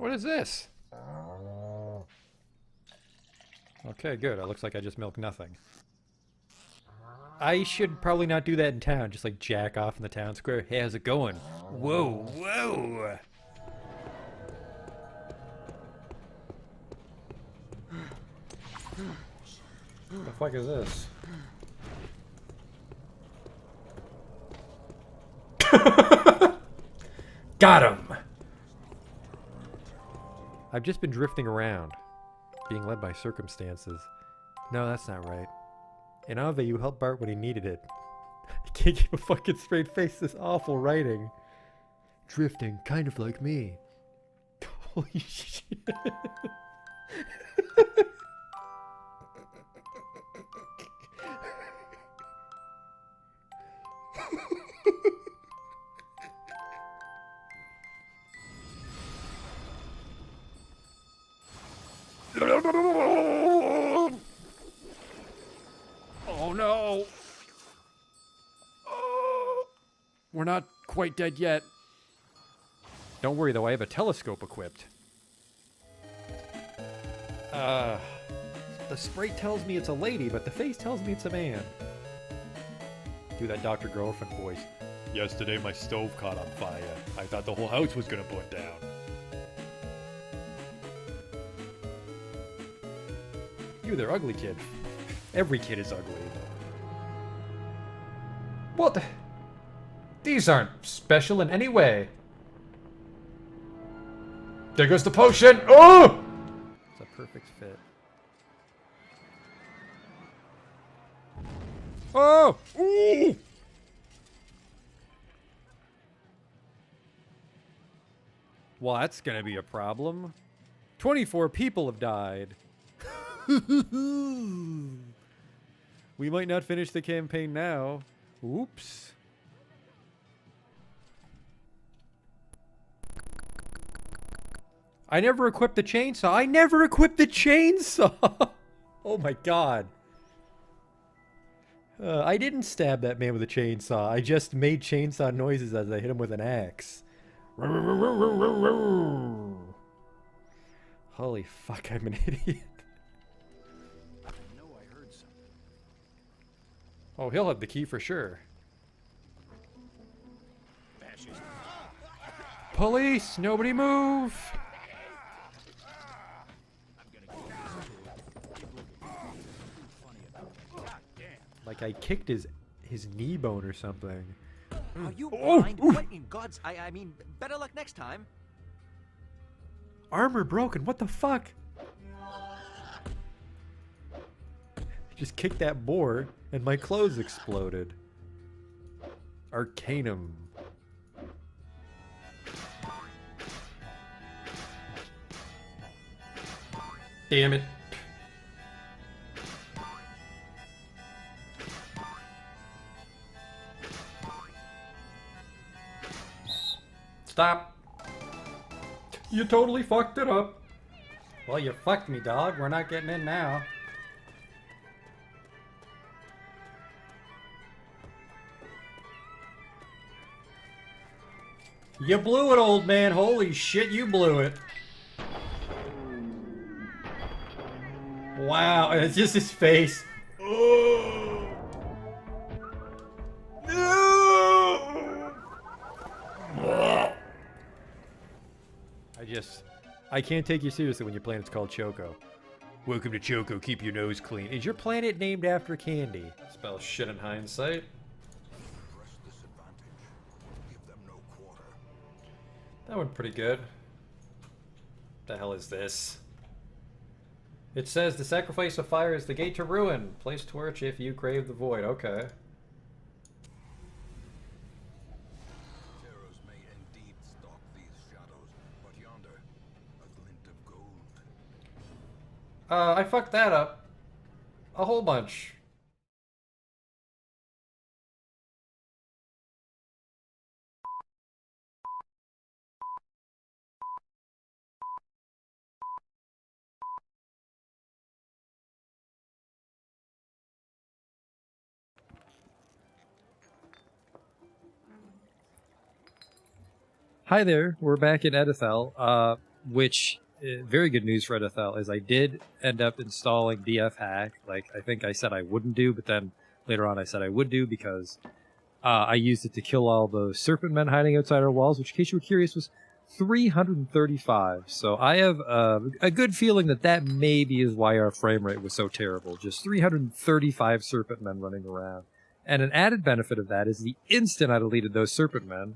What is this? Okay, good. It looks like I just milked nothing. I should probably not do that in town. Just like jack off in the town square. Hey, how's it going? Whoa, whoa! What the fuck is this? Got him! I've just been drifting around, being led by circumstances. No, that's not right. In Ave, you helped Bart when he needed it. I can't keep a fucking straight face, this awful writing. Drifting, kind of like me. Holy shit. Oh no! Oh, we're not quite dead yet. Don't worry though, I have a telescope equipped. The sprite tells me it's a lady, but the face tells me it's a man. Do that Dr. Girlfriend voice. Yesterday my stove caught on fire. I thought the whole house was gonna burn down. You, they're ugly, kid. Every kid is ugly. What? These aren't special in any way. There goes the potion! Oh! It's a perfect fit. Oh! Ooh! Well, that's gonna be a problem. 24 people have died. We might not finish the campaign now. Oops. I never equipped the chainsaw. I never equipped the chainsaw! Oh my god. I didn't stab that man with a chainsaw. I just made chainsaw noises as I hit him with an axe. Holy fuck, I'm an idiot. Oh, he'll have the key for sure. Police! Nobody move! Like I kicked his knee bone or something. Are you blind? What in God's... I mean, better luck next time. Armor broken, what the fuck? Just kicked that boar and my clothes exploded. Arcanum. Damn it. Stop. You totally fucked it up. Well, you fucked me, dog. We're not getting in now. You blew it, old man. Holy shit, you blew it. Wow, it's just his face. Oh. No. I can't take you seriously when your planet's called Choco. Welcome to Choco, keep your nose clean. Is your planet named after candy? Spell shit in hindsight. That went pretty good. The hell is this? It says the sacrifice of fire is the gate to ruin. Place torch if you crave the void. Okay. Terrors may indeed stalk these shadows, but yonder, a glint of gold. I fucked that up. A whole bunch. Hi there, we're back in Edithel. which very good news for Edithel is I did end up installing DF hack, like I think I said I wouldn't do, but then later on I said I would do because I used it to kill all those serpent men hiding outside our walls, which in case you were curious was 335. So I have a good feeling that that maybe is why our frame rate was so terrible. Just 335 serpent men running around. And an added benefit of that is the instant I deleted those serpent men,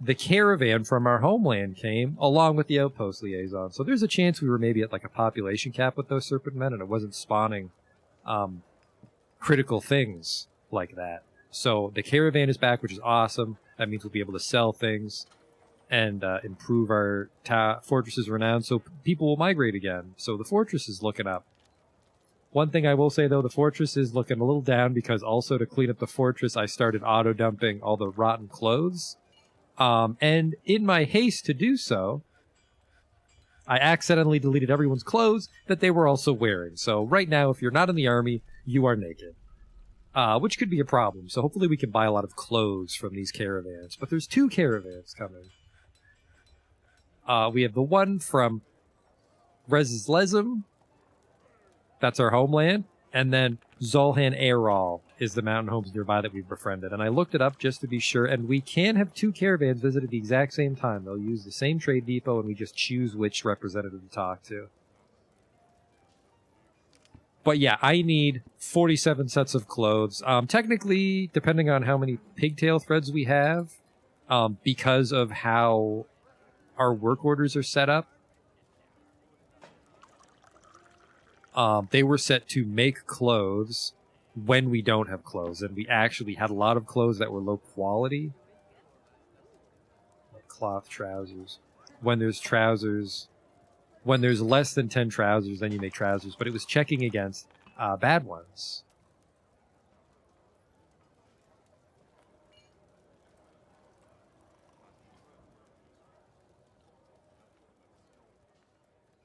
the caravan from our homeland came along with the outpost liaison. So there's a chance we were maybe at like a population cap with those serpent men and it wasn't spawning critical things like that. So the caravan is back, which is awesome. That means we'll be able to sell things and improve our fortress's renown so people will migrate again. So the fortress is looking up. One thing I will say, though, the fortress is looking a little down because also to clean up the fortress, I started auto-dumping all the rotten clothes. And in my haste to do so, I accidentally deleted everyone's clothes that they were also wearing. So right now, if you're not in the army, you are naked. Which could be a problem. So hopefully we can buy a lot of clothes from these caravans. But there's 2 caravans coming. We have the one from Rezlezim. That's our homeland. And then Zolhan Aral is the mountain homes nearby that we've befriended. And I looked it up just to be sure. And we can have 2 caravans visit at the exact same time. They'll use the same trade depot and we just choose which representative to talk to. But yeah, I need 47 sets of clothes. Technically, depending on how many pigtail threads we have, because of how our work orders are set up, they were set to make clothes when we don't have clothes. And we actually had a lot of clothes that were low quality. Like cloth trousers. When there's trousers... When there's less than 10 trousers, then you make trousers. But it was checking against bad ones.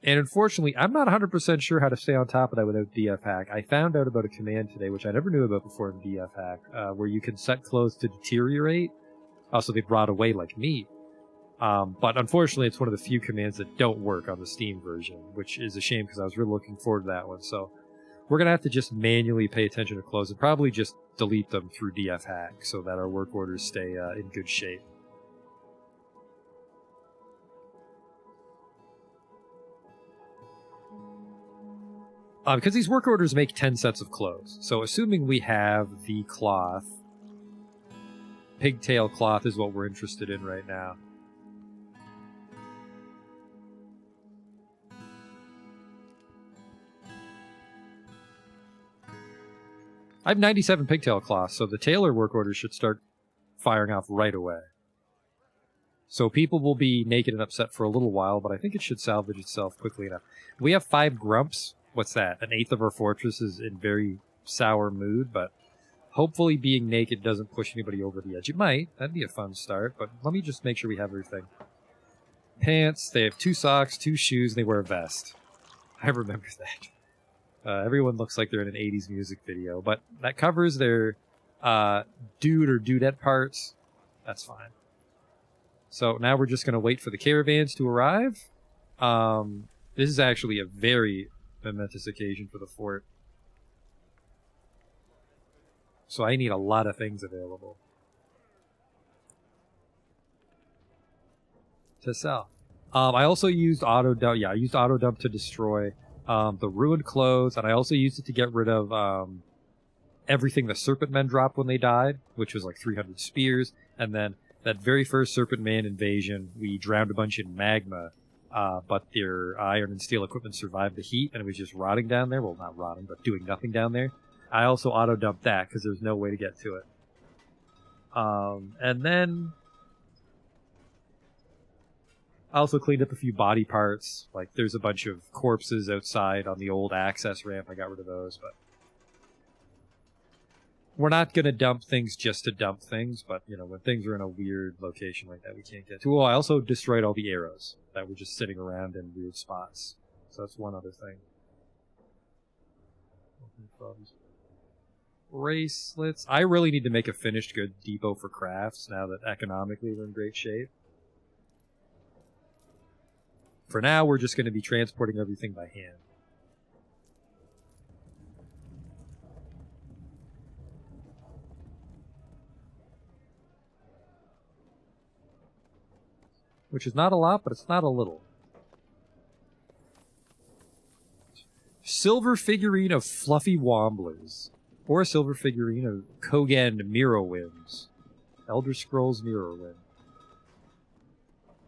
And unfortunately, I'm not 100% sure how to stay on top of that without DF hack. I found out about a command today, which I never knew about before in DF hack, where you can set clothes to deteriorate. So they rot away like meat. But unfortunately, it's one of the few commands that don't work on the Steam version, which is a shame because I was really looking forward to that one. So we're going to have to just manually pay attention to clothes and probably just delete them through DF hack so that our work orders stay in good shape. Because these work orders make 10 sets of clothes. So assuming we have the cloth, pigtail cloth is what we're interested in right now. I have 97 pigtail cloth, so the tailor work orders should start firing off right away. So people will be naked and upset for a little while, but I think it should salvage itself quickly enough. We have 5 grumps. What's that? An eighth of our fortress is in very sour mood, but hopefully being naked doesn't push anybody over the edge. It might. That'd be a fun start, but let me just make sure we have everything. Pants, they have 2 socks, 2 shoes, and they wear a vest. I remember that. Everyone looks like they're in an 80s music video, but that covers their dude or dudette parts. That's fine. So now we're just going to wait for the caravans to arrive. This is actually a very momentous occasion for the fort. So I need a lot of things available to sell. I also used auto dump. Yeah, I used auto dump to destroy the ruined clothes, and I also used it to get rid of everything the serpent men dropped when they died, which was like 300 spears. And then that very first serpent man invasion, we drowned a bunch in magma, but their iron and steel equipment survived the heat, and it was just rotting down there. Well, not rotting, but doing nothing down there. I also auto dumped that because there's no way to get to it. And then I also cleaned up a few body parts. Like, there's a bunch of corpses outside on the old access ramp. I got rid of those, but we're not going to dump things just to dump things, but, you know, when things are in a weird location like that, we can't get to. Oh, I also destroyed all the arrows that were just sitting around in weird spots. So that's one other thing. Bracelets. I really need to make a finished good depot for crafts now that economically we're in great shape. For now, we're just going to be transporting everything by hand. Which is not a lot, but it's not a little. Silver figurine of Fluffy Womblers. Or a silver figurine of Kogan Mirrorwinds. Elder Scrolls Mirrorwind.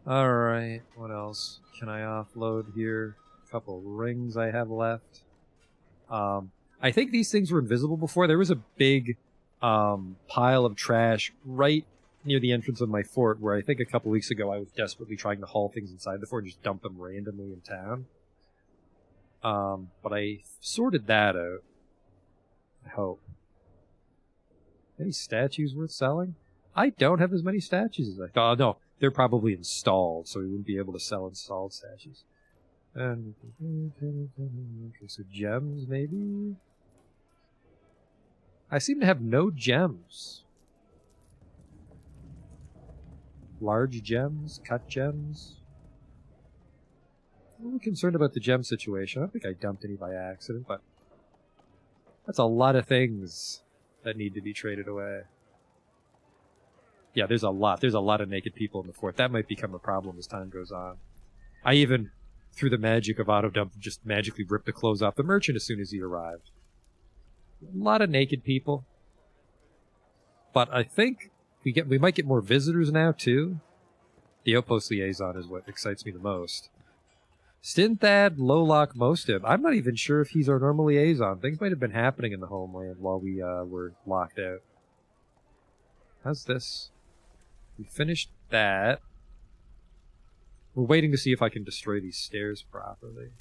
Alright, what else can I offload here? A couple rings I have left. I think these things were invisible before. There was a big pile of trash right near the entrance of my fort, where I think a couple weeks ago I was desperately trying to haul things inside the fort and just dump them randomly in town. But I sorted that out. I hope. Any statues worth selling? I don't have as many statues as I thought. Oh, no, they're probably installed, so we wouldn't be able to sell installed statues. And okay, so gems, maybe? I seem to have no gems. Large gems? Cut gems? I'm a little concerned about the gem situation. I don't think I dumped any by accident, but that's a lot of things that need to be traded away. Yeah, there's a lot. There's a lot of naked people in the fort. That might become a problem as time goes on. I even, through the magic of auto-dump, just magically ripped the clothes off the merchant as soon as he arrived. A lot of naked people. But I think we might get more visitors now, too. The outpost liaison is what excites me the most. Stinthad Lolock Mostib. I'm not even sure if he's our normal liaison. Things might have been happening in the homeland while we were locked out. How's this? We finished that. We're waiting to see if I can destroy these stairs properly.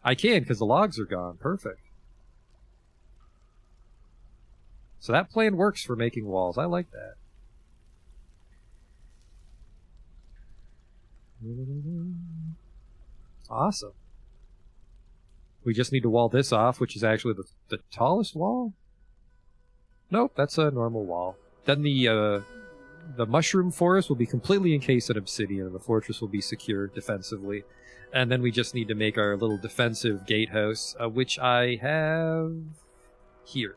I can, because the logs are gone. Perfect. So that plan works for making walls. I like that. Awesome. We just need to wall this off, which is actually the tallest wall? Nope, that's a normal wall. Then the mushroom forest will be completely encased in obsidian, and the fortress will be secure defensively. And then we just need to make our little defensive gatehouse, which I have here.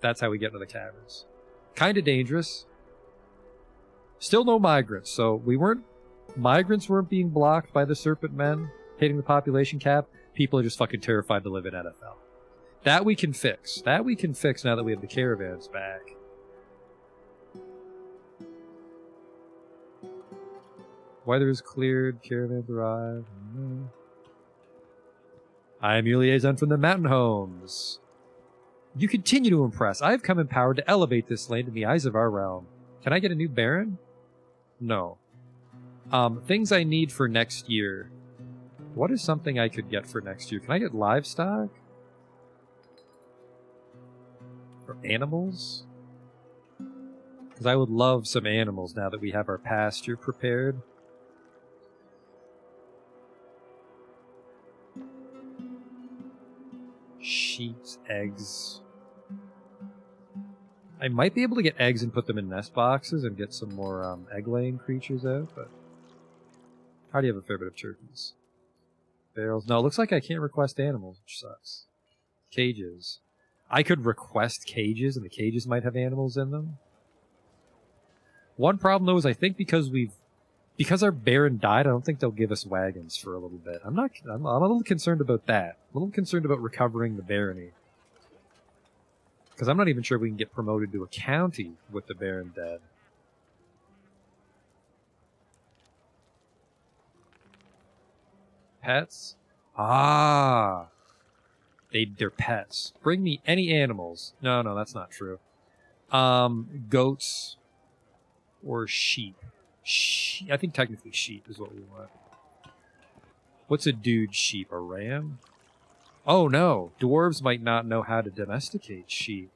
That's how we get into the caverns. Kind of dangerous. Still no migrants, so migrants weren't being blocked by the serpent men hitting the population cap. People are just fucking terrified to live in NFL. That we can fix. That we can fix now that we have the caravans back. Weather is cleared. Caravans arrive. I am your liaison from the mountain homes. You continue to impress. I have come empowered to elevate this land in the eyes of our realm. Can I get a new baron? No. Things I need for next year. What is something I could get for next year? Can I get livestock? Or animals? Because I would love some animals now that we have our pasture prepared. Sheets, eggs. I might be able to get eggs and put them in nest boxes and get some more egg-laying creatures out, but I already have a fair bit of turkeys. Barrels. No, it looks like I can't request animals, which sucks. Cages. I could request cages, and the cages might have animals in them. One problem, though, is I think because our Baron died, I don't think they'll give us wagons for a little bit. I'm a little concerned about that. I'm a little concerned about recovering the barony. Because I'm not even sure we can get promoted to a county with the Baron dead. Pets? Ah! They're pets. Bring me any animals. No, that's not true. Goats or sheep. I think technically sheep is what we want. What's a dude sheep? A ram? Oh no, dwarves might not know how to domesticate sheep.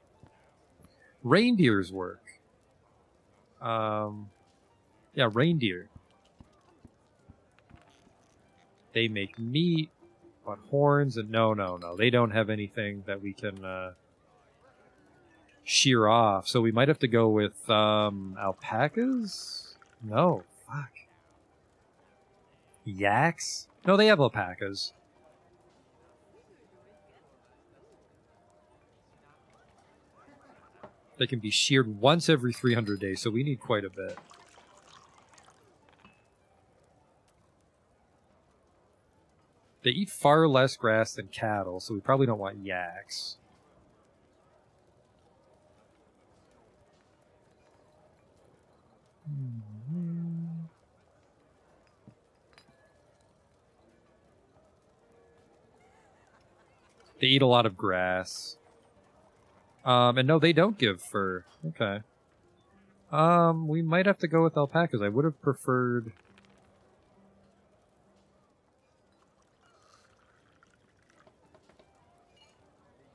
Reindeers work. Yeah, reindeer. They make meat, but horns and no. They don't have anything that we can shear off. So we might have to go with alpacas? No, fuck. Yaks? No, they have alpacas. They can be sheared once every 300 days, so we need quite a bit. They eat far less grass than cattle, so we probably don't want yaks. They eat a lot of grass. And no, they don't give fur. Okay. We might have to go with alpacas. I would have preferred...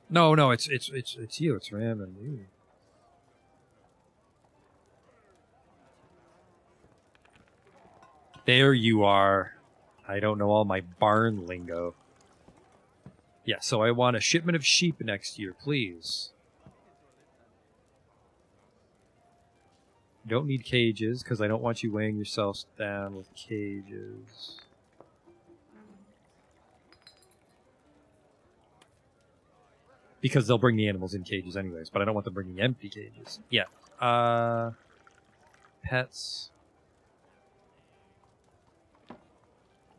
No, it's you. It's Ram and you. There you are. I don't know all my barn lingo. Yeah, so I want a shipment of sheep next year, please. Don't need cages, because I don't want you weighing yourselves down with cages. Because they'll bring the animals in cages anyways, but I don't want them bringing empty cages. Yeah. Pets.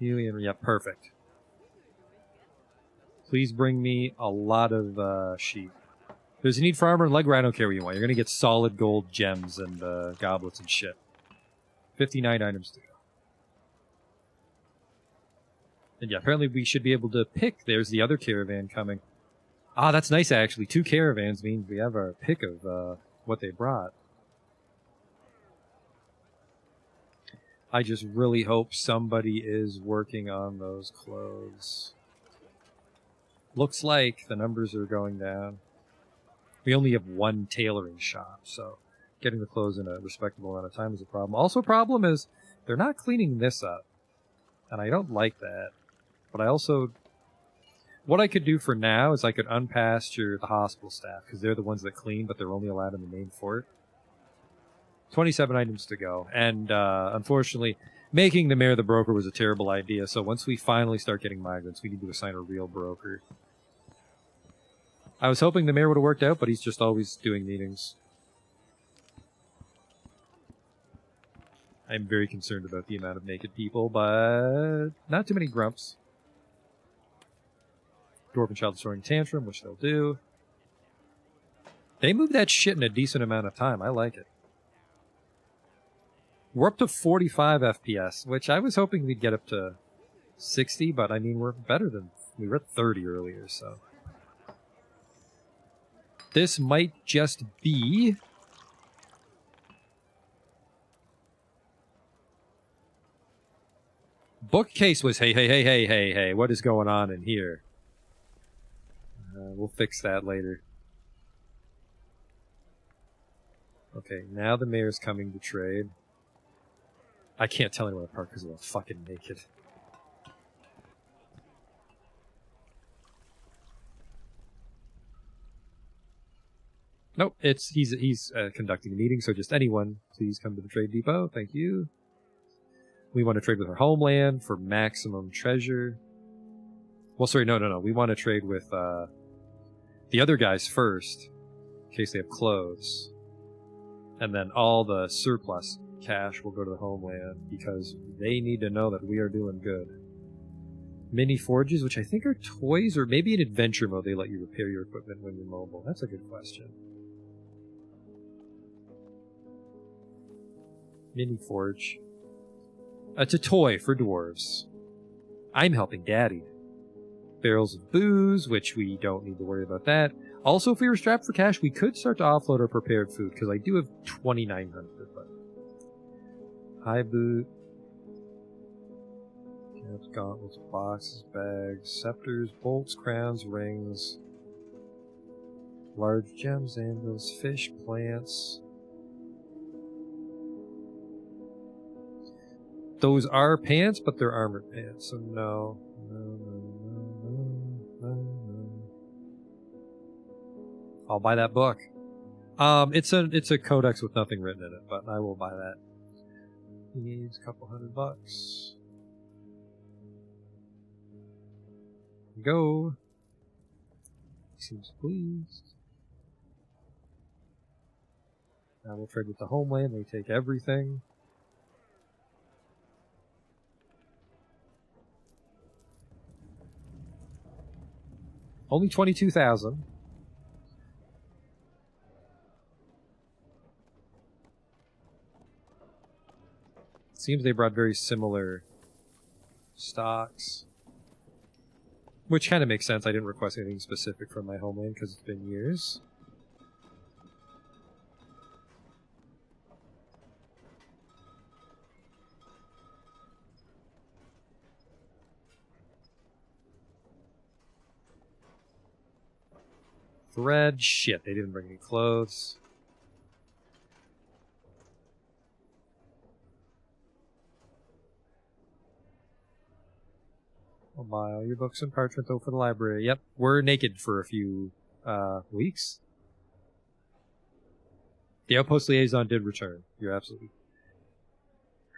Helium, yeah, perfect. Please bring me a lot of sheep. There's a need for armor and leg. I don't care what you want. You're going to get solid gold gems and goblets and shit. 59 items to go. And yeah, apparently we should be able to pick. There's the other caravan coming. Ah, that's nice, actually. 2 caravans means we have our pick of what they brought. I just really hope somebody is working on those clothes. Looks like the numbers are going down. We only have 1 tailoring shop, so getting the clothes in a respectable amount of time is a problem. Also, a problem is they're not cleaning this up, and I don't like that. But I also... What I could do for now is I could unpasture the hospital staff, because they're the ones that clean, but they're only allowed in the main fort. 27 items to go. And unfortunately, making the mayor the broker was a terrible idea, so once we finally start getting migrants, we need to assign a real broker. I was hoping the mayor would have worked out, but he's just always doing meetings. I'm very concerned about the amount of naked people, but not too many grumps. Dwarf and child destroying tantrum, which they'll do. They move that shit in a decent amount of time. I like it. We're up to 45 FPS, which I was hoping we'd get up to 60, but I mean, we're better than... We were at 30 earlier, so... This might just be... Bookcase was hey, what is going on in here? We'll fix that later. Okay, now the mayor's coming to trade. I can't tell anyone apart because they're fucking naked. Nope, he's conducting a meeting, so just anyone, please come to the trade depot. Thank you. We want to trade with our homeland for maximum treasure. Well, sorry, no. We want to trade with the other guys first, in case they have clothes. And then all the surplus cash will go to the homeland, because they need to know that we are doing good. Mini forges, which I think are toys, or maybe in adventure mode they let you repair your equipment when you're mobile. That's a good question. Mini forge. It's a toy for dwarves. I'm helping Daddy. Barrels of booze, which we don't need to worry about that. Also, if we were strapped for cash, we could start to offload our prepared food, because I do have 2,900. But high boot. Caps, gauntlets, boxes, bags, scepters, bolts, crowns, rings. Large gems, anvils, fish, plants. Those are pants, but they're armored pants, so no. I'll buy that book. It's a codex with nothing written in it, but I will buy that. He needs a couple $100. Go. Seems pleased. Now we'll trade with the homeland. They take everything. Only 22,000. Seems they brought very similar stocks. Which kind of makes sense. I didn't request anything specific from my homeland because it's been years. Thread. Shit, they didn't bring any clothes. I'll buy all your books and parchment though for the library. Yep, we're naked for a few weeks. The outpost liaison did return. You're absolutely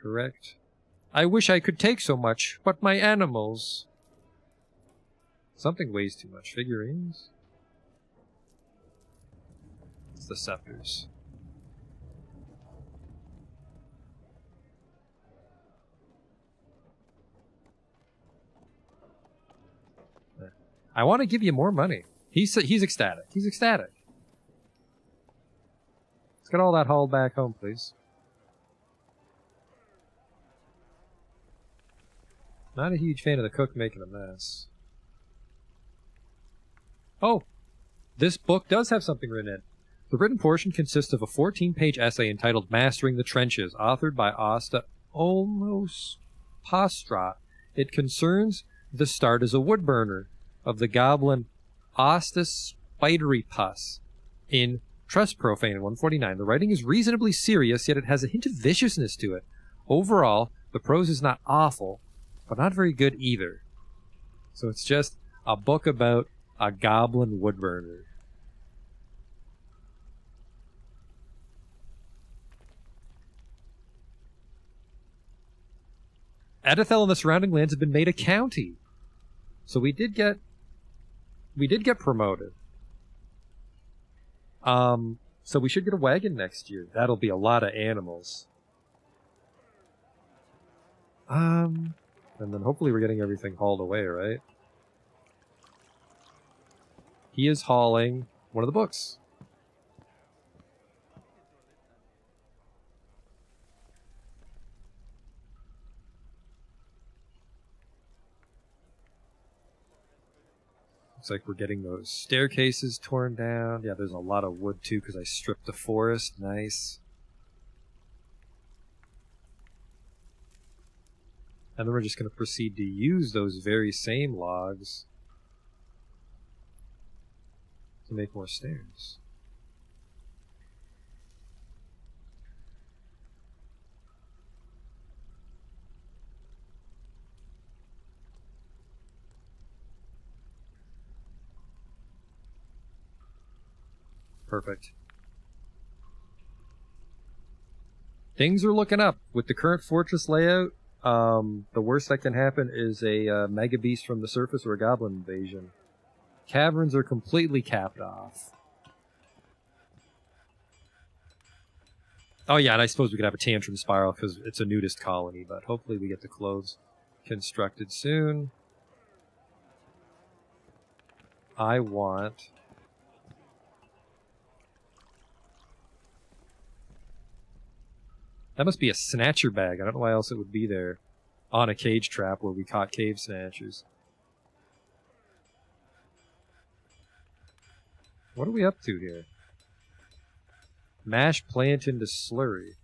correct. I wish I could take so much, but my animals... Something weighs too much. Figurines? It's the scepters. I want to give you more money. He's ecstatic. He's ecstatic. Let's get all that hauled back home, please. Not a huge fan of the cook making a mess. Oh, this book does have something written in it. The written portion consists of a 14-page essay entitled Mastering the Trenches, authored by Asta Olmos Postrat. It concerns the start as a woodburner of the goblin Ostus Spidery Pus in Trust Profane in 149. The writing is reasonably serious, yet it has a hint of viciousness to it. Overall, the prose is not awful, but not very good either. So it's just a book about a goblin woodburner. Edithel and the surrounding lands have been made a county. So we did get promoted. So we should get a wagon next year. That'll be a lot of animals. And then hopefully we're getting everything hauled away, right? He is hauling one of the books. Looks like we're getting those staircases torn down. Yeah, there's a lot of wood too because I stripped the forest. Nice. And then we're just going to proceed to use those very same logs to make more stairs. Perfect. Things are looking up. With the current fortress layout, the worst that can happen is a mega beast from the surface or a goblin invasion. Caverns are completely capped off. Oh yeah, and I suppose we could have a tantrum spiral because it's a nudist colony, but hopefully we get the clothes constructed soon. I want... That must be a snatcher bag. I don't know why else it would be there. On a cage trap where we caught cave snatchers. What are we up to here? Mash plant into slurry.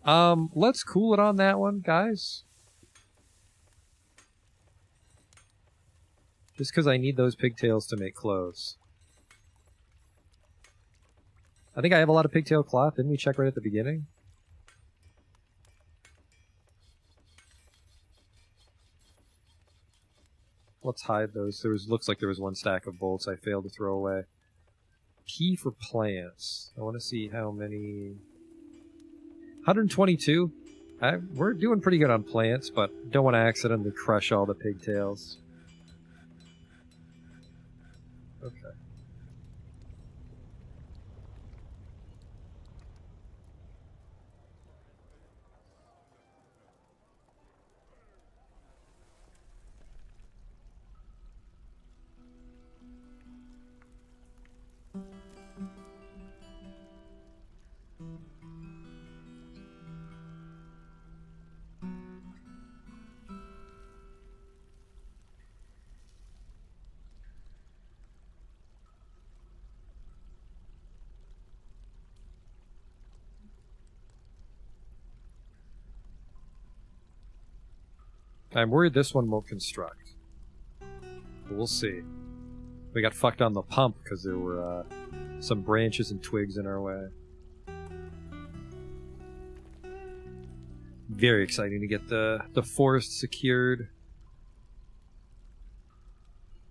Let's cool it on that one, guys. Just because I need those pigtails to make clothes. I think I have a lot of pigtail cloth. Didn't we check right at the beginning? Let's hide those. Looks like there was one stack of bolts I failed to throw away. Key for plants. I want to see how many... 122? We're doing pretty good on plants, but don't want to accidentally crush all the pigtails. Okay. I'm worried this one won't construct. But we'll see. We got fucked on the pump because there were some branches and twigs in our way. Very exciting to get the forest secured.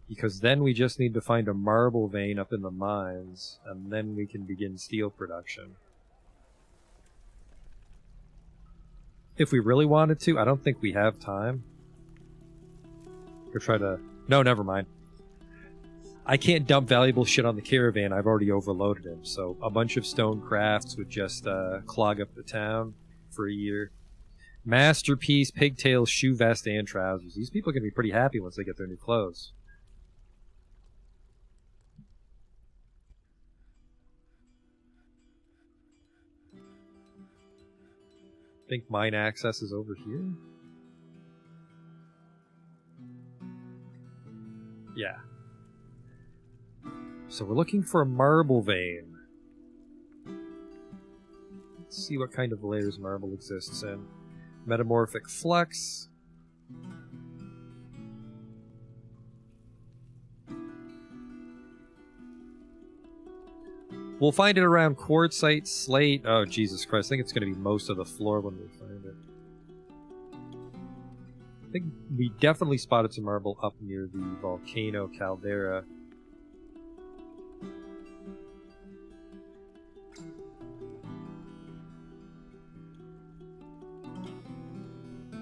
Because then we just need to find a marble vein up in the mines, and then we can begin steel production. If we really wanted to, I don't think we have time. Or try to... No, never mind. I can't dump valuable shit on the caravan. I've already overloaded him. So a bunch of stone crafts would just clog up the town for a year. Masterpiece, pigtails, shoe vest, and trousers. These people are going to be pretty happy once they get their new clothes. I think mine access is over here. Yeah. So we're looking for a marble vein. Let's see what kind of layers marble exists in. Metamorphic flux. We'll find it around quartzite, slate. Oh, Jesus Christ. I think it's going to be most of the floor when we find it. I think we definitely spotted some marble up near the volcano caldera.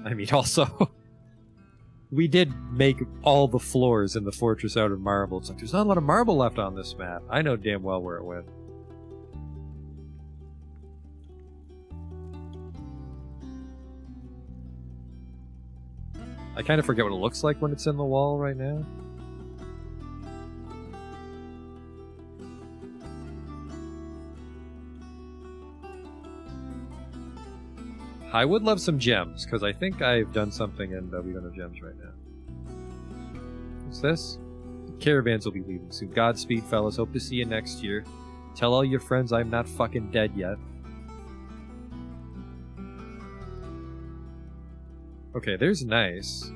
I mean, also, we did make all the floors in the fortress out of marble. It's like, there's not a lot of marble left on this map. I know damn well where it went. I kind of forget what it looks like when it's in the wall right now. I would love some gems, because I think I've done something and we don't have gems right now. What's this? Caravans will be leaving soon. Godspeed, fellas. Hope to see you next year. Tell all your friends I'm not fucking dead yet. Okay, there's nice.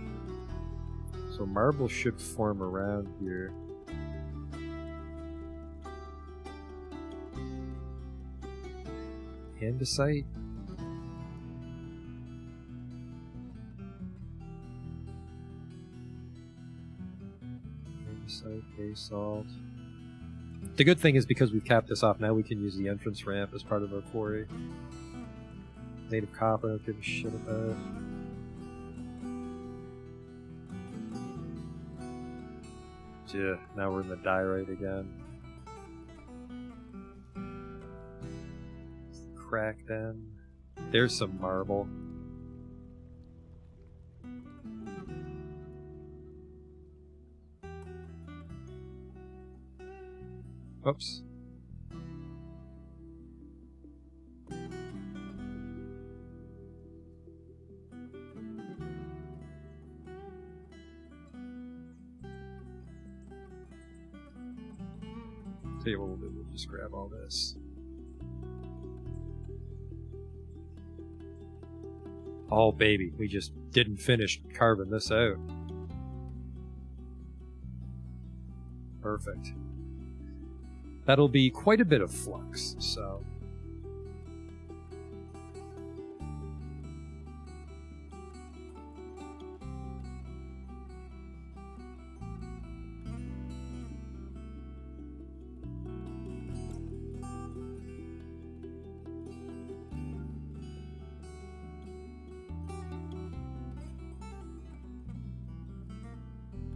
So marble should form around here. Andesite? Basalt. The good thing is because we've capped this off, now we can use the entrance ramp as part of our quarry. Native copper, I don't give a shit about. Yeah, now we're in the diorite again. Cracked end. There's some marble. Oops. Tell you what we'll do, we'll just grab all this. Oh baby, we just didn't finish carving this out. Perfect. That'll be quite a bit of flux, so...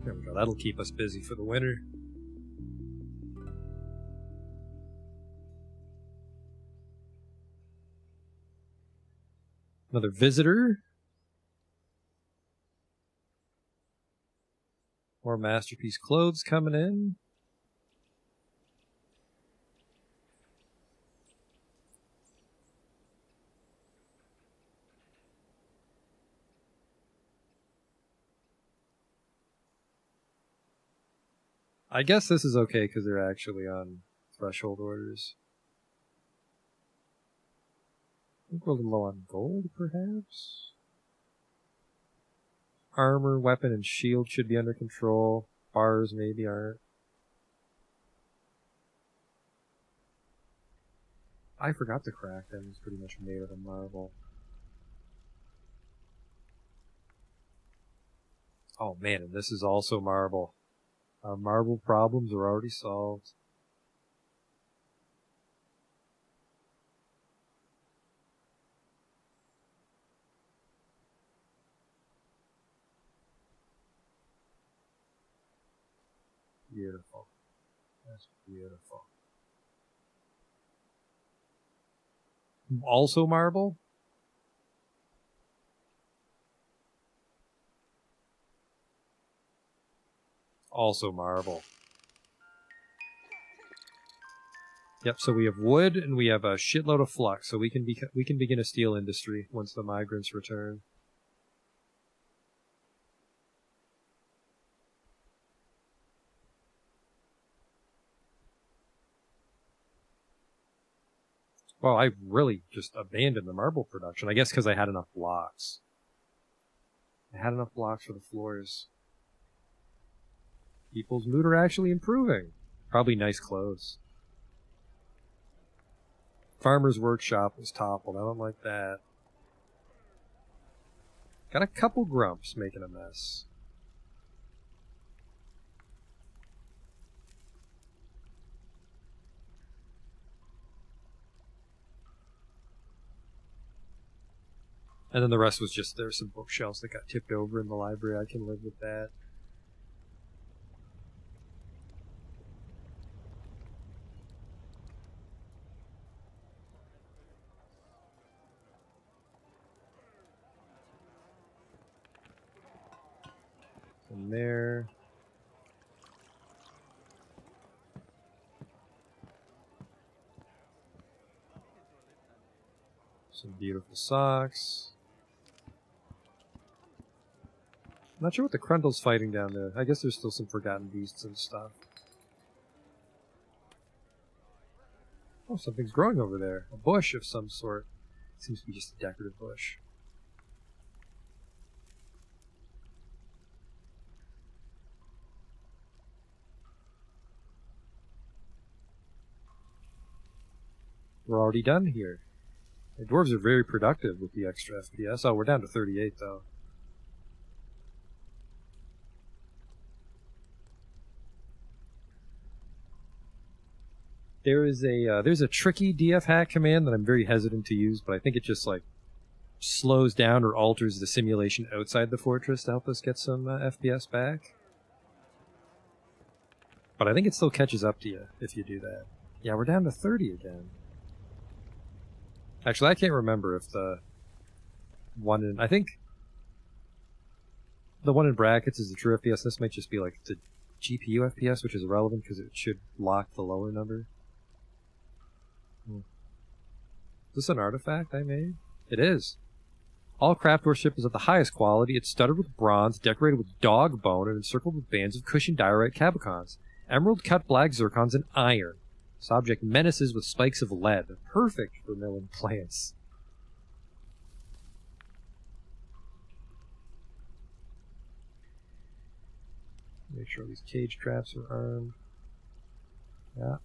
There we go. That'll keep us busy for the winter. Another visitor. More masterpiece clothes coming in. I guess this is okay because they're actually on threshold orders. I think we're a little low on gold, perhaps? Armor, weapon, and shield should be under control. Bars maybe aren't. I forgot the crack. That was pretty much made out of marble. Oh man, and this is also marble. Our marble problems are already solved. Beautiful. That's beautiful. Also marble? Also marble. Yep, so we have wood and we have a shitload of flux, so we can begin a steel industry once the migrants return. Well, I really just abandoned the marble production. I guess because I had enough blocks. I had enough blocks for the floors. People's mood are actually improving. Probably nice clothes. Farmer's workshop was toppled. I don't like that. Got a couple grumps making a mess. And then the rest was just, there's some bookshelves that got tipped over in the library. I can live with that. From there. Some beautiful socks. I'm not sure what the Krundle's fighting down there. I guess there's still some forgotten beasts and stuff. Oh, something's growing over there. A bush of some sort. Seems to be just a decorative bush. We're already done here. The dwarves are very productive with the extra FPS. Oh, we're down to 38 though. There's a tricky DF hack command that I'm very hesitant to use, but I think it just like slows down or alters the simulation outside the fortress to help us get some FPS back. But I think it still catches up to you if you do that. Yeah, we're down to 30 again. Actually, I can't remember if the one in... I think the one in brackets is the true FPS. This might just be like the GPU FPS, which is irrelevant because it should lock the lower number. Is this an artifact I made? It is. All craft worship is of the highest quality. It's studded with bronze, decorated with dog bone, and encircled with bands of cushioned diorite cabicons, emerald cut black zircons, and iron. This object menaces with spikes of lead, perfect for milling plants. Make sure these cage traps are armed. Yeah.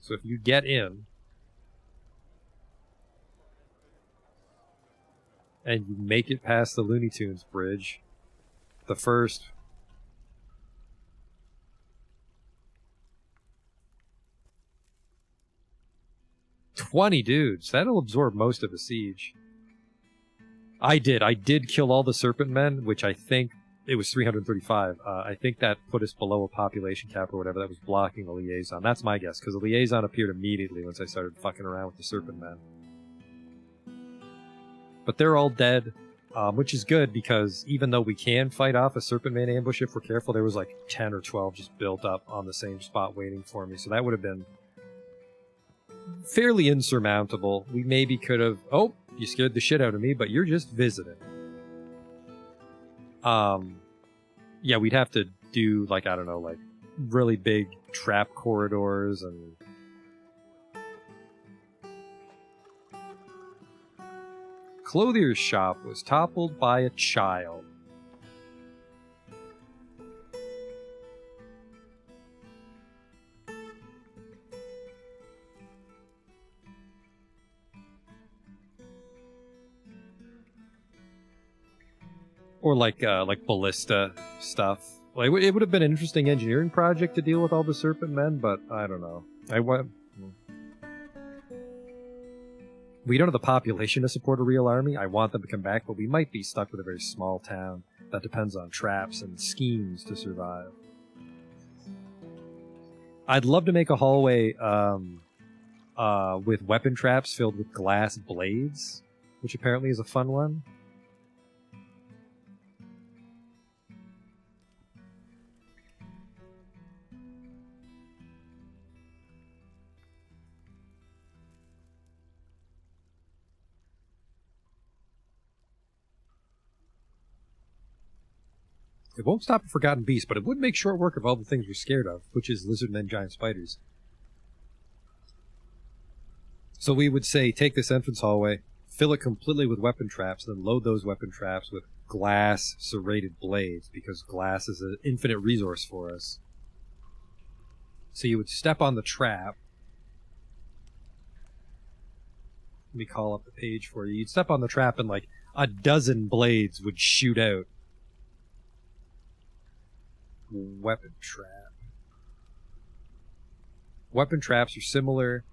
So if you get in, and you make it past the Looney Tunes bridge, the first... $20 dudes. That'll absorb most of the siege. I did kill all the serpent men, which I think it was 335. I think that put us below a population cap or whatever that was blocking the liaison. That's my guess, because the liaison appeared immediately once I started fucking around with the serpent men. But they're all dead, which is good, because even though we can fight off a serpent man ambush if we're careful, there was like 10 or 12 just built up on the same spot waiting for me, so that would have been fairly insurmountable. We maybe could have... Oh, you scared the shit out of me, but you're just visiting. Yeah, we'd have to do, like, I don't know, like, really big trap corridors and... Clothier's shop was toppled by a child. Or like ballista stuff. Like it would have been an interesting engineering project to deal with all the serpent men, but I don't know. We don't have the population to support a real army. I want them to come back, but we might be stuck with a very small town that depends on traps and schemes to survive. I'd love to make a hallway with weapon traps filled with glass blades, which apparently is a fun one. It won't stop a forgotten beast, but it would make short work of all the things we're scared of, which is lizard men, giant spiders. So we would say, take this entrance hallway, fill it completely with weapon traps, then load those weapon traps with glass serrated blades, because glass is an infinite resource for us. So you would step on the trap. Let me call up the page for you. You'd step on the trap and like a dozen blades would shoot out. Weapon trap. Weapon traps are similar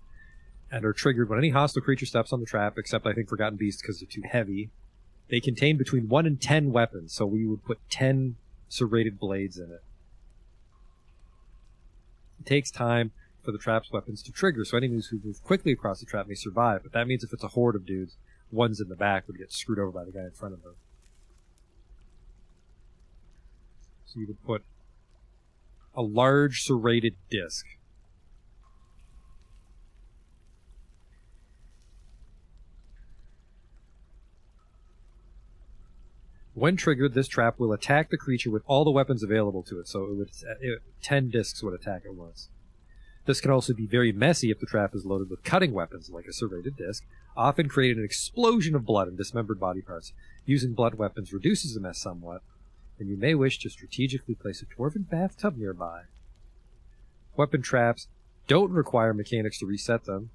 and are triggered when any hostile creature steps on the trap, except I think Forgotten Beast because they're too heavy. They contain between 1 and 10 weapons, so we would put 10 serrated blades in it. It takes time for the trap's weapons to trigger, so enemies who move quickly across the trap may survive, but that means if it's a horde of dudes, one's in the back would get screwed over by the guy in front of them. So you would put a large serrated disc. When triggered, this trap will attack the creature with all the weapons available to it, so 10 discs would attack at once. This can also be very messy if the trap is loaded with cutting weapons, like a serrated disc, often creating an explosion of blood and dismembered body parts. Using blunt weapons reduces the mess somewhat, and you may wish to strategically place a dwarven bathtub nearby. Weapon traps don't require mechanics to reset them,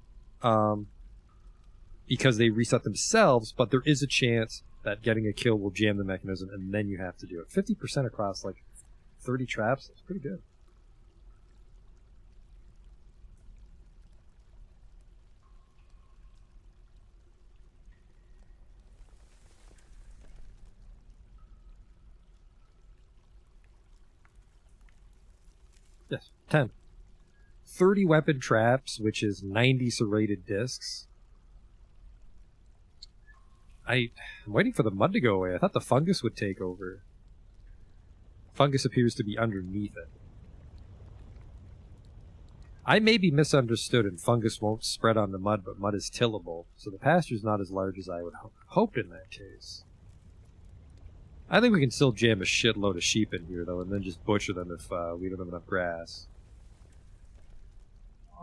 because they reset themselves, but there is a chance that getting a kill will jam the mechanism, and then you have to do it. 50% across, like, 30 traps? That's pretty good. Yes, 10. 30 weapon traps, which is 90 serrated discs. I'm waiting for the mud to go away. I thought the fungus would take over. Fungus appears to be underneath it. I may be misunderstood and fungus won't spread on the mud, but mud is tillable, so the pasture's not as large as I would hoped in that case. I think we can still jam a shitload of sheep in here, though, and then just butcher them if we don't have enough grass.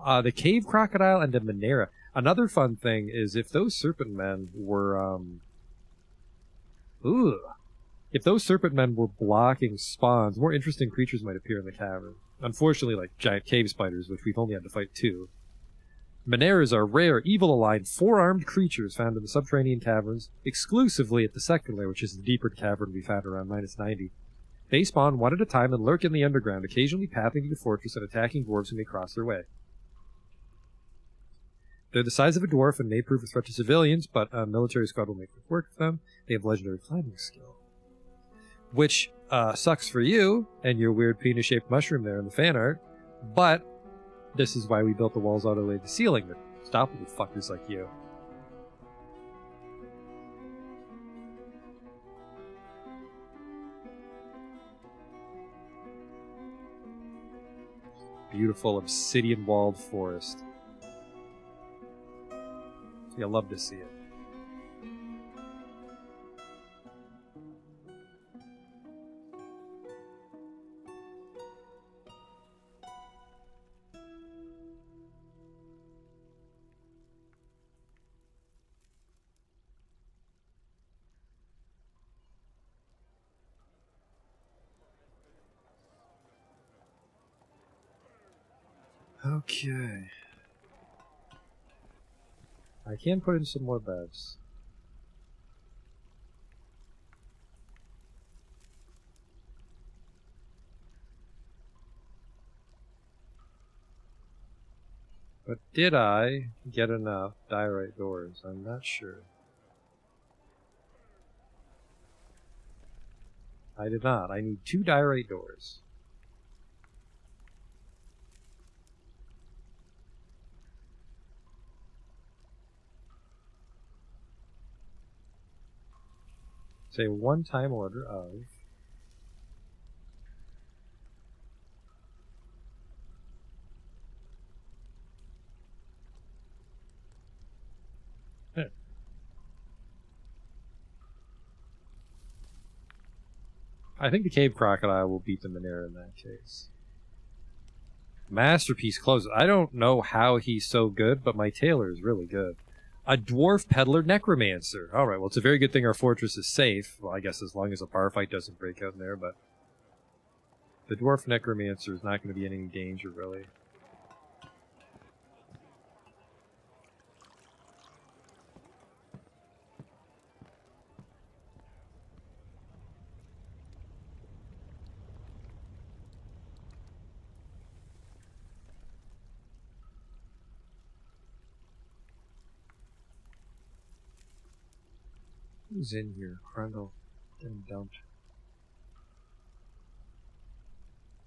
The cave crocodile and a Monera. Another fun thing is if those serpent men were, if those serpent men were blocking spawns, more interesting creatures might appear in the cavern. Unfortunately, like giant cave spiders, which we've only had to fight 2. Moneras are rare, evil-aligned, 4-armed creatures found in the subterranean caverns, exclusively at the second layer, which is the deeper cavern we found around -90. They spawn one at a time and lurk in the underground, occasionally pathing to the fortress and attacking dwarves who may cross their way. They're the size of a dwarf and may prove a threat to civilians, but a military squad will make quick work of them. They have legendary climbing skill. Which sucks for you and your weird penis-shaped mushroom there in the fan art, but this is why we built the walls all the way to the ceiling, to stop little fuckers like you. Beautiful obsidian-walled forest. You'll love to see it. Okay. I can put in some more beds. But did I get enough diorite doors? I'm not sure. I did not. I need 2 diorite doors. Say one-time order of I think the cave crocodile will beat the Manera in that case. Masterpiece clothes. I don't know how he's so good, but my tailor is really good. A dwarf peddler necromancer. Alright, well, it's a very good thing our fortress is safe. Well, I guess as long as a bar fight doesn't break out in there, but the dwarf necromancer is not going to be in any danger, really. Who's in here? Krundle. Getting dumped.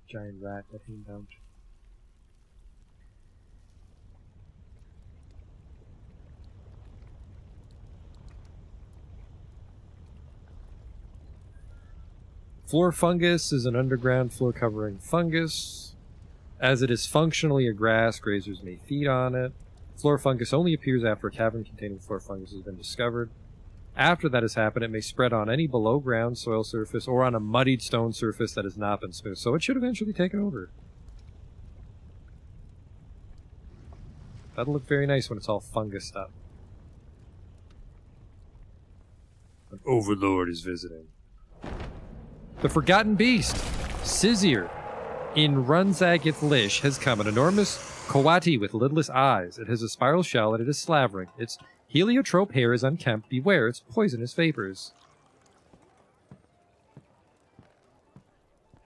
Giant rat getting dumped. Floor fungus is an underground floor covering fungus. As it is functionally a grass, grazers may feed on it. Floor fungus only appears after a cavern containing floor fungus has been discovered. After that has happened, it may spread on any below-ground soil surface or on a muddied stone surface that has not been smooth, so it should eventually take over. That'll look very nice when it's all fungused up. An overlord is visiting. The Forgotten Beast, Sizir, in Runzagith Lish, has come, an enormous coati with lidless eyes. It has a spiral shell and it is slavering. Its heliotrope hair is unkempt. Beware its poisonous vapors.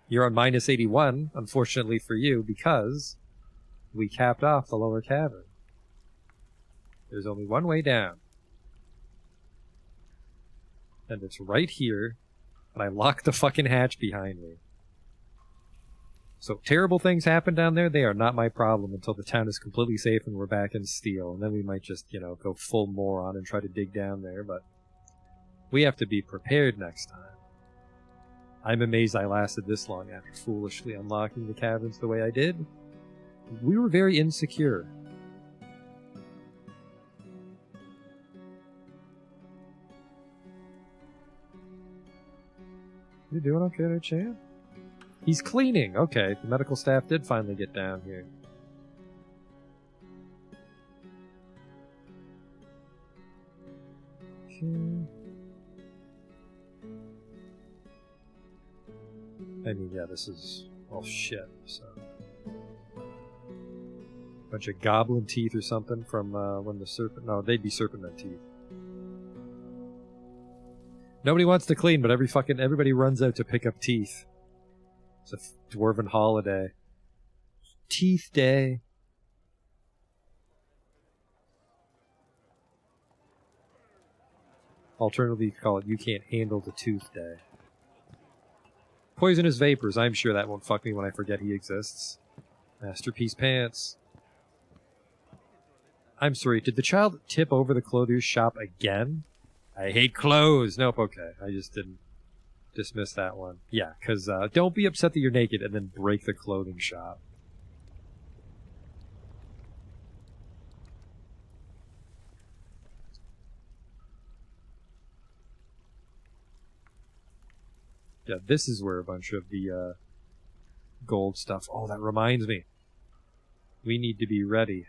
You're on minus 81, unfortunately for you, because we capped off the lower cavern. There's only one way down. And it's right here, and I locked the fucking hatch behind me. So terrible things happen down there, they are not my problem until the town is completely safe and we're back in steel. And then we might just, you know, go full moron and try to dig down there, but we have to be prepared next time. I'm amazed I lasted this long after foolishly unlocking the caverns the way I did. We were very insecure. You doing okay there, champ? He's cleaning. Okay, the medical staff did finally get down here. Okay. I mean, yeah, this is all shit, so. Bunch of goblin teeth or something from when the serpent... No, they'd be serpentine teeth. Nobody wants to clean, but everybody runs out to pick up teeth. It's a dwarven holiday. Teeth day. Alternatively, you could call it You Can't Handle the Tooth Day. Poisonous vapors. I'm sure that won't fuck me when I forget he exists. Masterpiece pants. I'm sorry, did the child tip over the clothier's shop again? I hate clothes. Nope, okay. I just didn't dismiss that one. Yeah, because don't be upset that you're naked and then break the clothing shop. Yeah, this is where a bunch of the gold stuff... Oh, that reminds me. We need to be ready.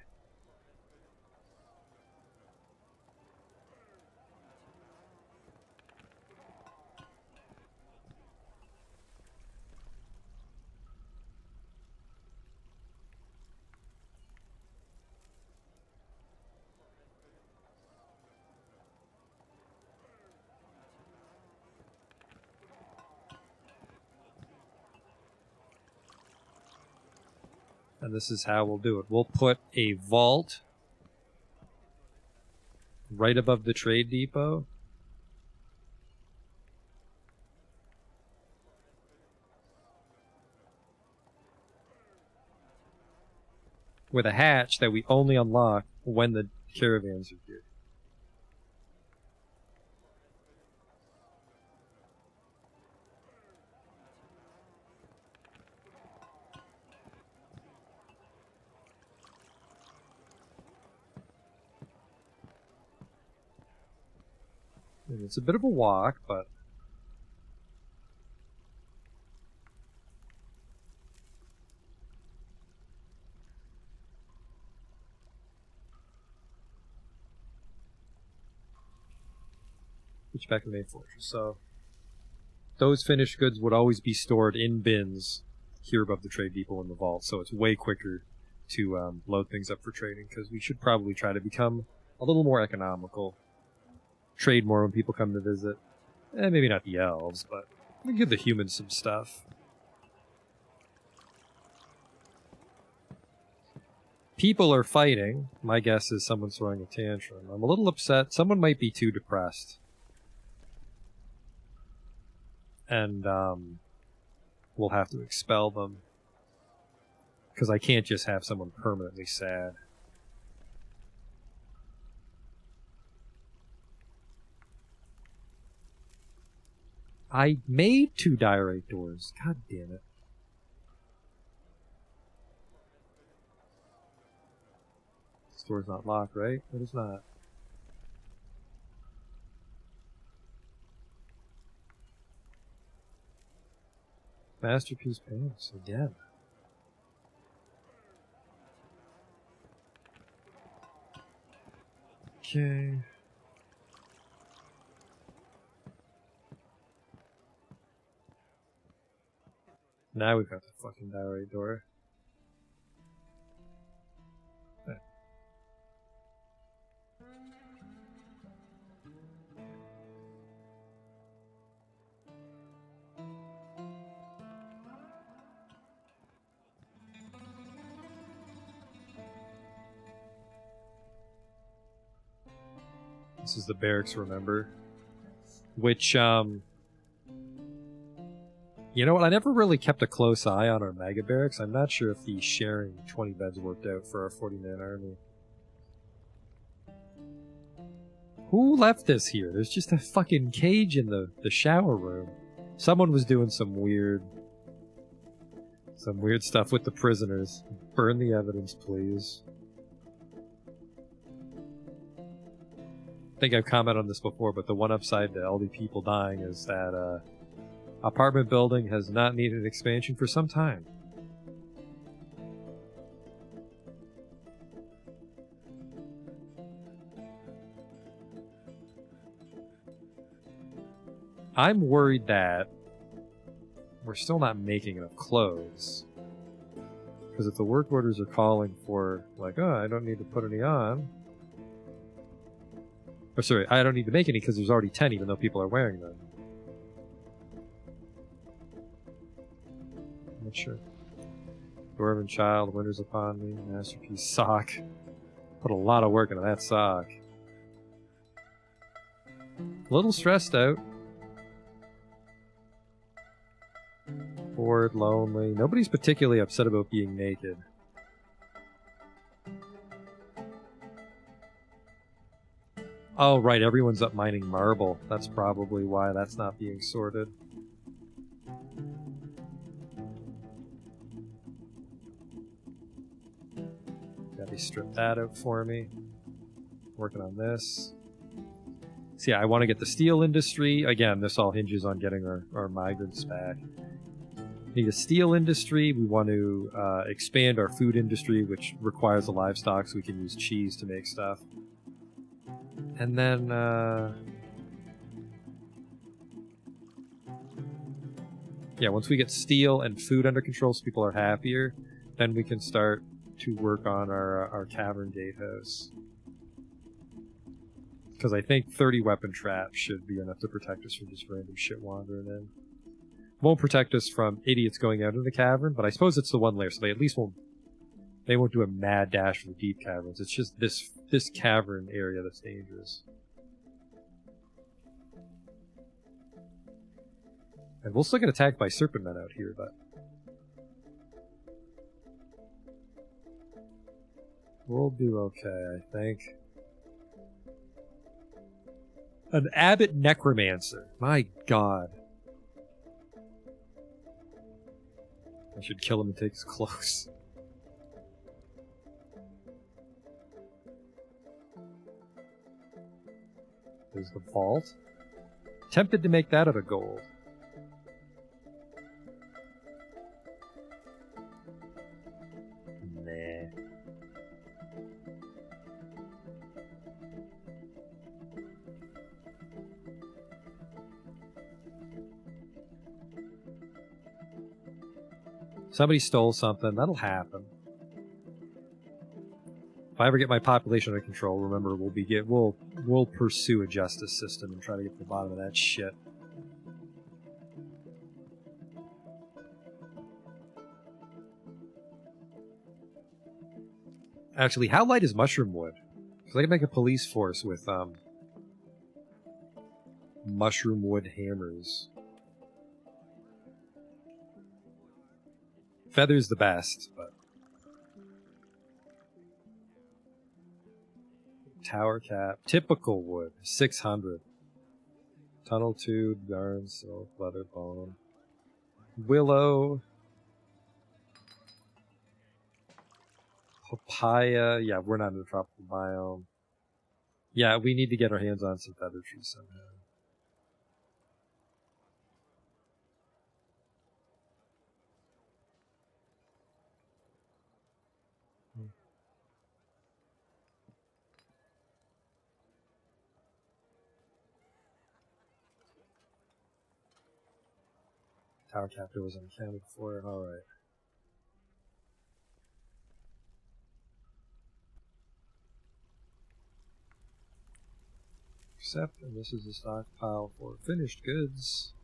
And this is how we'll do it. We'll put a vault right above the trade depot. With a hatch that we only unlock when the caravans are here. And it's a bit of a walk, but... Which back in the main fortress. So those finished goods would always be stored in bins here above the trade depot in the vault. So it's way quicker to load things up for trading, because we should probably try to become a little more economical. Trade more when people come to visit. Maybe not the elves, but we give the humans some stuff. People are fighting. My guess is someone's throwing a tantrum. I'm a little upset. Someone might be too depressed. And we'll have to expel them. Because I can't just have someone permanently sad. I made 2 diorite doors. God damn it. This door's not locked, right? It is not. Masterpiece pants again. Okay. Now we've got the fucking diorite door. Okay. This is the barracks, remember? Which, you know what? I never really kept a close eye on our mega barracks. I'm not sure if the sharing 20 beds worked out for our 40-man army. Who left this here? There's just a fucking cage in the shower room. Someone was doing some weird stuff with the prisoners. Burn the evidence, please. I think I've commented on this before, but the one upside to all the people dying is that apartment building has not needed expansion for some time. I'm worried that we're still not making enough clothes. Because if the work orders are calling for, like, oh, I don't need to put any on. Or sorry, I don't need to make any because there's already 10 even though people are wearing them. I'm not sure. Dwarven child, winter's upon me, masterpiece sock. Put a lot of work into that sock. A little stressed out. Bored, lonely. Nobody's particularly upset about being naked. Oh, right, everyone's up mining marble. That's probably why that's not being sorted. Gotta strip that out for me. Working on this. So yeah, I want to get the steel industry. Again, this all hinges on getting our migrants back. Need a steel industry. We want to expand our food industry, which requires the livestock, so we can use cheese to make stuff. And then, yeah, once we get steel and food under control so people are happier, then we can start to work on our cavern gatehouse. Because I think 30 weapon traps should be enough to protect us from just random shit wandering in. Won't protect us from idiots going out of the cavern, but I suppose it's the one layer, so they at least won't do a mad dash for the deep caverns. It's just this cavern area that's dangerous. And we'll still get attacked by serpent men out here, but we'll do okay, I think. An abbot necromancer. My god. I should kill him and take his clothes. There's the vault. Tempted to make that out of gold. Nah. Somebody stole something. That'll happen. If I ever get my population under control, remember we'll pursue a justice system and try to get to the bottom of that shit. Actually, how light is mushroom wood? Because I can make a police force with mushroom wood hammers. Feather's the best, but tower cap, typical wood, 600. Tunnel tube, yarn, silk, leather, bone, willow, papaya. Yeah, we're not in the tropical biome. Yeah, we need to get our hands on some feather trees somehow. Tower captor was unaccounted for. Alright. Except, and this is a stockpile for finished goods.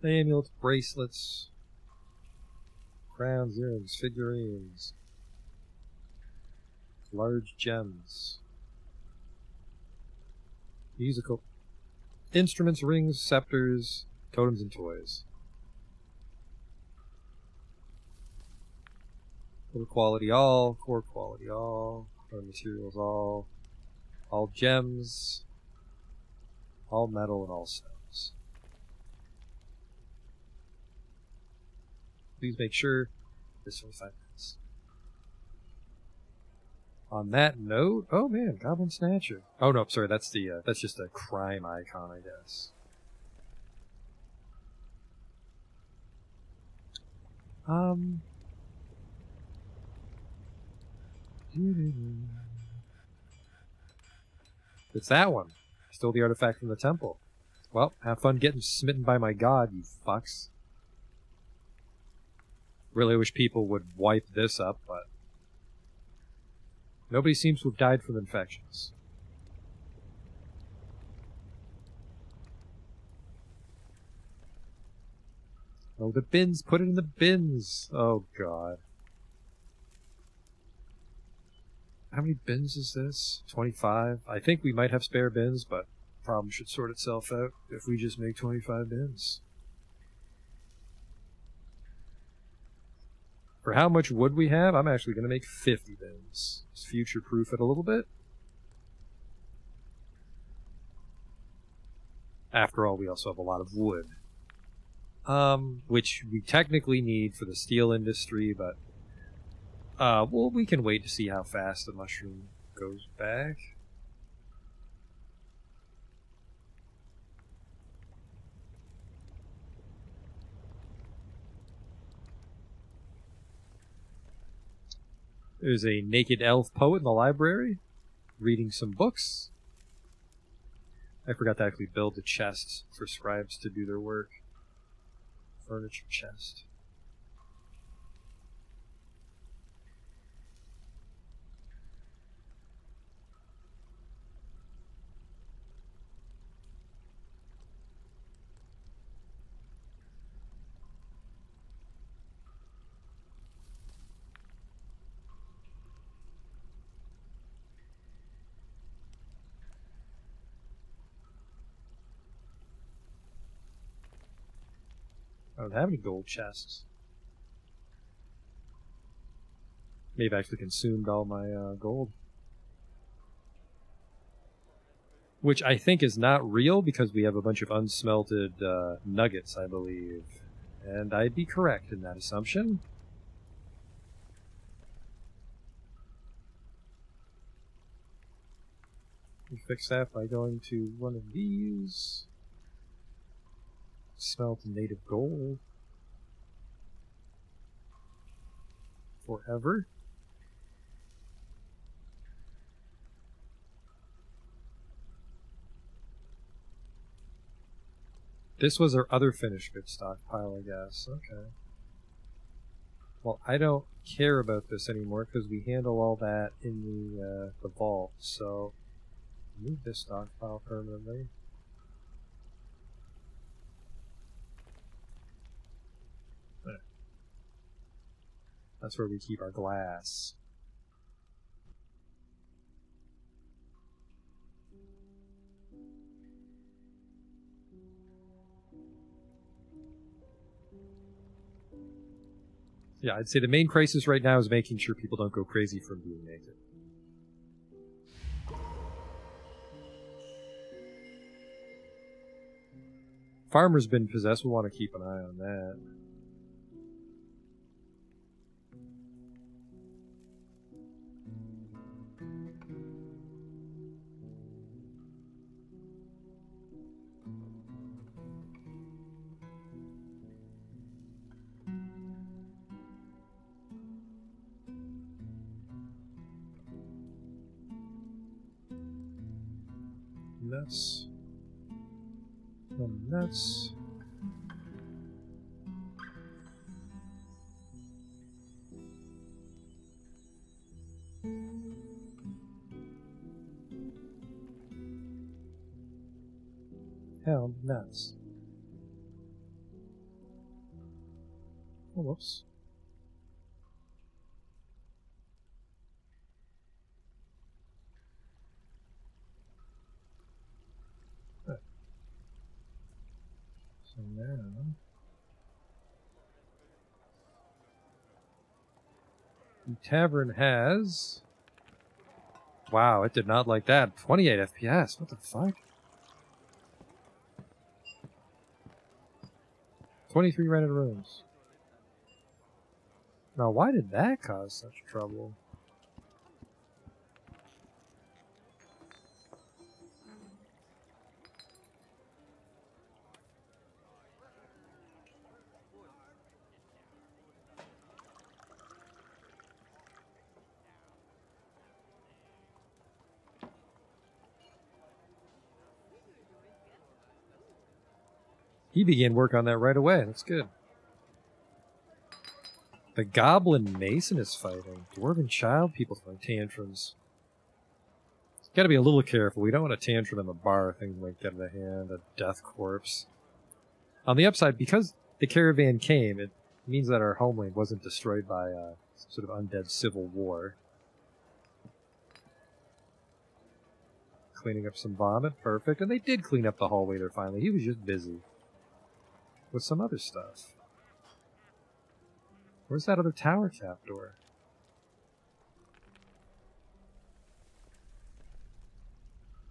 Amulets, bracelets, crowns, earrings, figurines, large gems, musical instruments, rings, scepters, totems, and toys. Core quality all, core quality all, core materials all gems, all metal, and all stones. Please make sure this for 5 minutes. On that note, oh man, Goblin Snatcher. Oh no, sorry, that's just a crime icon, I guess. It's that one. Stole the artifact from the temple. Well, have fun getting smitten by my god, you fucks. Really wish people would wipe this up, but nobody seems to have died from infections. Oh, the bins! Put it in the bins! Oh, God. How many bins is this? 25. I think we might have spare bins, but problem should sort itself out if we just make 25 bins. For how much wood we have, I'm actually going to make 50 bins. Just future-proof it a little bit. After all, we also have a lot of wood. Which we technically need for the steel industry, but well, we can wait to see how fast the mushroom goes back. There's a naked elf poet in the library, reading some books. I forgot to actually build the chests for scribes to do their work. Furniture chest. I don't have any gold chests. May have actually consumed all my gold. Which I think is not real because we have a bunch of unsmelted nuggets, I believe. And I'd be correct in that assumption. We fix that by going to one of these. Smelt native gold. Forever. This was our other finished good stockpile, I guess. Okay. Well, I don't care about this anymore because we handle all that in the vault. So, move this stockpile permanently. There. That's where we keep our glass. Yeah, I'd say the main crisis right now is making sure people don't go crazy from being naked. Farmer's been possessed. We'll want to keep an eye on that. Nuts. Nuts. Hell, nuts. Oh, whoops. So now, the tavern has... Wow, it did not like that. 28 FPS, what the fuck? 23 rented rooms. Now, why did that cause such trouble? He began work on that right away. That's good. The Goblin Mason is fighting. Dwarven child, people throwing tantrums. Gotta be a little careful. We don't want a tantrum in the bar. Things might get out of hand. A death corpse. On the upside, because the caravan came, it means that our homeland wasn't destroyed by some sort of undead civil war. cleaning up some vomit. Perfect. And they did clean up the hallway there finally. He was just busy with some other stuff. Where's that other tower cap door?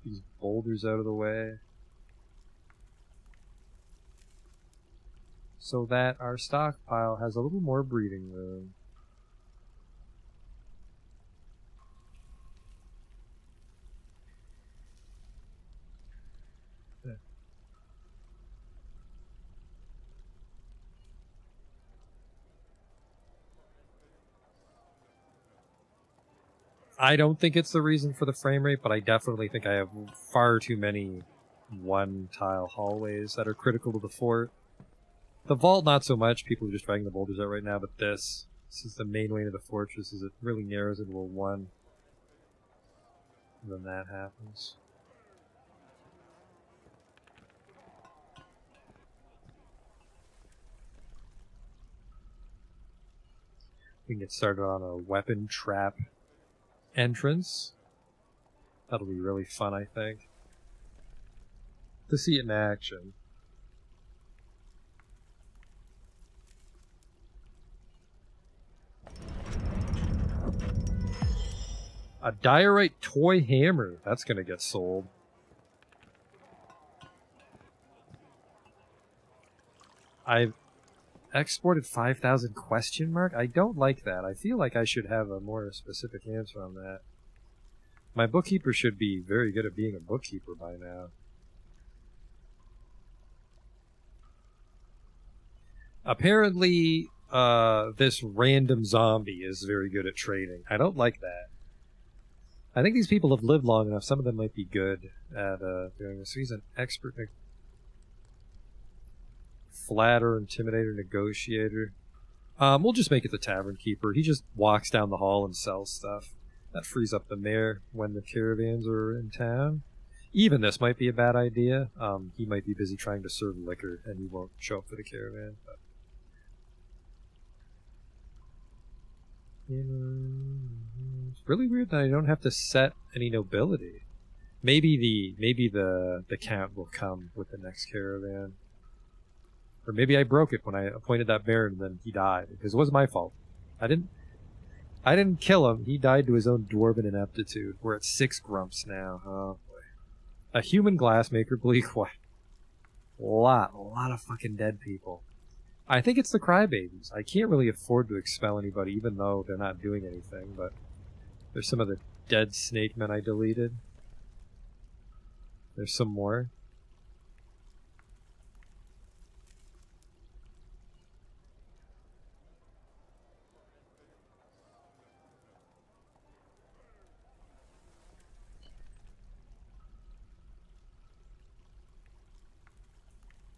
These boulders out of the way. So that our stockpile has a little more breathing room. I don't think it's the reason for the frame rate, but I definitely think I have far too many one-tile hallways that are critical to the fort. The vault, not so much. People are just dragging the boulders out right now, but this is the main way to the fortress, is it really narrows into a one. And then that happens. We can get started on a weapon trap entrance. That'll be really fun, I think, to see it in action. A diorite toy hammer. That's gonna get sold. I've exported 5,000 question mark? I don't like that. I feel like I should have a more specific answer on that. My bookkeeper should be very good at being a bookkeeper by now. Apparently, this random zombie is very good at trading. I don't like that. I think these people have lived long enough. Some of them might be good at doing this. He's an expert flatter, intimidator, negotiator. We'll just make it the tavern keeper. He just walks down the hall and sells stuff. That frees up the mayor when the caravans are in town. Even this might be a bad idea. He might be busy trying to serve liquor, and he won't show up for the caravan. But it's really weird that I don't have to set any nobility. Maybe the count will come with the next caravan. Or maybe I broke it when I appointed that baron and then he died. Because it wasn't my fault. I didn't kill him. He died to his own dwarven ineptitude. We're at 6 grumps now. Oh boy. A human glassmaker, bleak. What? A lot of fucking dead people. I think it's the crybabies. I can't really afford to expel anybody, even though they're not doing anything, but there's some of the dead snake men I deleted. There's some more.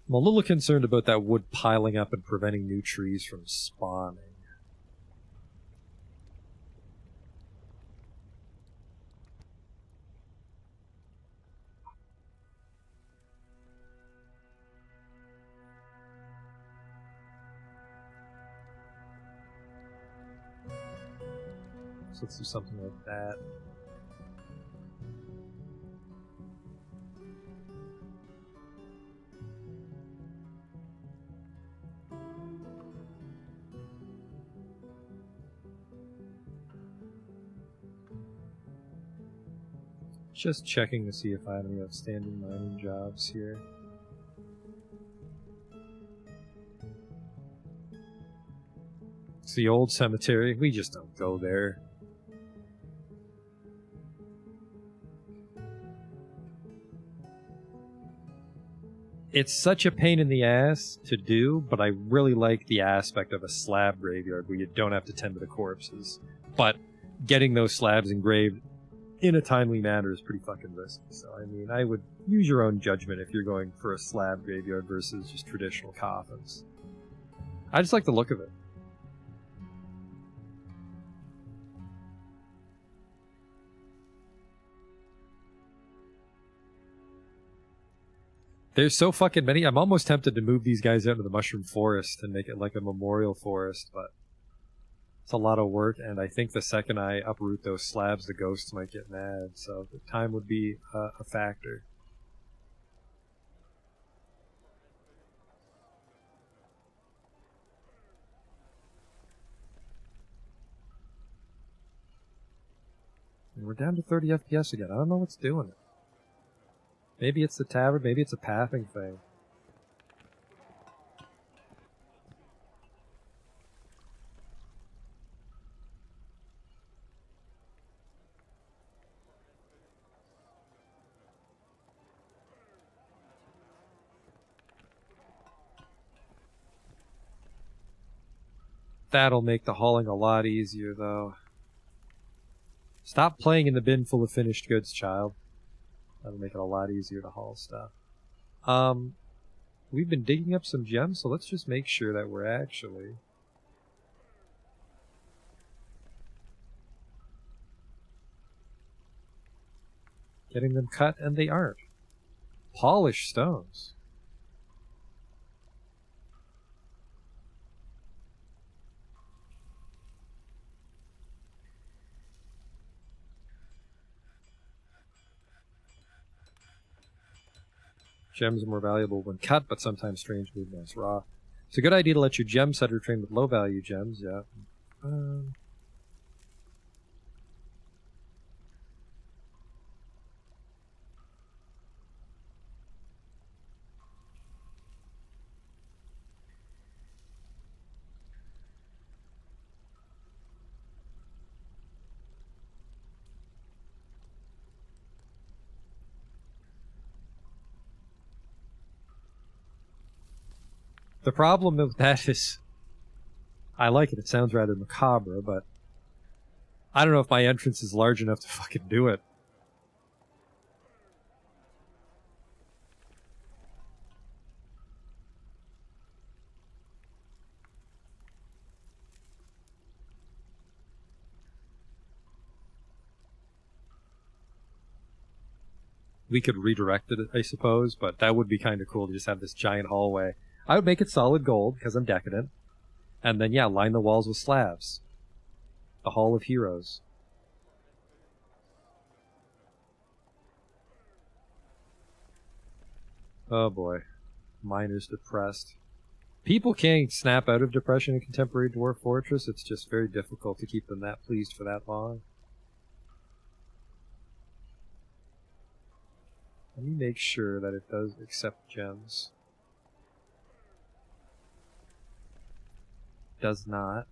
I'm a little concerned about that wood piling up and preventing new trees from spawning. So let's do something like that. Just checking to see if I have any outstanding mining jobs here. It's the old cemetery. We just don't go there. It's such a pain in the ass to do, but I really like the aspect of a slab graveyard where you don't have to tend to the corpses. But getting those slabs engraved in a timely manner is pretty fucking risky. So, I mean, I would use your own judgment if you're going for a slab graveyard versus just traditional coffins. I just like the look of it. There's so fucking many. I'm almost tempted to move these guys out into the mushroom forest and make it like a memorial forest, but It's a lot of work, and I think the second I uproot those slabs, the ghosts might get mad, so the time would be a factor. And we're down to 30 FPS again. I don't know what's doing it. Maybe it's the tavern, maybe it's a pathing thing. That'll make the hauling a lot easier, though. Stop playing in the bin full of finished goods, child. That'll make it a lot easier to haul stuff. We've been digging up some gems, so let's just make sure that we're actually... getting them cut, and they aren't. Polished stones. Gems are more valuable when cut, but sometimes strange movements raw. It's a good idea to let your gem setter train with low-value gems, yeah. The problem with that is, I like it. It sounds rather macabre, but I don't know if my entrance is large enough to fucking do it. We could redirect it, I suppose, but that would be kind of cool to just have this giant hallway. I would make it solid gold, because I'm decadent. And then, yeah, line the walls with slabs. The Hall of Heroes. Oh boy. Miner's depressed. People can't snap out of depression in contemporary Dwarf Fortress. It's just very difficult to keep them that pleased for that long. Let me make sure that it does accept gems. Does not.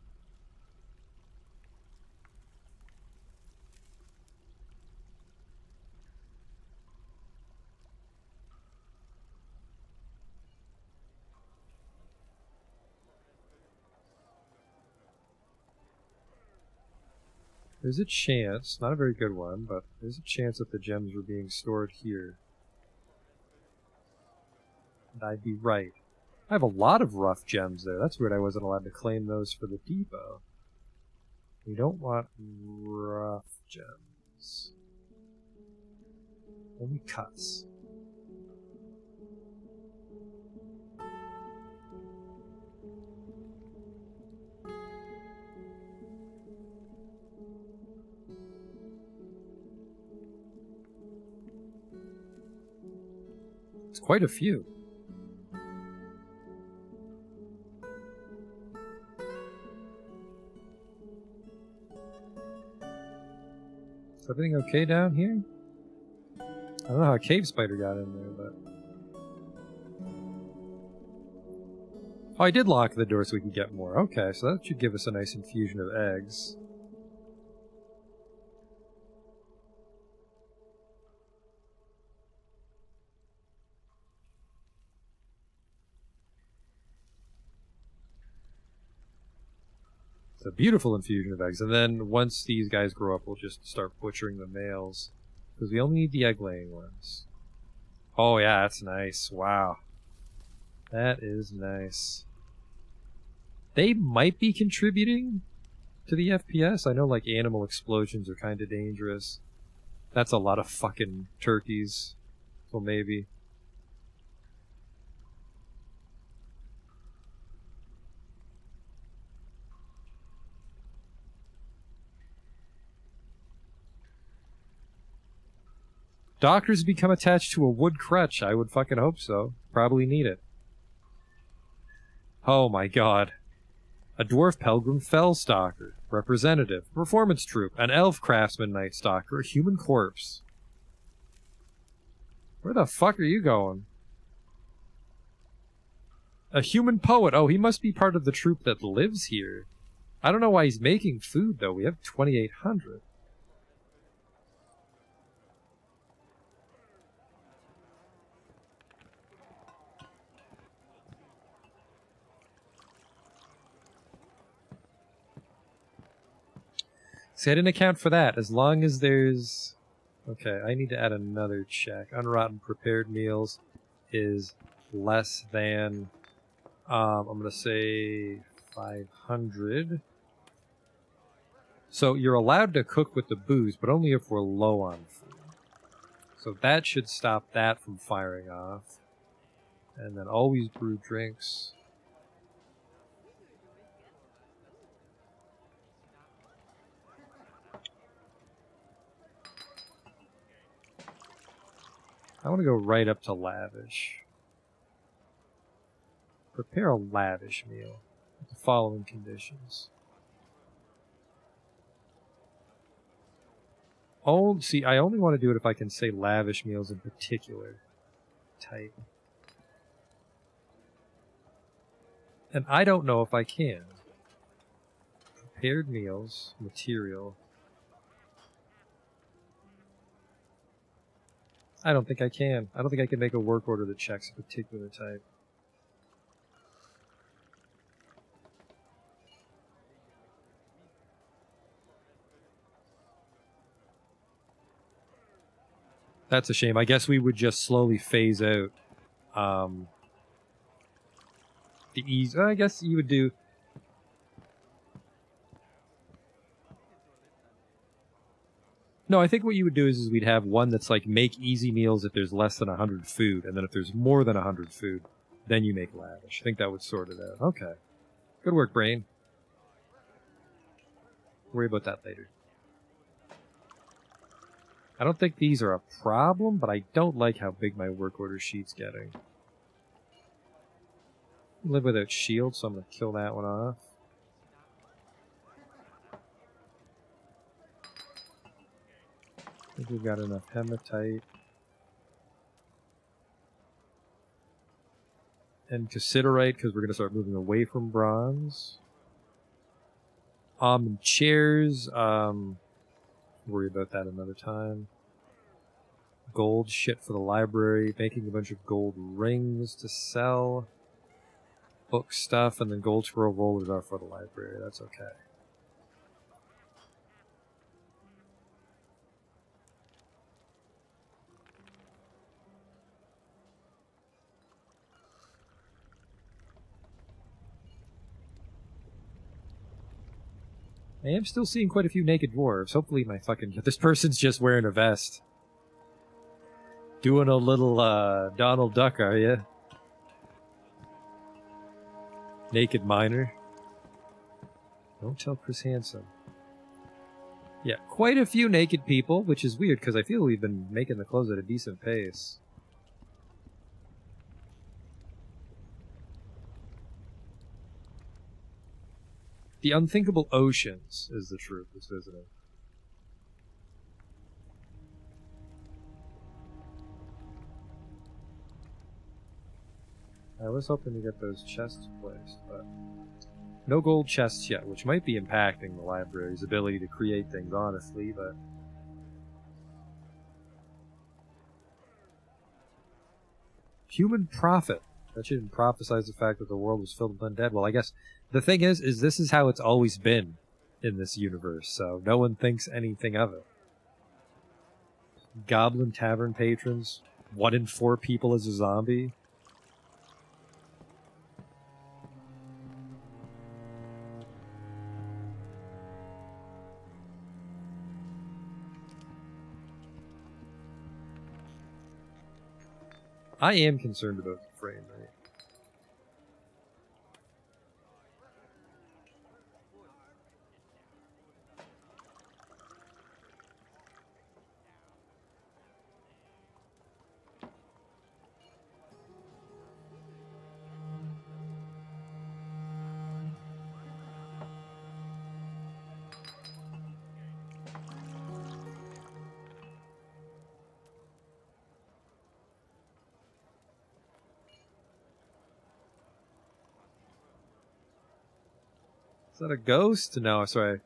There's a chance, not a very good one, but there's a chance that the gems were being stored here. And I'd be right. I have a lot of rough gems there. That's weird I wasn't allowed to claim those for the depot. We don't want rough gems. Only cuts. It's quite a few. Is everything okay down here? I don't know how a cave spider got in there, but... Oh, I did lock the door so we can get more. Okay, so that should give us a nice infusion of eggs. It's a beautiful infusion of eggs. And then once these guys grow up, we'll just start butchering the males. Because we only need the egg-laying ones. Oh yeah, that's nice. Wow. That is nice. They might be contributing to the FPS. I know like animal explosions are kind of dangerous. That's a lot of fucking turkeys. So maybe. Doctors become attached to a wood crutch. I would fucking hope so. Probably need it. Oh my god. A dwarf pilgrim fell stalker. Representative. Performance troupe. An elf craftsman night stalker. A human corpse. Where the fuck are you going? A human poet. Oh, he must be part of the troupe that lives here. I don't know why he's making food, though. We have 2,800. See, I didn't account for that. As long as there's... Okay, I need to add another check. Unrotten prepared meals is less than... I'm going to say 500. So you're allowed to cook with the booze, but only if we're low on food. So that should stop that from firing off. And then always brew drinks. I want to go right up to lavish. Prepare a lavish meal with the following conditions. Oh, see, I only want to do it if I can say lavish meals in particular. Type. And I don't know if I can. Prepared meals, material. I don't think I can. I don't think I can make a work order that checks a particular type. That's a shame. I guess we would just slowly phase out the ease. I guess you would do... No, I think what you would do is we'd have one that's like make easy meals if there's less than 100 food, and then if there's more than 100 food, then you make lavish. I think that would sort it out. Okay. Good work, brain. Worry about that later. I don't think these are a problem, but I don't like how big my work order sheet's getting. Live without shield, so I'm going to kill that one off. I think we've got enough hematite. And cassiterite, because we're going to start moving away from bronze. Chairs, worry about that another time. Gold shit for the library, making a bunch of gold rings to sell. Book stuff, and then gold scroll rollers are for the library. That's okay. I am still seeing quite a few naked dwarves. Hopefully my fucking... This person's just wearing a vest. Doing a little, Donald Duck, are you? Naked miner. Don't tell Chris Hansen. Yeah, quite a few naked people, which is weird, because I feel we've been making the clothes at a decent pace. The Unthinkable Oceans is the troop that's visiting. I was hoping to get those chests placed, but no gold chests yet, which might be impacting the library's ability to create things, honestly, but... Human prophet. That shouldn't prophesize the fact that the world was filled with undead. Well, I guess the thing is this is how it's always been in this universe, so no one thinks anything of it. Goblin tavern patrons. 1 in 4 people is a zombie. I am concerned about the frame rate. Is that a ghost? No, sorry.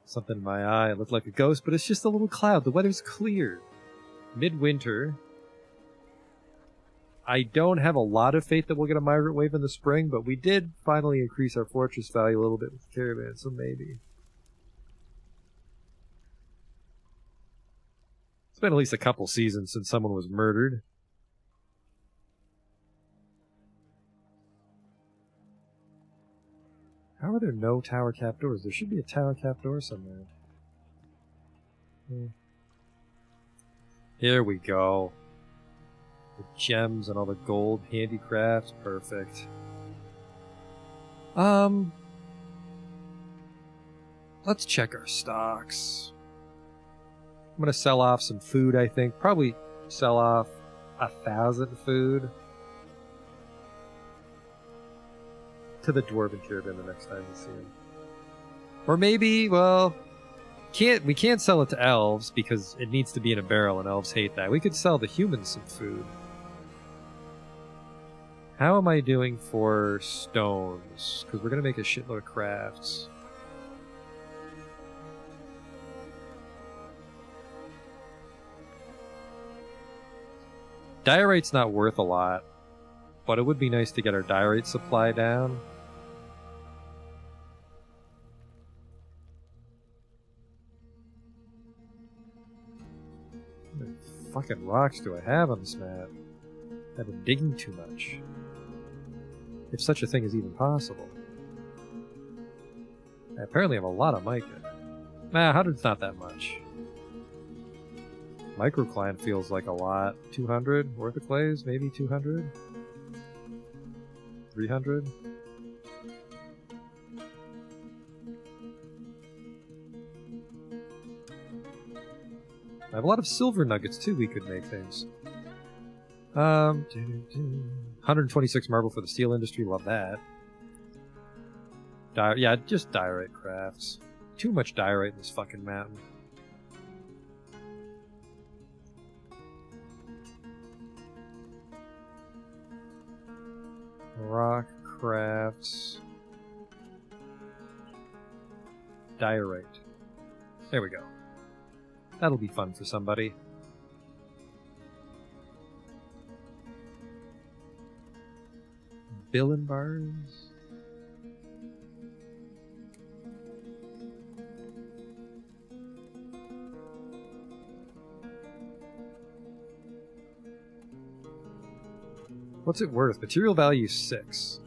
Something in my eye. It looked like a ghost, but it's just a little cloud. The weather's clear. Midwinter. I don't have a lot of faith that we'll get a migrant wave in the spring, but we did finally increase our fortress value a little bit with the caravan, so maybe. It's been at least a couple seasons since someone was murdered. How are there no tower cap doors? There should be a tower cap door somewhere. Here we go. The gems and all the gold handicrafts. Perfect. Let's check our stocks. I'm gonna sell off some food, I think. Probably sell off 1,000 food. To the dwarven caravan the next time we see him. Or maybe, well, we can't sell it to elves because it needs to be in a barrel and elves hate that. We could sell the humans some food. How am I doing for stones? Because we're going to make a shitload of crafts. Diorite's not worth a lot, but it would be nice to get our diorite supply down. How many fucking rocks do I have on this map? I've been digging too much. If such a thing is even possible. I apparently have a lot of mica. Nah, 100's not that much. Microcline feels like a lot. 200 worth of clays? Maybe 200? 300? I have a lot of silver nuggets too, we could make things. 126 marble for the steel industry, love that. Yeah, just diorite crafts. Too much diorite in this fucking mountain. Rock crafts. Diorite. There we go. That'll be fun for somebody. Billin bars. What's it worth? Material value 6.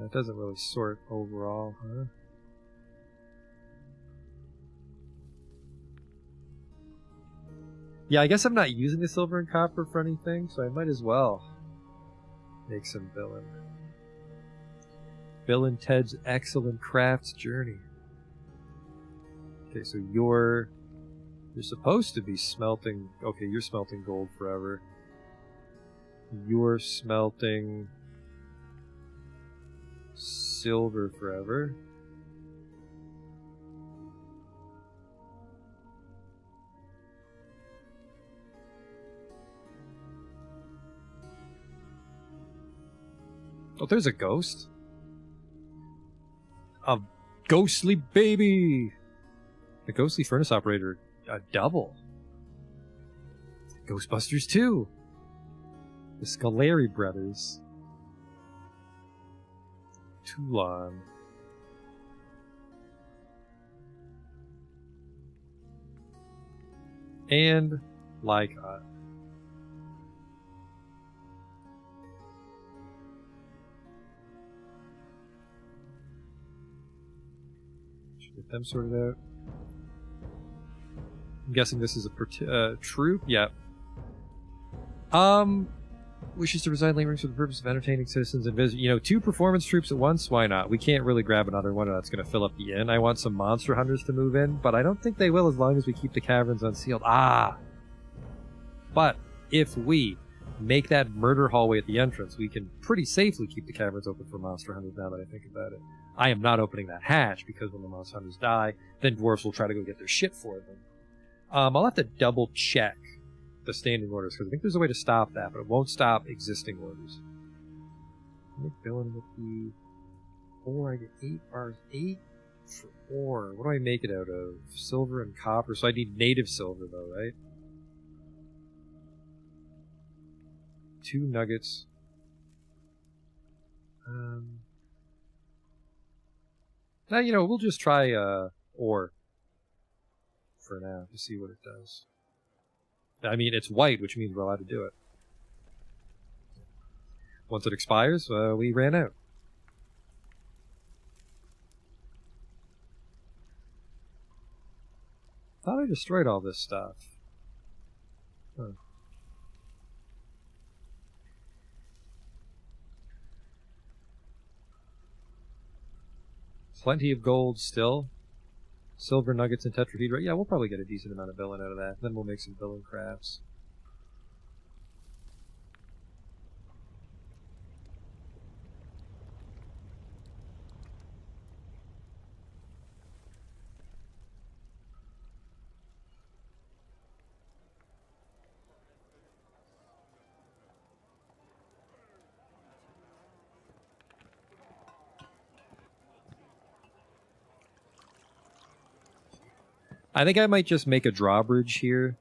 It doesn't really sort overall, huh? Yeah, I guess I'm not using the silver and copper for anything, so I might as well make some Bill and Ted's Excellent Crafts Journey. Okay, so you're supposed to be smelting... Okay, you're smelting gold forever. You're smelting silver forever. Oh, there's a ghost. A ghostly baby! The ghostly furnace operator, a double. Ghostbusters 2. The Scaleri brothers. Toulon. And Lycott. Should get them sorted out. I'm guessing this is a troop? Yep. Wishes to reside lingering for the purpose of entertaining citizens and visitors. You know, 2 performance troops at once? Why not? We can't really grab another one that's going to fill up the inn. I want some monster hunters to move in, but I don't think they will as long as we keep the caverns unsealed. Ah! But if we make that murder hallway at the entrance, we can pretty safely keep the caverns open for monster hunters now that I think about it. I am not opening that hatch because when the monster hunters die, then dwarves will try to go get their shit for them. I'll have to double check the standing orders because I think there's a way to stop that, but it won't stop existing orders. Make billing with the 4. I get 8 bars. 8 for ore. What do I make it out of? Silver and copper. So I need native silver though, right? 2 nuggets. Now, you know, we'll just try ore for now to see what it does. I mean, it's white, which means we're allowed to do it. Once it expires, we ran out. Thought I destroyed all this stuff. Huh. Plenty of gold still. Silver nuggets and tetrahedra. Yeah, we'll probably get a decent amount of billing out of that. Then we'll make some billing crafts. I think I might just make a drawbridge here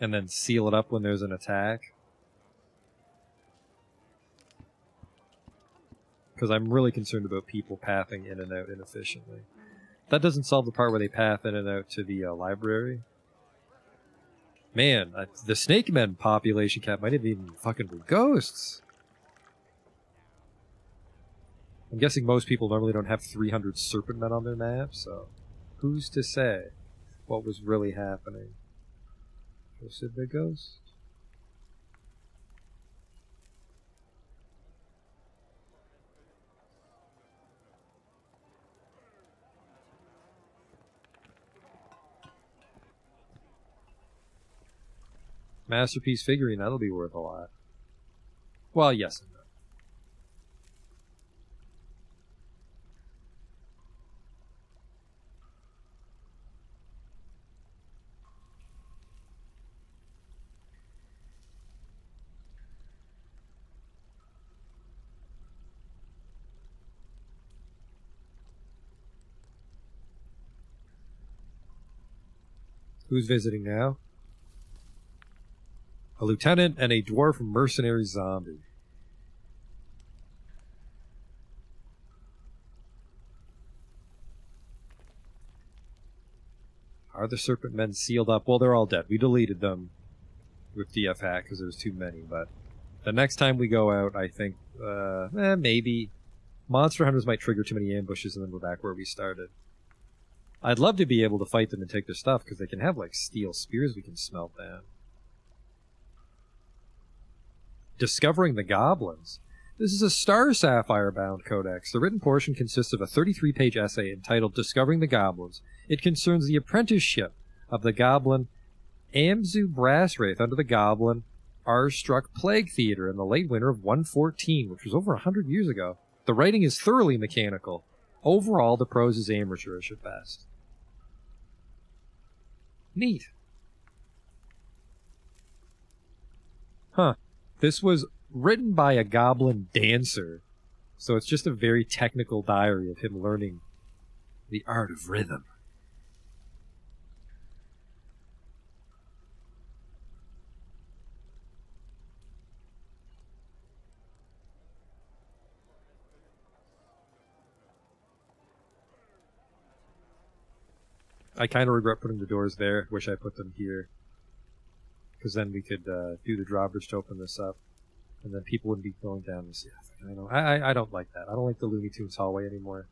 and then seal it up when there's an attack. Because I'm really concerned about people pathing in and out inefficiently. That doesn't solve the part where they path in and out to the library. Man, the snake men population cap might have even fucking been ghosts. I'm guessing most people normally don't have 300 serpent men on their map, so who's to say what was really happening? Was it the ghost? Masterpiece figurine, that'll be worth a lot. Well, yes and no. Who's visiting now? A lieutenant and a dwarf mercenary zombie. Are the serpent men sealed up? Well, they're all dead. We deleted them with DF hack because there was too many, but the next time we go out, I think, maybe monster hunters might trigger too many ambushes and then we're back where we started. I'd love to be able to fight them and take their stuff because they can have like steel spears we can smelt down. Discovering the Goblins. This is a Star Sapphire bound codex. The written portion consists of a 33-page essay entitled Discovering the Goblins. It concerns the apprenticeship of the Goblin Amzu Brasswraith under the Goblin R-Struck Plague Theater in the late winter of 114, which was over 100 years ago. The writing is thoroughly mechanical. Overall, the prose is amateurish at best. Neat. Huh. This was written by a goblin dancer, so it's just a very technical diary of him learning the art of rhythm. I kind of regret putting the doors there. Wish I put them here. Because then we could do the drawbridge to open this up. And then people wouldn't be going down this. Yeah, I don't like that. I don't like the Looney Tunes hallway anymore.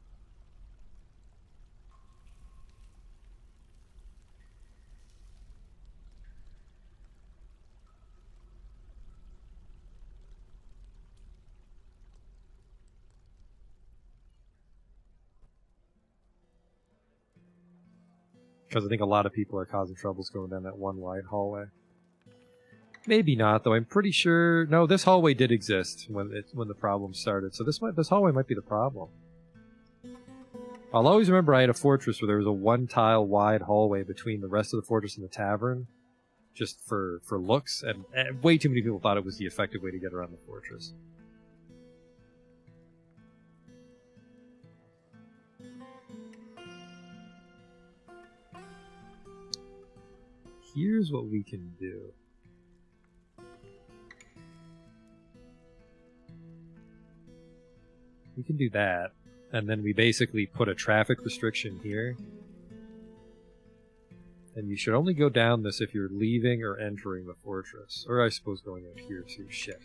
Because I think a lot of people are causing troubles going down that one wide hallway. Maybe not, though. I'm pretty sure. No, this hallway did exist when the problem started. So this hallway might be the problem. I'll always remember I had a fortress where there was a 1-tile wide hallway between the rest of the fortress and the tavern, just for looks, and way too many people thought it was the effective way to get around the fortress. Here's what we can do. We can do that, and then we basically put a traffic restriction here. And you should only go down this if you're leaving or entering the fortress. Or I suppose going out here too. Shit.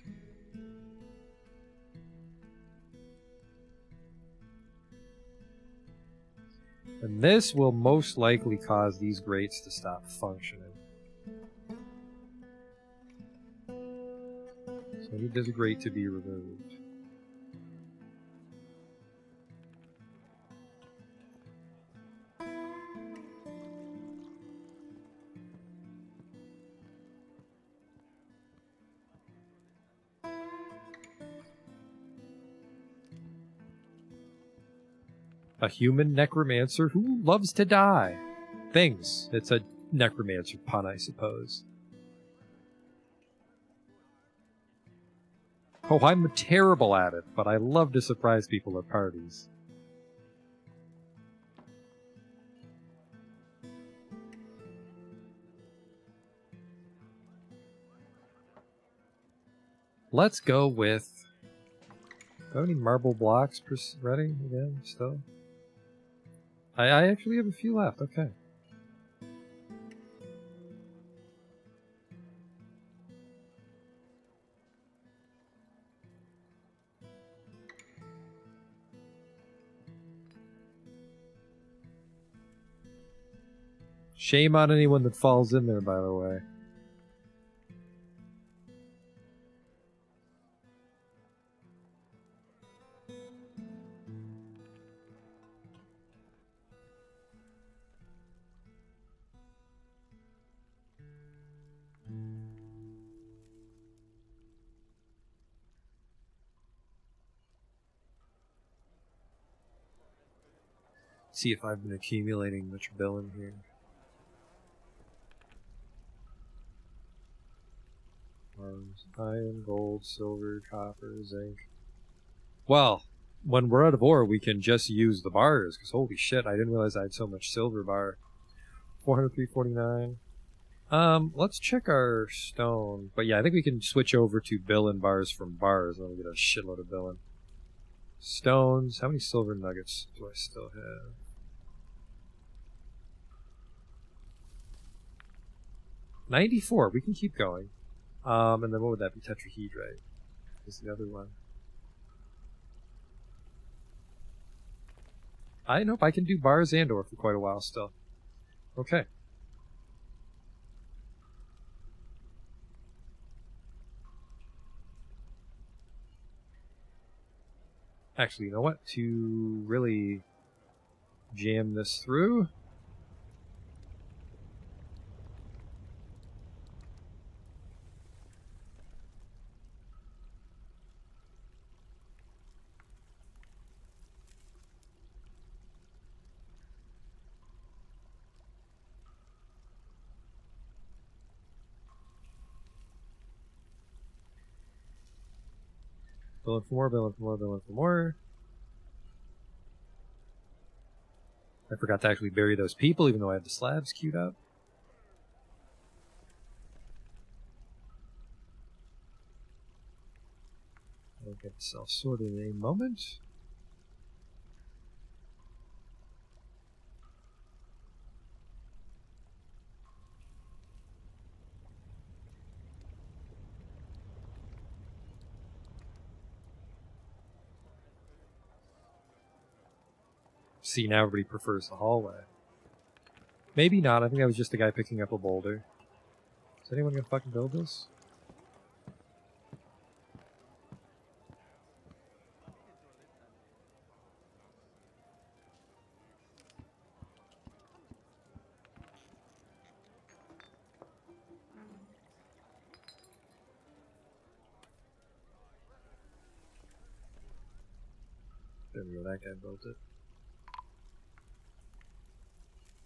And this will most likely cause these grates to stop functioning. So I need this grate to be removed. A human necromancer who loves to die. Things. It's a necromancer pun, I suppose. Oh, I'm terrible at it, but I love to surprise people at parties. Let's go with... Do I have any marble blocks ready again, still? I actually have a few left, okay. Shame on anyone that falls in there, by the way. See if I've been accumulating much billing here. Iron, gold, silver, copper, zinc. Well, when we're out of ore, we can just use the bars, because holy shit, I didn't realize I had so much silver bar. 403.49. Let's check our stone. But yeah, I think we can switch over to billin bars from bars, and then we get a shitload of billin. Stones. How many silver nuggets do I still have? $94. We can keep going. And then what would that be? Tetrahedrite is the other one. Nope, I can do bars and ore for quite a while still. Okay. Actually, you know what? To really jam this through, billing for more, billing for more, billing for more. I forgot to actually bury those people, even though I had the slabs queued up. I'll get myself sorted in a moment. See, now everybody prefers the hallway. Maybe not. I think that was just the guy picking up a boulder. Is anyone gonna fucking build this? There we go, that guy built it.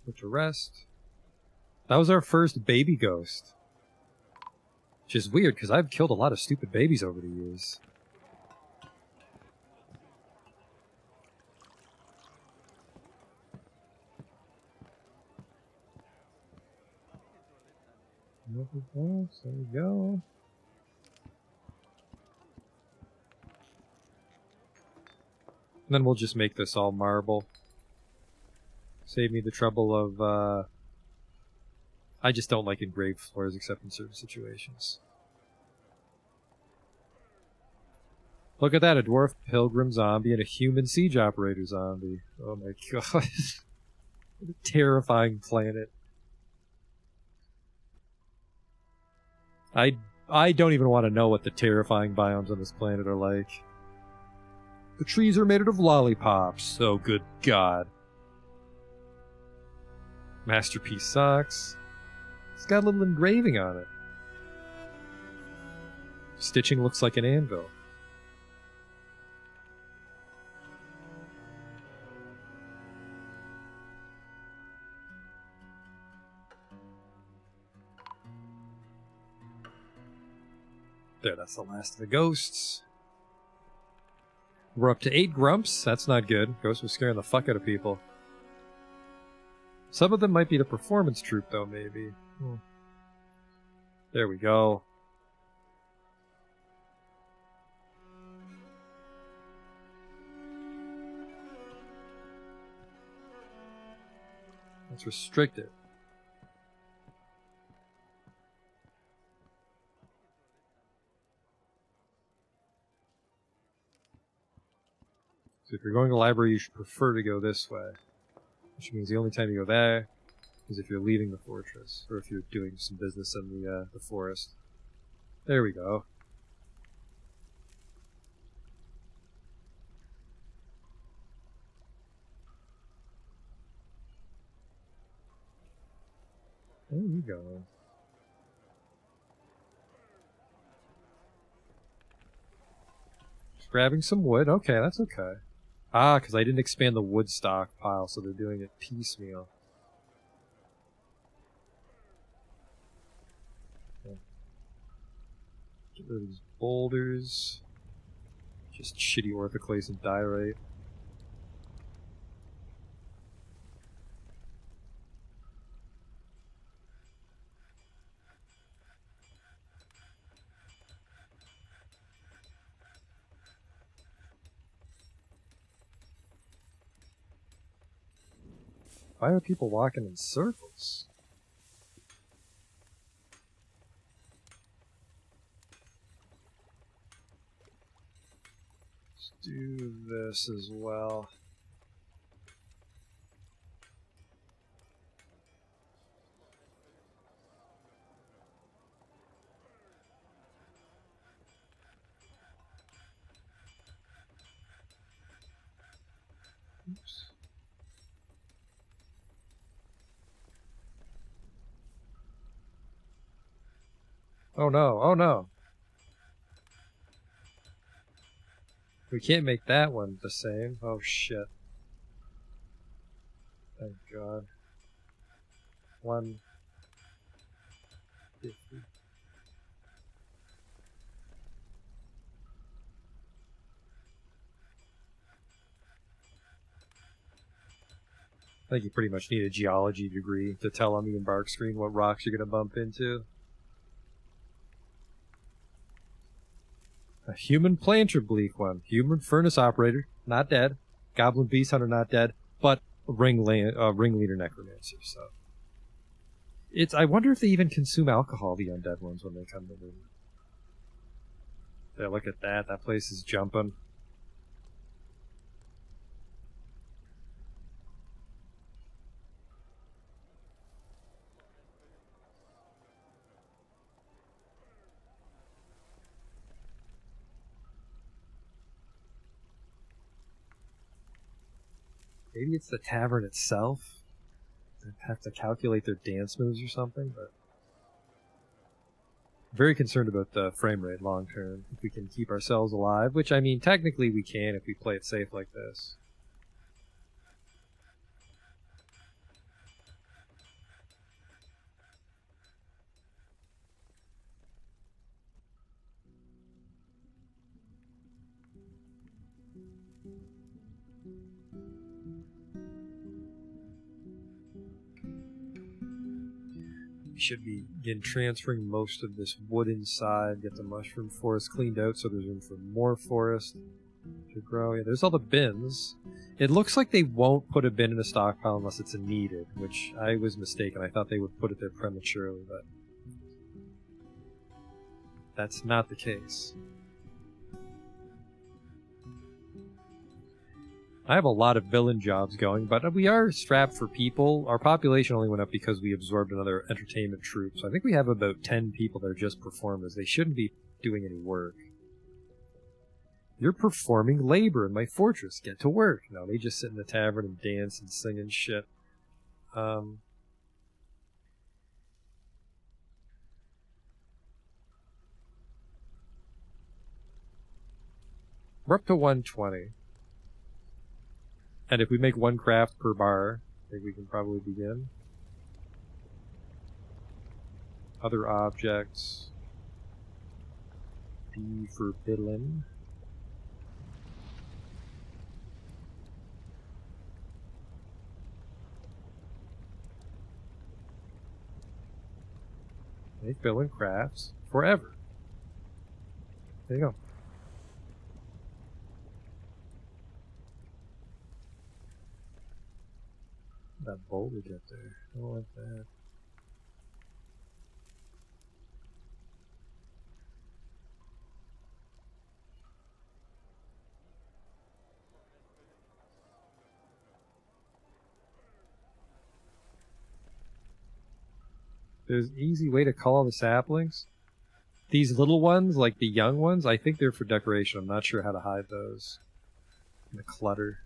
Put to rest. That was our first baby ghost. Which is weird, because I've killed a lot of stupid babies over the years. There we go. And then we'll just make this all marble. Save me the trouble of, I just don't like engraved floors except in certain situations. Look at that, a dwarf pilgrim zombie and a human siege operator zombie. Oh my god. What a terrifying planet. I don't even want to know what the terrifying biomes on this planet are like. The trees are made out of lollipops. Oh, good god. Masterpiece socks. It's got a little engraving on it. Stitching looks like an anvil. There, that's the last of the ghosts. We're up to 8 grumps. That's not good. Ghosts were scaring the fuck out of people. Some of them might be the performance troupe, though, maybe. There we go. Let's restrict it. So if you're going to the library, you should prefer to go this way. Which means the only time you go there is if you're leaving the fortress, or if you're doing some business in the forest. There we go. There you go. Just grabbing some wood. Okay, that's okay. Ah, because I didn't expand the wood stockpile, so they're doing it piecemeal. Okay. Get rid of these boulders. Just shitty orthoclase and diorite. Why are people walking in circles? Let's do this as well. Oops. Oh no, oh no. We can't make that one the same. Oh shit. Thank god. 150. I think you pretty much need a geology degree to tell on the embark screen what rocks you're gonna bump into. A human planter bleak one. Human furnace operator, not dead. Goblin beast hunter, not dead. But ringleader necromancer, so. I wonder if they even consume alcohol, the undead ones, when they come to the... Yeah, look at that. That place is jumping. Maybe it's the tavern itself. I have to calculate their dance moves or something, but very concerned about the frame rate long term. If we can keep ourselves alive, which I mean, technically we can if we play it safe like this. We should be transferring most of this wood inside, get the mushroom forest cleaned out so there's room for more forest to grow. Yeah, there's all the bins. It looks like they won't put a bin in a stockpile unless it's needed, which I was mistaken. I thought they would put it there prematurely, but that's not the case. I have a lot of villain jobs going, but we are strapped for people. Our population only went up because we absorbed another entertainment troupe. So I think we have about 10 people that are just performers. They shouldn't be doing any work. You're performing labor in my fortress. Get to work. No, they just sit in the tavern and dance and sing and shit. We're up to 120. And if we make 1 craft per bar, I think we can probably begin. Other objects. B for fiddling. Make fiddling crafts forever. There you go. That boulder get there. I don't like that. There's an easy way to cull all the saplings. These little ones, like the young ones, I think they're for decoration. I'm not sure how to hide those in the clutter.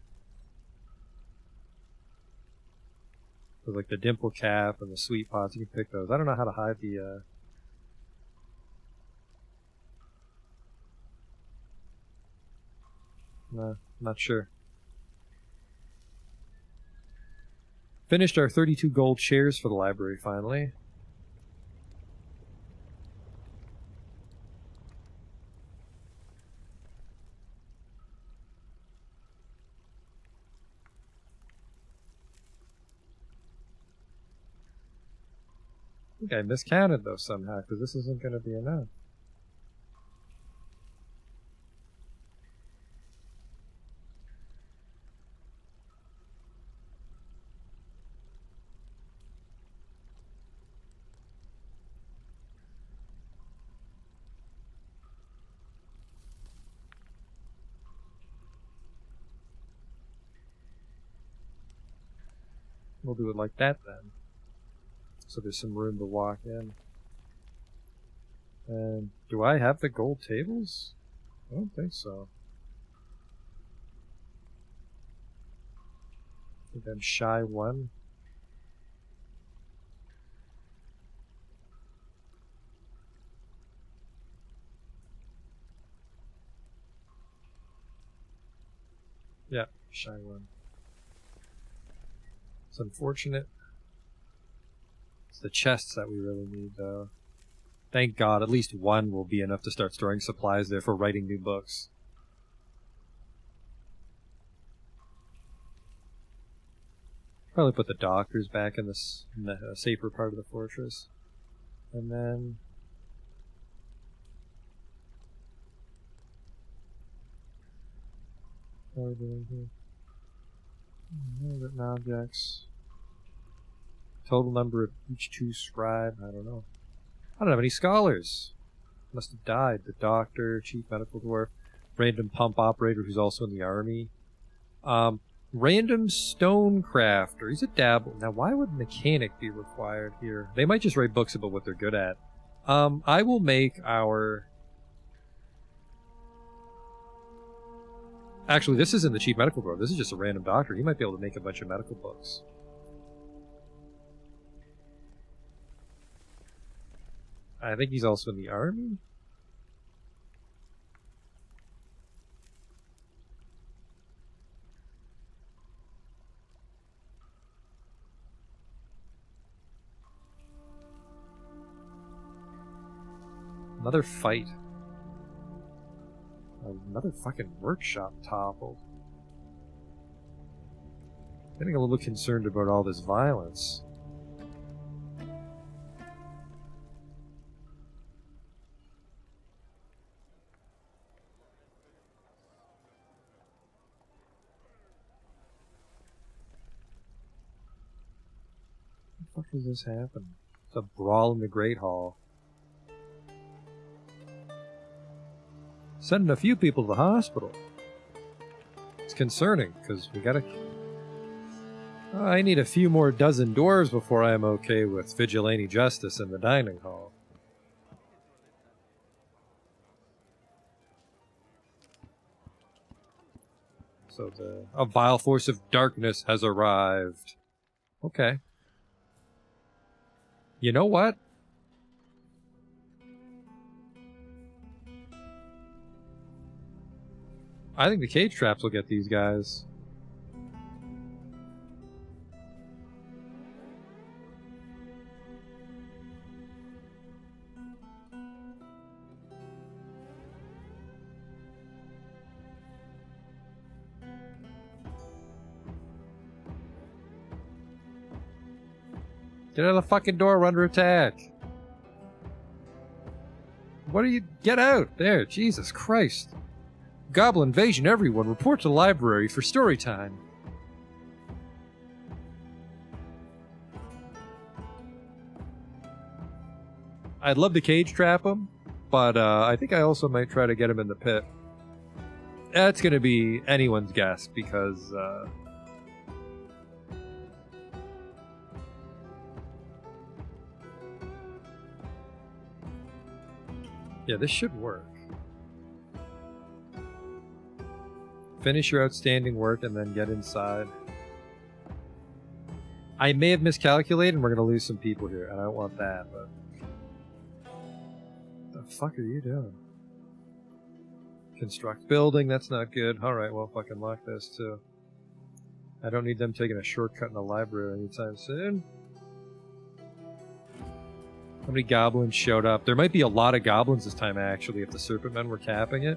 So like the dimple cap and the sweet pots, you can pick those. I don't know how to hide the no, not sure. Finished our 32 gold shares for the library finally. I think I miscounted those somehow, because this isn't going to be enough. We'll do it like that then. So there's some room to walk in. And do I have the gold tables? I don't think so. I think I'm shy 1. Yeah, shy 1. It's unfortunate. It's the chests that we really need, though. Thank God, at least 1 will be enough to start storing supplies there for writing new books. Probably put the doctors back in the safer part of the fortress. And then... what are we doing here? Written objects. Total number of each 2 scribe. I don't know. I don't have any scholars. Must have died. The doctor, chief medical dwarf, random pump operator who's also in the army. Random stone crafter. He's a dabble. Now, why would mechanic be required here? They might just write books about what they're good at. I will make our... Actually, this isn't the chief medical dwarf. This is just a random doctor. He might be able to make a bunch of medical books. I think he's also in the army. Another fight. Another fucking workshop toppled. Getting a little concerned about all this violence. What the fuck does this happen? It's a brawl in the Great Hall. Sending a few people to the hospital. It's concerning, because we gotta... I need a few more dozen dwarves before I am okay with vigilante justice in the dining hall. So a vile force of darkness has arrived. Okay. You know what? I think the cage traps will get these guys. Get out of the fucking door, we're under attack. What are you? Get out! There, Jesus Christ. Goblin invasion, everyone. Report to the library for story time. I'd love to cage trap him, but I think I also might try to get him in the pit. That's gonna be anyone's guess, because yeah, this should work. Finish your outstanding work and then get inside. I may have miscalculated and we're going to lose some people here. And I don't want that, but... What the fuck are you doing? Construct building, that's not good. Alright, well, fucking lock this too. I don't need them taking a shortcut in the library anytime soon. How many goblins showed up? There might be a lot of goblins this time, actually, if the Serpent Men were capping it.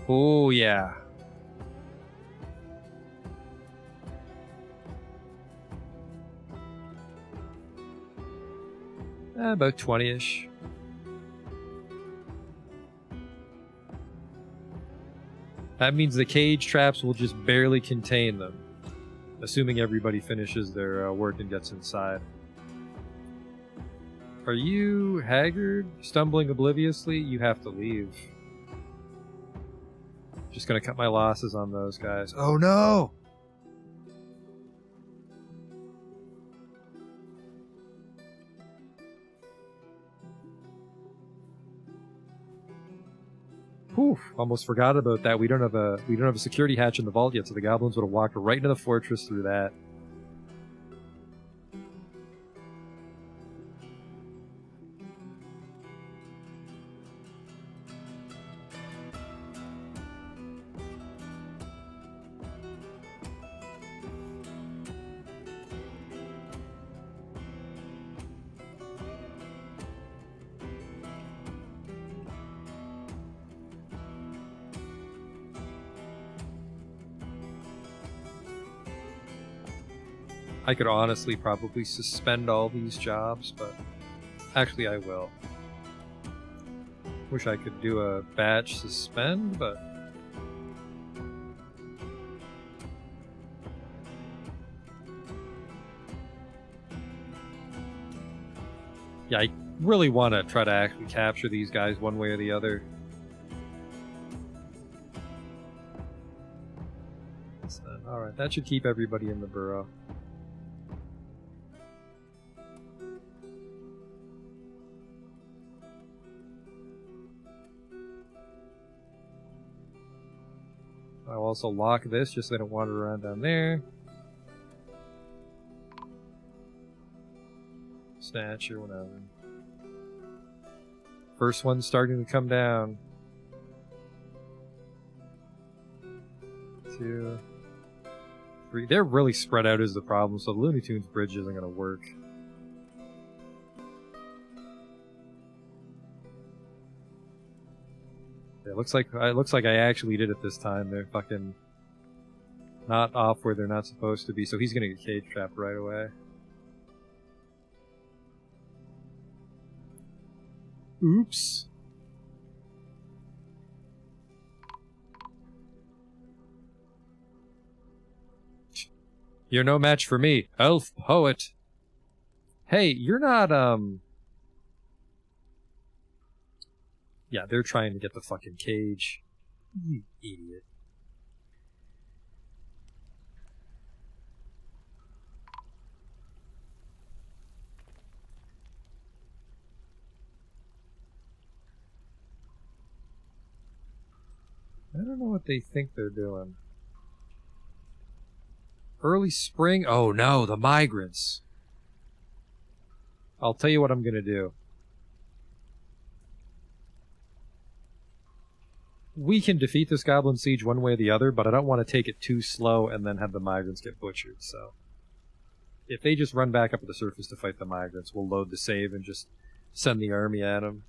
Oh, yeah. About 20-ish. That means the cage traps will just barely contain them. Assuming everybody finishes their work and gets inside. Are you haggard? Stumbling obliviously? You have to leave. Just gonna cut my losses on those guys. Oh no! Whew, almost forgot about that. We don't have a security hatch in the vault yet, so the goblins would have walked right into the fortress through that. I could honestly probably suspend all these jobs, but actually I will. Wish I could do a batch suspend, but... Yeah, I really want to try to actually capture these guys one way or the other. Alright, that should keep everybody in the burrow. I'll also lock this just so they don't wander around down there. Snatch or whatever. First one's starting to come down. 2, 3. They're really spread out is the problem, so the Looney Tunes bridge isn't going to work. Yeah, it looks like I actually did it this time. They're fucking Not off where they're not supposed to be, so he's gonna get cage trapped right away. Oops. You're no match for me, elf poet. Hey, you're not, Yeah, they're trying to get the fucking cage. You idiot. I don't know what they think they're doing. Early spring? Oh no, the migrants. I'll tell you what I'm gonna do. We can defeat this goblin siege one way or the other, but I don't want to take it too slow and then have the migrants get butchered, so... If they just run back up to the surface to fight the migrants, we'll load the save and just send the army at them.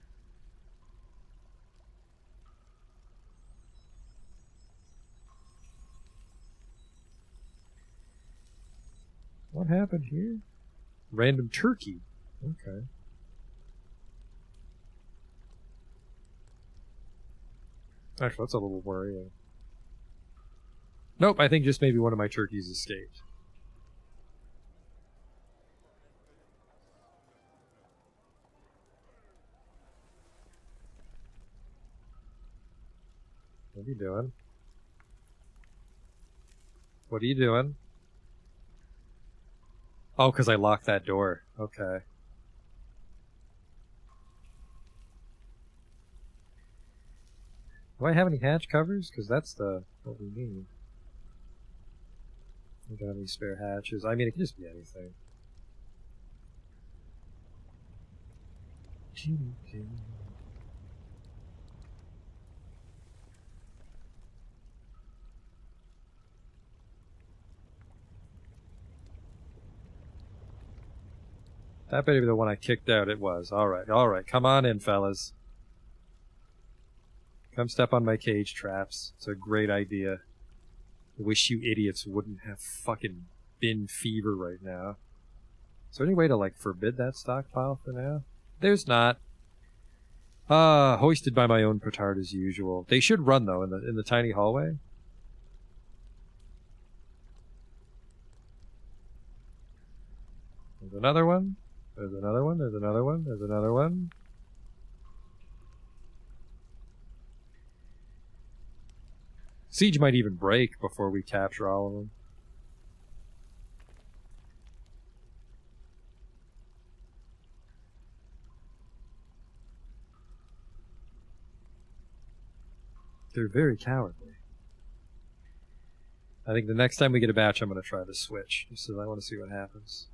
What happened here? Random turkey. Okay. Actually, that's a little worrying. Nope, I think just maybe one of my turkeys escaped. What are you doing? What are you doing? Oh, because I locked that door. Okay. Do I have any hatch covers? Because that's what we need. I don't have any spare hatches. I mean, it can just be anything. That better be the one I kicked out. It was. Alright. Come on in, fellas. Come step on my cage traps. It's a great idea. I wish you idiots wouldn't have fucking bin fever right now. Is there any way to, like, forbid that stockpile for now? There's not. Hoisted by my own petard as usual. They should run, though, in the tiny hallway. There's another one. There's another one. There's another one. There's another one. Siege might even break before we capture all of them. They're very cowardly. I think the next time we get a batch, I'm going to try the switch, just so I want to see what happens.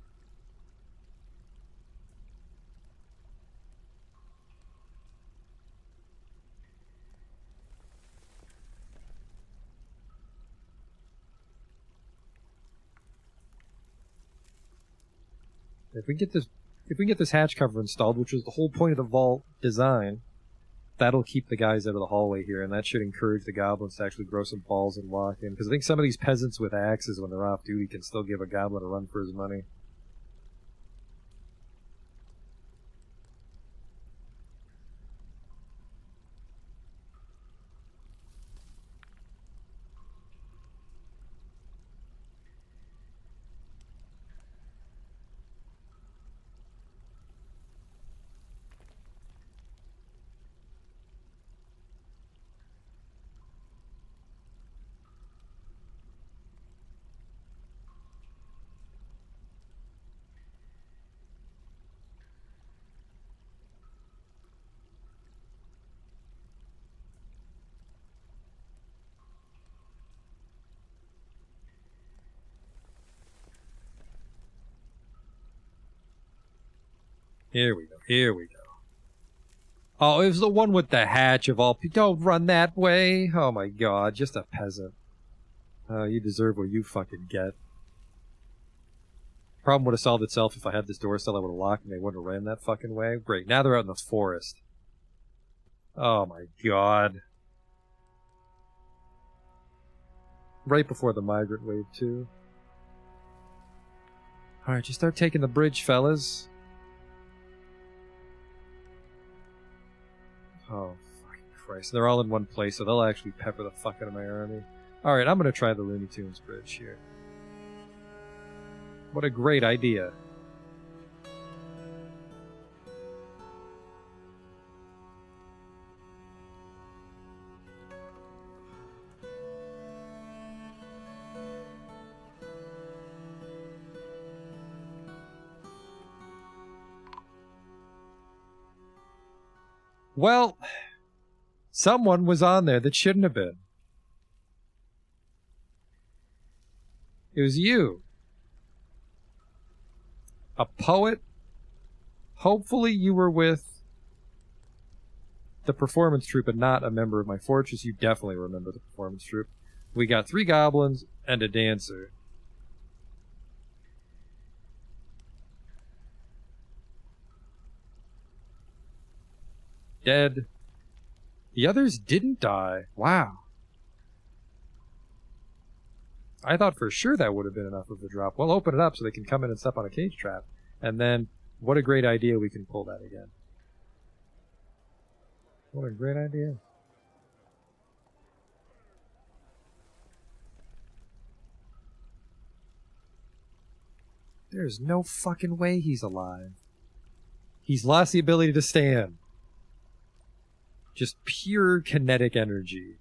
If we get this hatch cover installed, which was the whole point of the vault design, that'll keep the guys out of the hallway here, and that should encourage the goblins to actually grow some balls and walk in. Because I think some of these peasants with axes, when they're off duty, can still give a goblin a run for his money. Here we go. Here we go. Oh, it was the one with the hatch of all people. Don't run that way. Oh my god, just a peasant. Oh, you deserve what you fucking get. Problem would have solved itself if I had this door still. I would have locked and they wouldn't have ran that fucking way. Great. Now they're out in the forest. Oh my god. right before the migrant wave, too. Alright, just start taking the bridge, fellas. Oh, fucking Christ. They're all in one place, so they'll actually pepper the fuck out of my army. Alright, I'm gonna try the Looney Tunes bridge here. What a great idea. Well, someone was on there that shouldn't have been. It was you. A poet. Hopefully you were with the performance troupe and not a member of my fortress. You definitely remember the performance troupe. We got 3 goblins and a dancer. Dead. The others didn't die. Wow. I thought for sure that would have been enough of a drop. Well, open it up so they can come in and step on a cage trap. And then, what a great idea we can pull that again. What a great idea. There's no fucking way he's alive. He's lost the ability to stand. Just pure kinetic energy.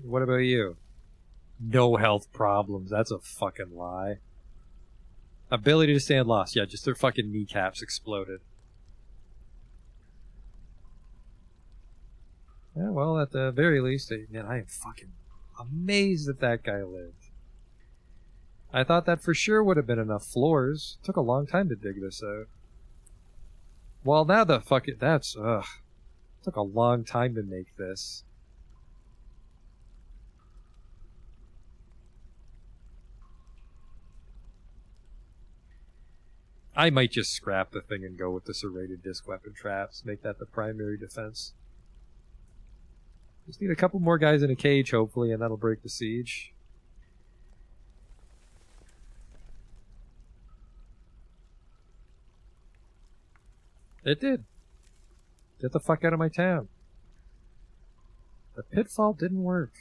What about you? No health problems. That's a fucking lie. Ability to stand lost. Yeah, just their fucking kneecaps exploded. Yeah, well, at the very least, man, I am fucking amazed that that guy lived. I thought that for sure would have been enough floors. Took a long time to dig this out. Well, now the fuck it, that's, ugh. Took a long time to make this. I might just scrap the thing and go with the serrated disc weapon traps. Make that the primary defense. Just need a couple more guys in a cage, hopefully, and that'll break the siege. It did. Get the fuck out of my town. The pitfall didn't work.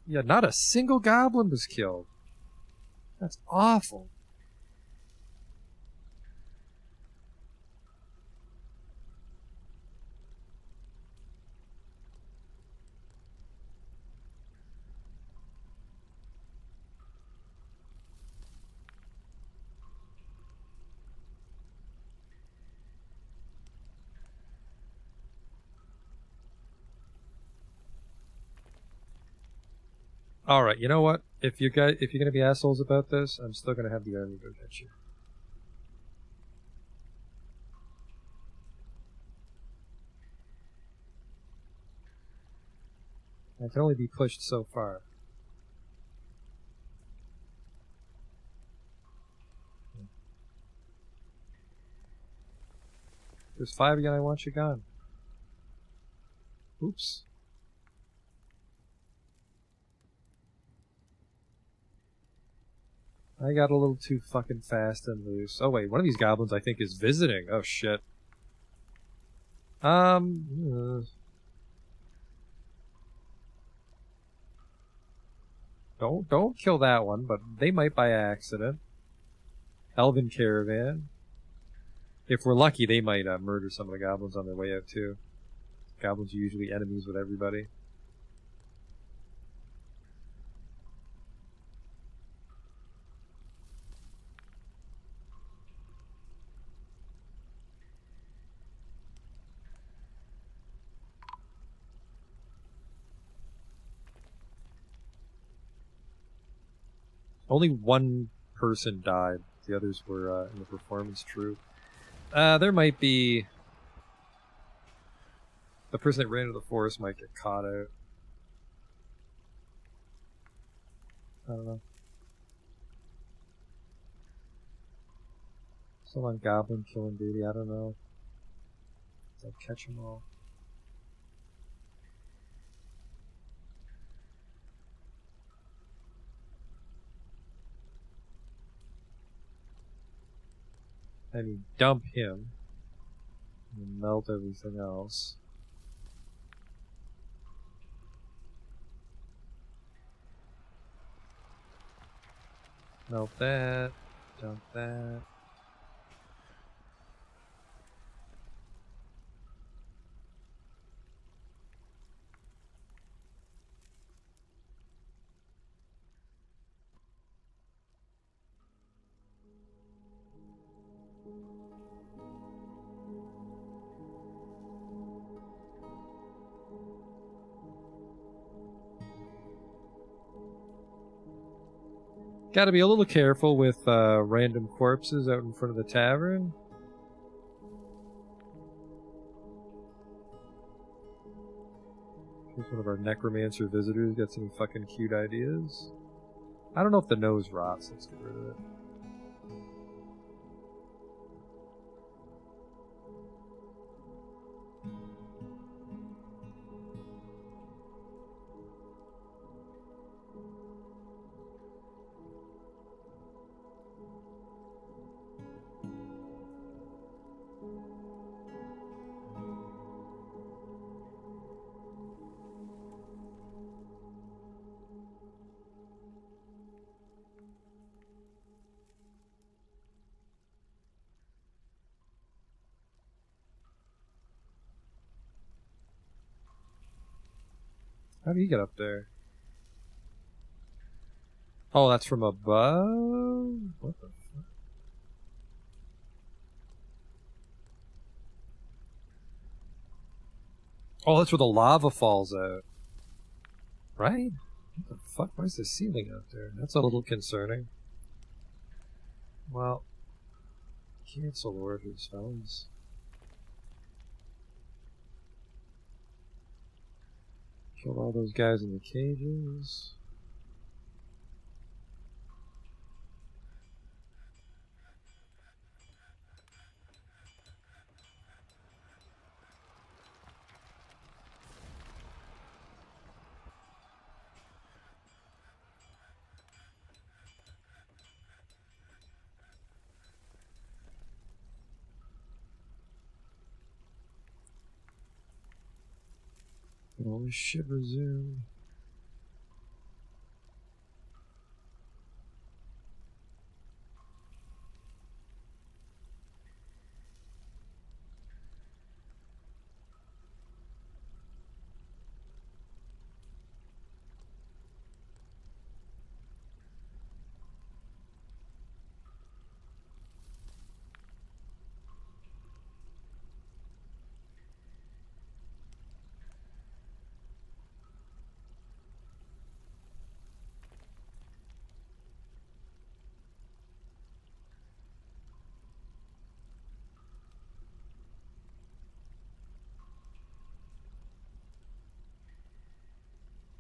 Yeah, not a single goblin was killed. That's awful. All right, you know what? If you're gonna be assholes about this, I'm still gonna have the army go get you. I can only be pushed so far. There's 5 again. I want you gone. Oops. I got a little too fucking fast and loose. Oh wait, one of these goblins I think is visiting. Oh shit. Don't kill that one, but they might by accident. Elven caravan. If we're lucky, they might murder some of the goblins on their way out too. Goblins are usually enemies with everybody. Only one person died. The others were in the performance troupe. There might be... The person that ran into the forest might get caught out. I don't know. Still on goblin killing duty, I don't know. I'll catch them all. I mean, dump him. And melt everything else. Melt that. Dump that. Gotta be a little careful with random corpses out in front of the tavern. If one of our necromancer visitors got some fucking cute ideas. I don't know if the nose rots. Let's get rid of it. How do you get up there? Oh, that's from above? What the fuck? Oh, that's where the lava falls out. Right? What the fuck? Why is the ceiling out there? That's a little concerning. Well, cancel orders, fellas. Kill all those guys in the cages. And all this shit resumed.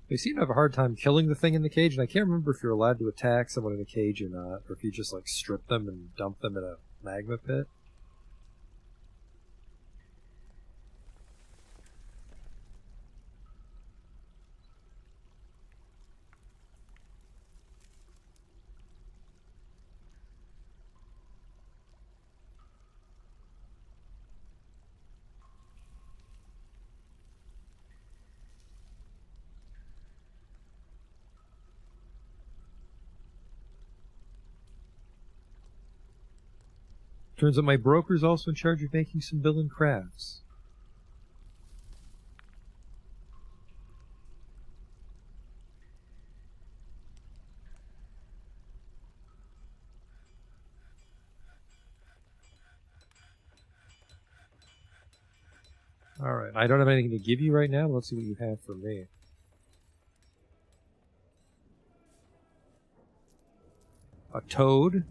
They seem to have a hard time killing the thing in the cage, and I can't remember if you're allowed to attack someone in a cage or not, or if you just like strip them and dump them in a magma pit. Turns out my broker's also in charge of making some bill and crafts. Alright, I don't have anything to give you right now, but let's see what you have for me. A toad.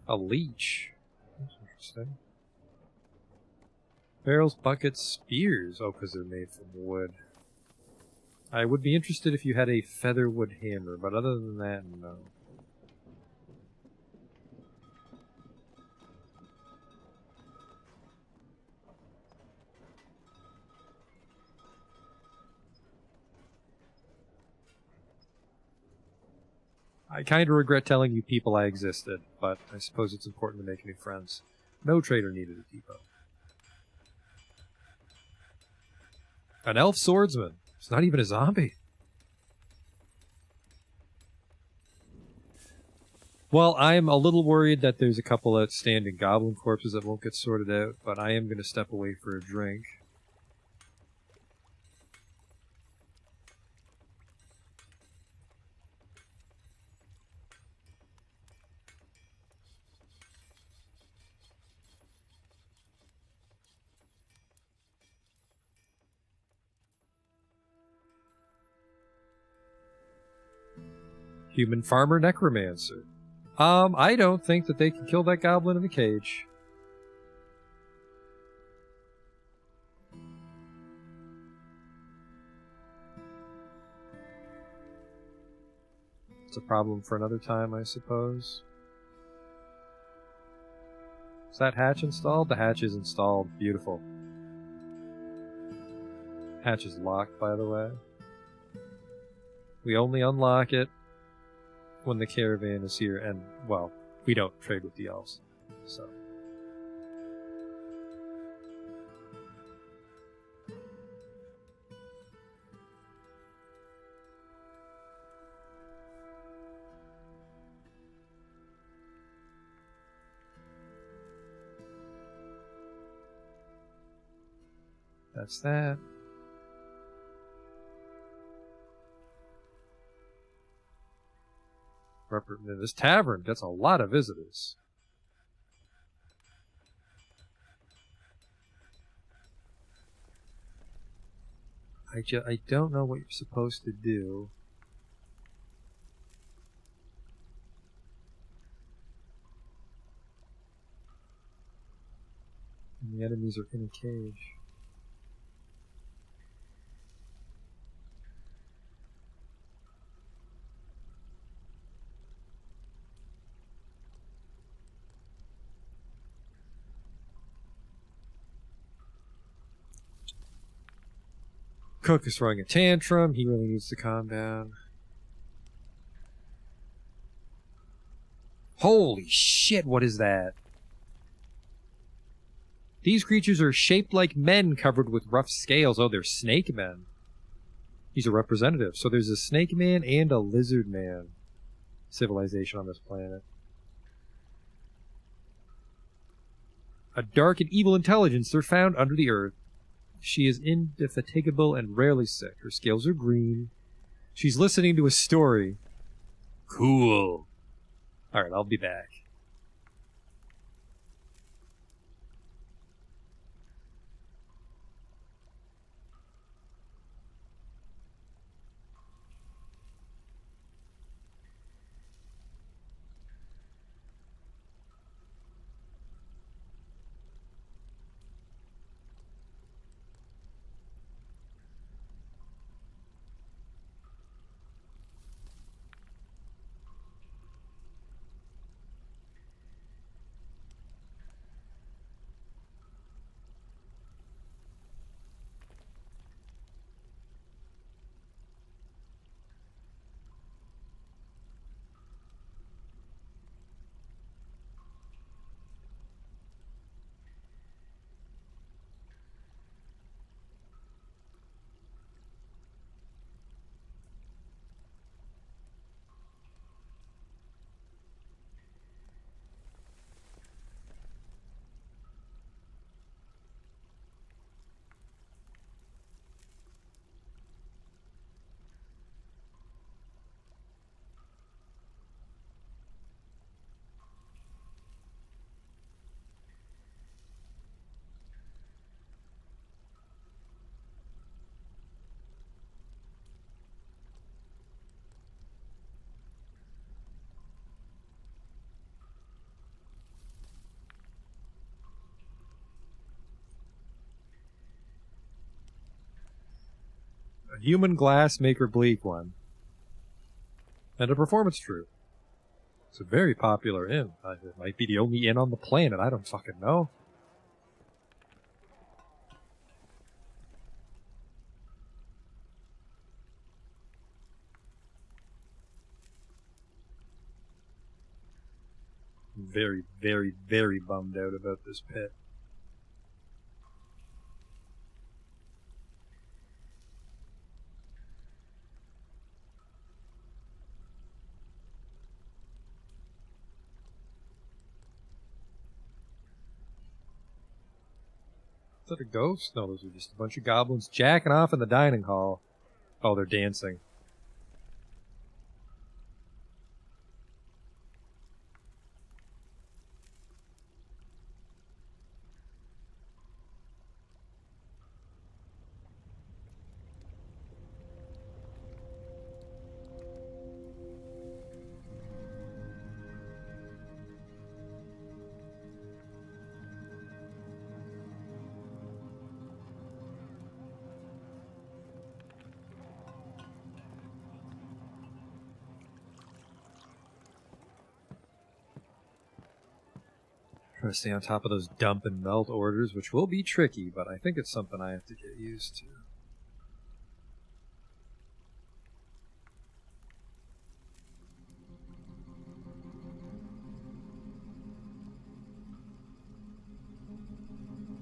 A leech. That's interesting. Barrels, buckets, spears. Oh, because they're made from wood. I would be interested if you had a featherwood hammer, but other than that, no. I kind of regret telling you people I existed, but I suppose it's important to make new friends. No trader needed a depot. An elf swordsman. It's not even a zombie. Well, I'm a little worried that there's a couple outstanding goblin corpses that won't get sorted out, but I am going to step away for a drink. Human farmer necromancer. I don't think that they can kill that goblin in the cage. It's a problem for another time, I suppose. Is that hatch installed? The hatch is installed. Beautiful. Hatch is locked, by the way. We only unlock it when the caravan is here, and, well, we don't trade with the elves, so. That's that. This tavern gets a lot of visitors. I don't know what you're supposed to do. And the enemies are in a cage. Cook is throwing a tantrum. He really needs to calm down. Holy shit, what is that? These creatures are shaped like men covered with rough scales. Oh, they're snake men. He's a representative. So there's a snake man and a lizard man civilization on this planet. A dark and evil intelligence. They're found under the earth. She is indefatigable and rarely sick. Her scales are green. She's listening to a story. Cool. Alright, I'll be back. A human glass maker bleak one. And a performance troupe. It's a very popular inn. It might be the only inn on the planet. I don't fucking know. I'm very, very, very bummed out about this pit. Is that a ghost? No, those are just a bunch of goblins jacking off in the dining hall. Oh, they're dancing. Try to stay on top of those dump and melt orders, which will be tricky, but I think it's something I have to get used to.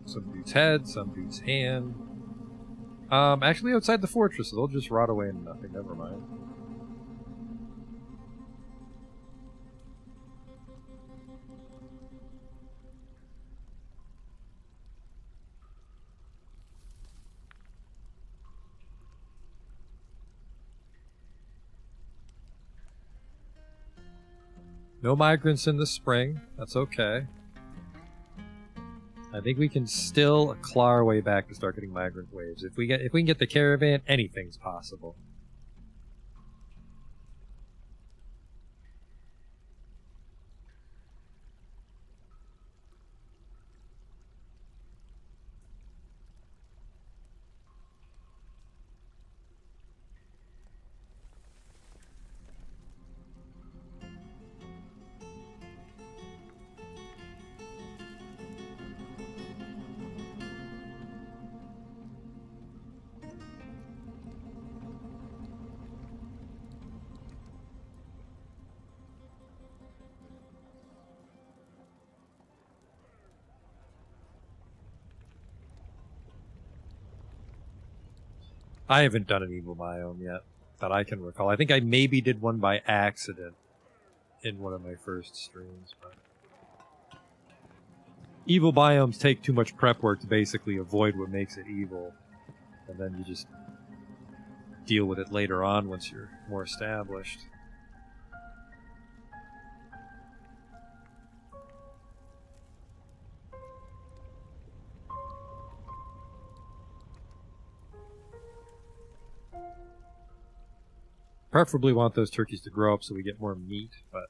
Some dude's head, some dude's hand. Actually outside the fortress, so they'll just rot away into nothing, never mind. No migrants in the spring. That's okay. I think we can still claw our way back to start getting migrant waves. If we can get the caravan, anything's possible. I haven't done an evil biome yet that I can recall. I think I maybe did one by accident in one of my first streams. But evil biomes take too much prep work to basically avoid what makes it evil. And then you just deal with it later on once you're more established. Preferably want those turkeys to grow up so we get more meat, but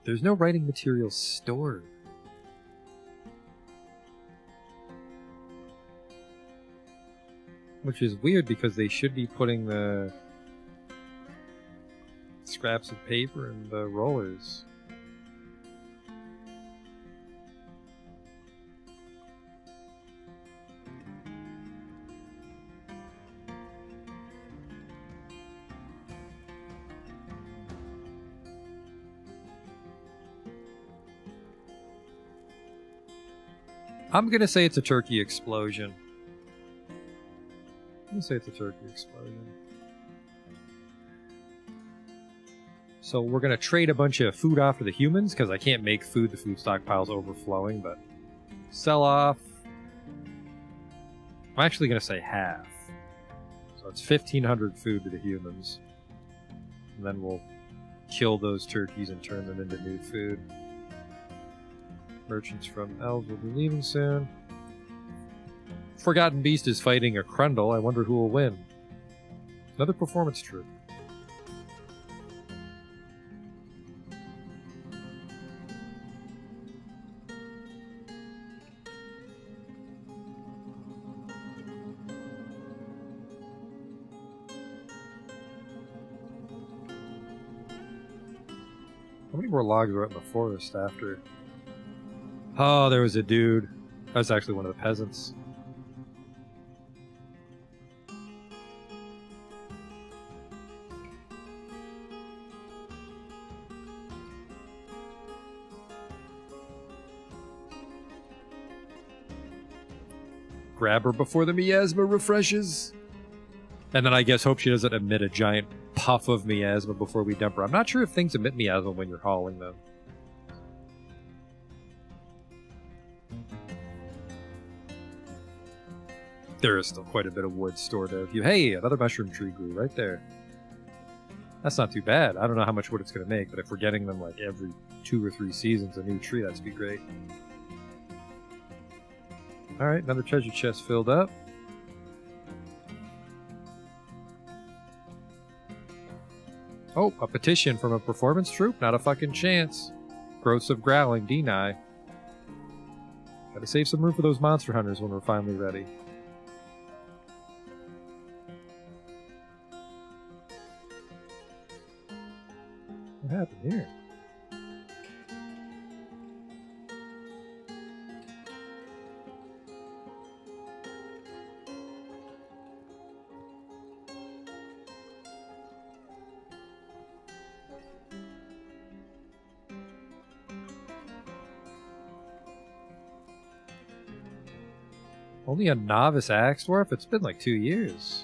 there's no writing material stored. Which is weird because they should be putting the scraps of paper in the rollers. I'm gonna say it's a turkey explosion. I'm gonna say it's a turkey explosion. So we're gonna trade a bunch of food off to the humans because I can't make food. The food stockpile's overflowing, but sell off. I'm actually gonna say half. So it's 1,500 food to the humans, and then we'll kill those turkeys and turn them into new food. Merchants from Elves will be leaving soon. Forgotten Beast is fighting a Crundle. I wonder who will win. Another performance troop. How many more logs were out in the forest after? Oh, there was a dude. That was actually one of the peasants. Grab her before the miasma refreshes. And then I guess hope she doesn't emit a giant puff of miasma before we dump her. I'm not sure if things emit miasma when you're hauling them. There is still quite a bit of wood stored out here. Hey, another mushroom tree grew right there. That's not too bad. I don't know how much wood it's going to make, but if we're getting them like every 2 or 3 seasons, a new tree, that'd be great. Alright, another treasure chest filled up. Oh, a petition from a performance troupe? Not a fucking chance. Growths of growling, deny. Gotta save some room for those monster hunters when we're finally ready. What happened here? Only a novice axe dwarf? It's been like 2 years.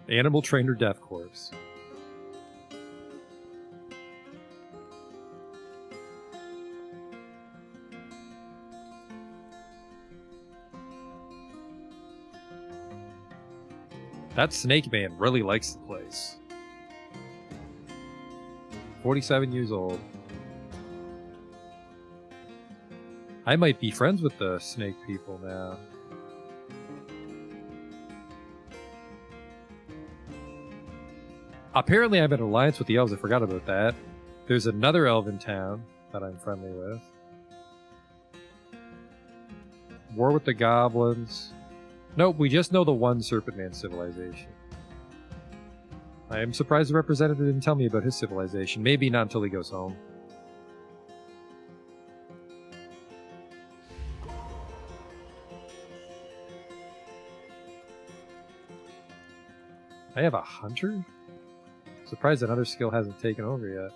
Animal trainer death corpse. That snake man really likes the place. 47 years old. I might be friends with the snake people now. Apparently I'm in alliance with the elves. I forgot about that. There's another elf in town that I'm friendly with. War with the goblins. Nope, we just know the one Serpent Man civilization. I am surprised the representative didn't tell me about his civilization. Maybe not until he goes home. I have a hunter? Surprised another skill hasn't taken over yet.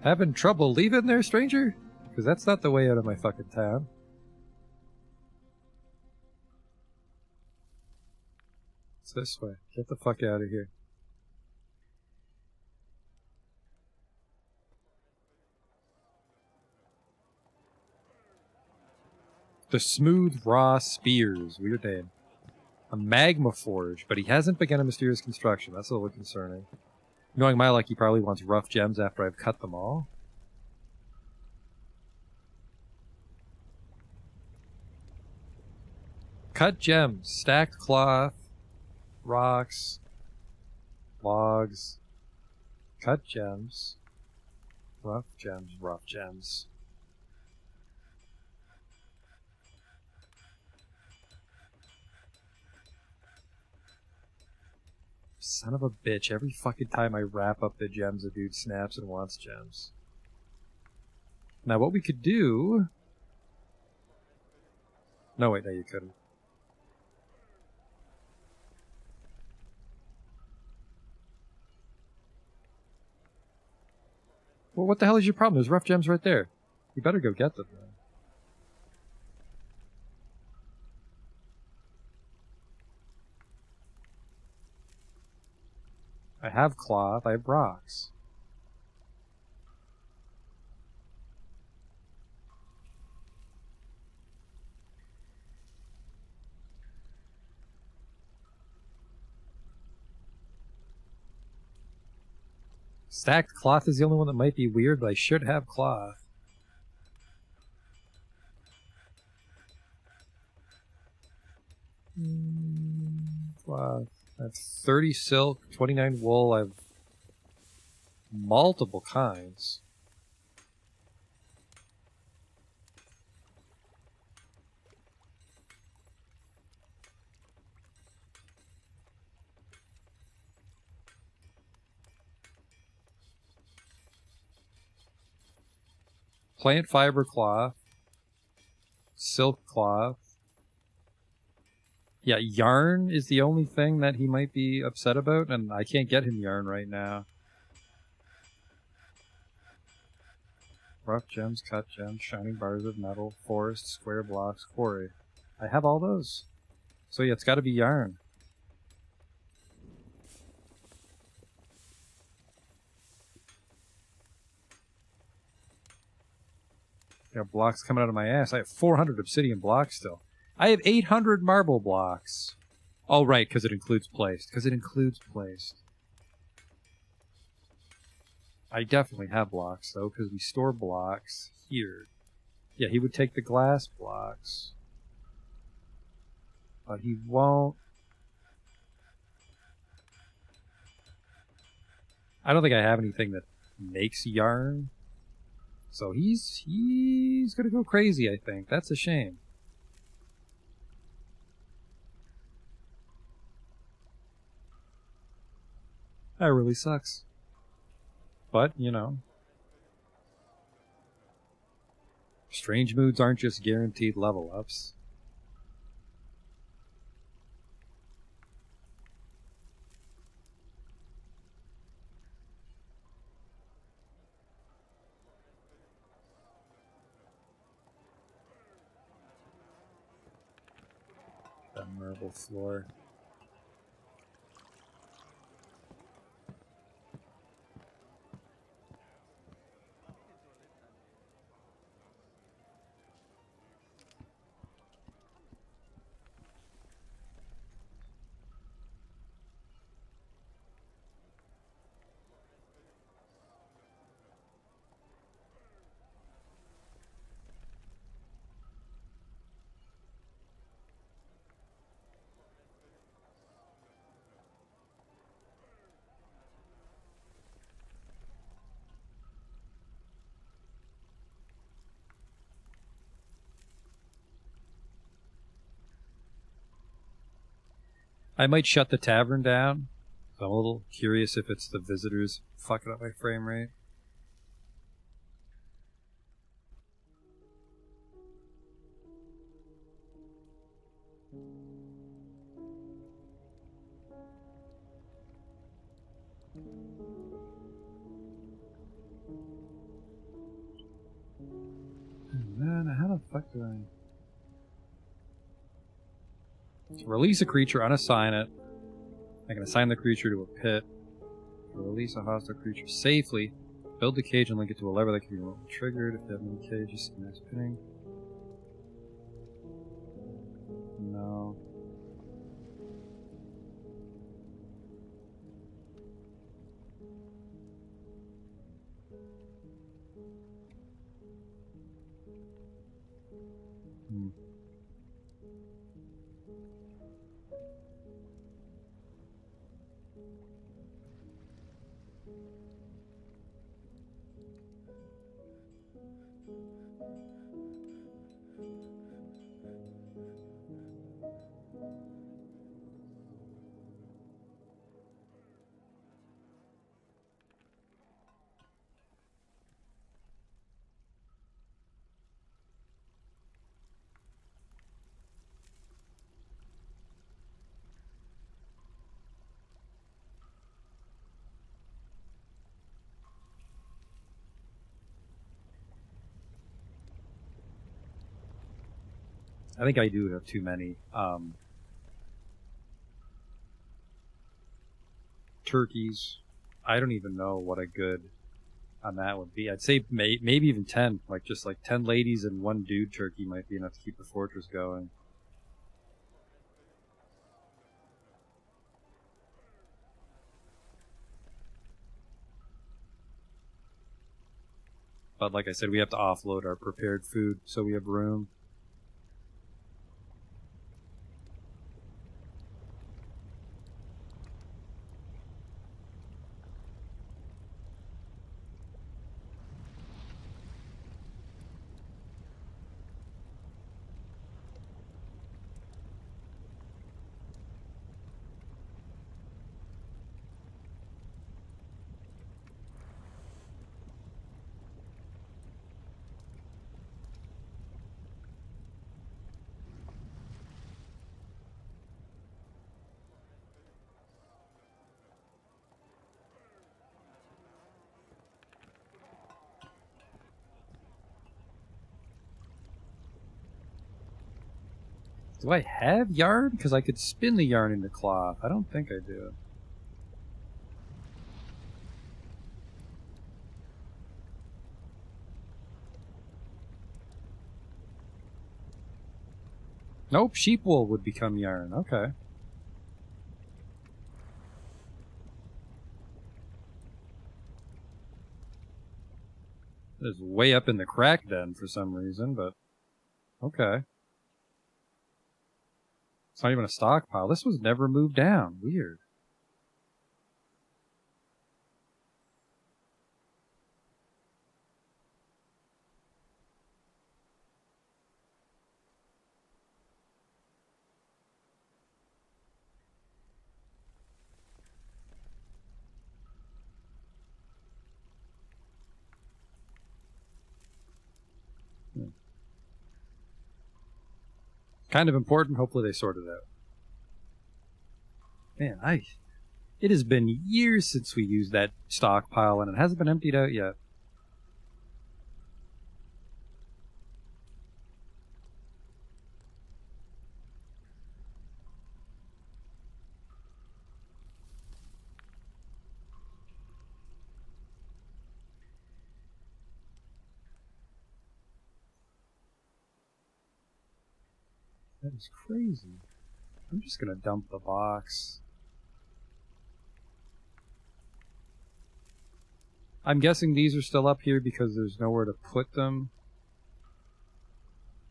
Having trouble leaving there, stranger? Because that's not the way out of my fucking town. It's this way. Get the fuck out of here. The Smooth Raw Spears. Weird name. A magma forge, but he hasn't begun a mysterious construction. That's a little concerning. Knowing my luck, he probably wants rough gems after I've cut them all. Cut gems, stacked cloth, rocks, logs, cut gems, rough gems, rough gems. Son of a bitch, every fucking time I wrap up the gems, a dude snaps and wants gems. Now what we could do... No, wait, no you couldn't. Well, what the hell is your problem? There's rough gems right there. You better go get them, then. I have cloth, I have rocks. Stacked cloth is the only one that might be weird, but I should have cloth. Cloth. I have 30 silk, 29 wool. I have multiple kinds. Plant fiber cloth. Silk cloth. Yeah, yarn is the only thing that he might be upset about, and I can't get him yarn right now. Rough gems, cut gems, shining bars of metal, forest, square blocks, quarry. I have all those. So yeah, it's got to be yarn. Got blocks coming out of my ass. I have 400 obsidian blocks still. I have 800 marble blocks. Oh, right, because it includes placed. I definitely have blocks, though, because we store blocks here. Yeah, he would take the glass blocks. But he won't. I don't think I have anything that makes yarn. So he's gonna go crazy, I think. That's a shame. That really sucks. But, you know. Strange moods aren't just guaranteed level ups. That marble floor. I might shut the tavern down. I'm a little curious if it's the visitors fucking up my frame rate. Man, how the fuck do I... Release a creature, unassign it. I can assign the creature to a pit. Release a hostile creature safely. Build the cage and link it to a lever that can be remotely triggered. If you have any cages, nice pinning. No. Hmm. I think I do have too many turkeys. I don't even know what a good on that would be. I'd say maybe even 10. Like just like 10 ladies and 1 dude turkey might be enough to keep the fortress going. But like I said, we have to offload our prepared food so we have room. Do I have yarn? Because I could spin the yarn into cloth. I don't think I do. Nope, sheep wool would become yarn. Okay. It's way up in the crack den for some reason, but okay. It's not even a stockpile. This was never moved down. Weird. Kind of important. Hopefully they sort it out. Man, it has been years since we used that stockpile, and it hasn't been emptied out yet. That is crazy. I'm just gonna dump the box. I'm guessing these are still up here because there's nowhere to put them.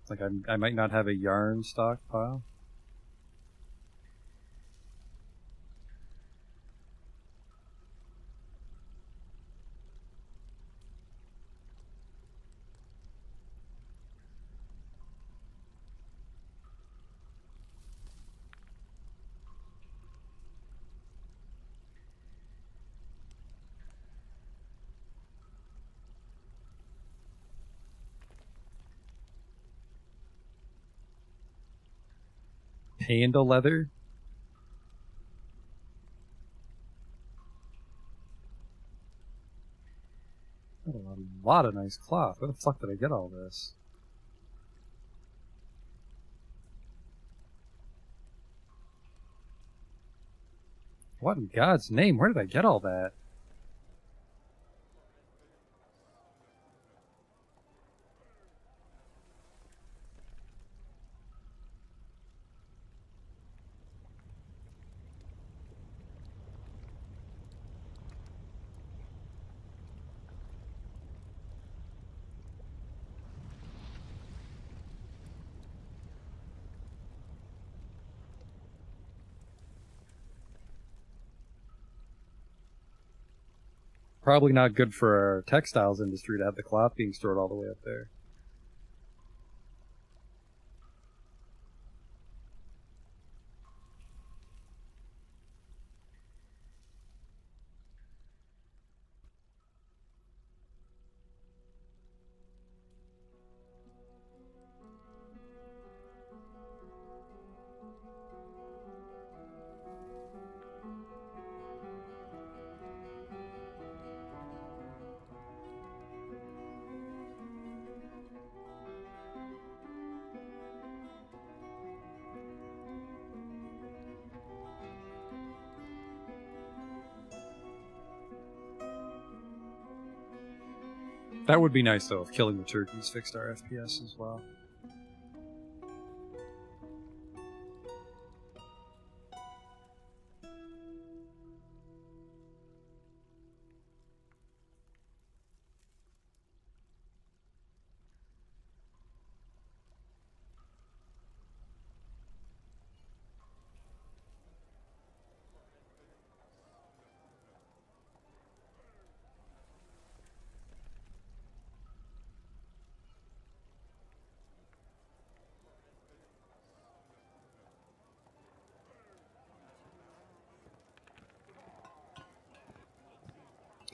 Like I might not have a yarn stockpile. Panda leather? Got a lot of nice cloth. Where the fuck did I get all this? What in God's name? Where did I get all that? Probably not good for our textiles industry to have the cloth being stored all the way up there. That would be nice, though, if killing the turkeys fixed our FPS as well.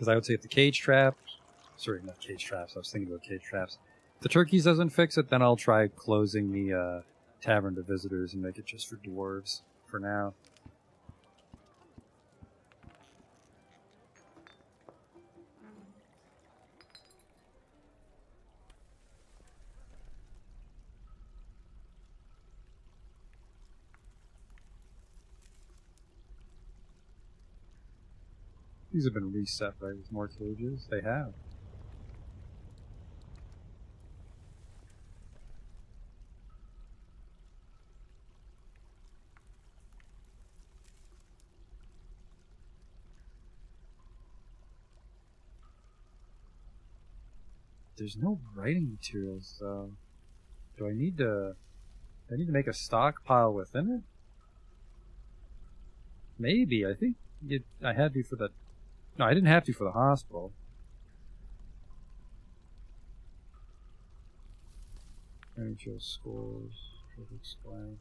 Because I would say if the cage trap... Sorry, not cage traps. I was thinking about cage traps. If the turkeys doesn't fix it, then I'll try closing the tavern to visitors and make it just for dwarves for now. These have been reset, right, with more cages? They have. There's no writing materials, though. Do I need to... I need to make a stockpile within it? Maybe. I think I had to for the... No, I didn't have to for the hospital. NHL scores. Explain.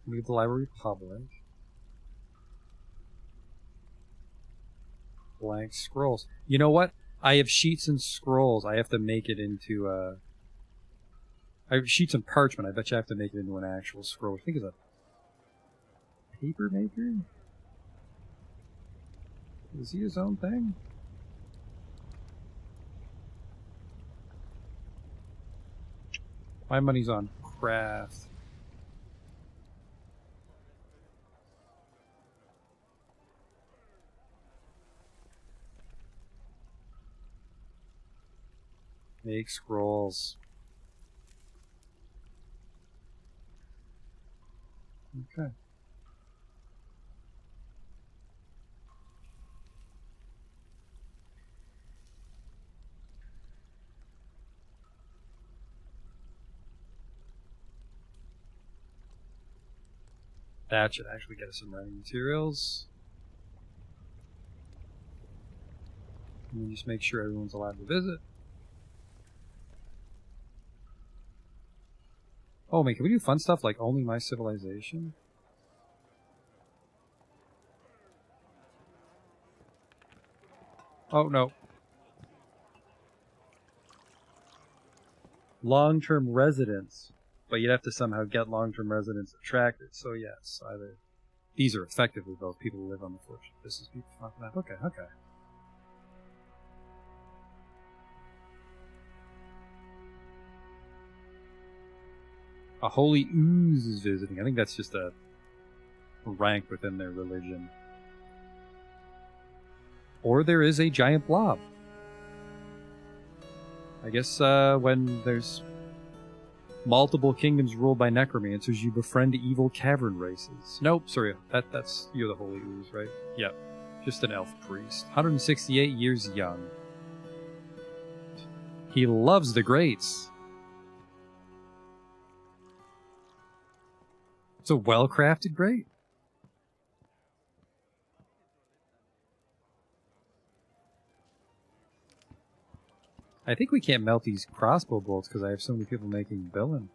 Leave the library public. Blank scrolls. You know what? I have sheets and scrolls. I have to make it into I have sheets and parchment. I bet you have to make it into an actual scroll. I think it's a paper maker? Is he his own thing? My money's on craft. Make scrolls. Okay. That should actually get us some writing materials. And then just make sure everyone's allowed to visit. Oh man, can we do fun stuff like only my civilization? Oh no. Long-term residents. But you'd have to somehow get long-term residents attracted. So yes, either these are effectively both people who live on the fortune. This is people from that. Okay, okay. A holy ooze is visiting. I think that's just a rank within their religion. Or there is a giant blob. I guess when there's multiple kingdoms ruled by necromancers, you befriend evil cavern races. Nope, sorry, that's you're the holy ooze, right? Yep, just an elf priest. 168 years young. He loves the greats. It's a well-crafted grate. I think we can't melt these crossbow bolts because I have so many people making billing.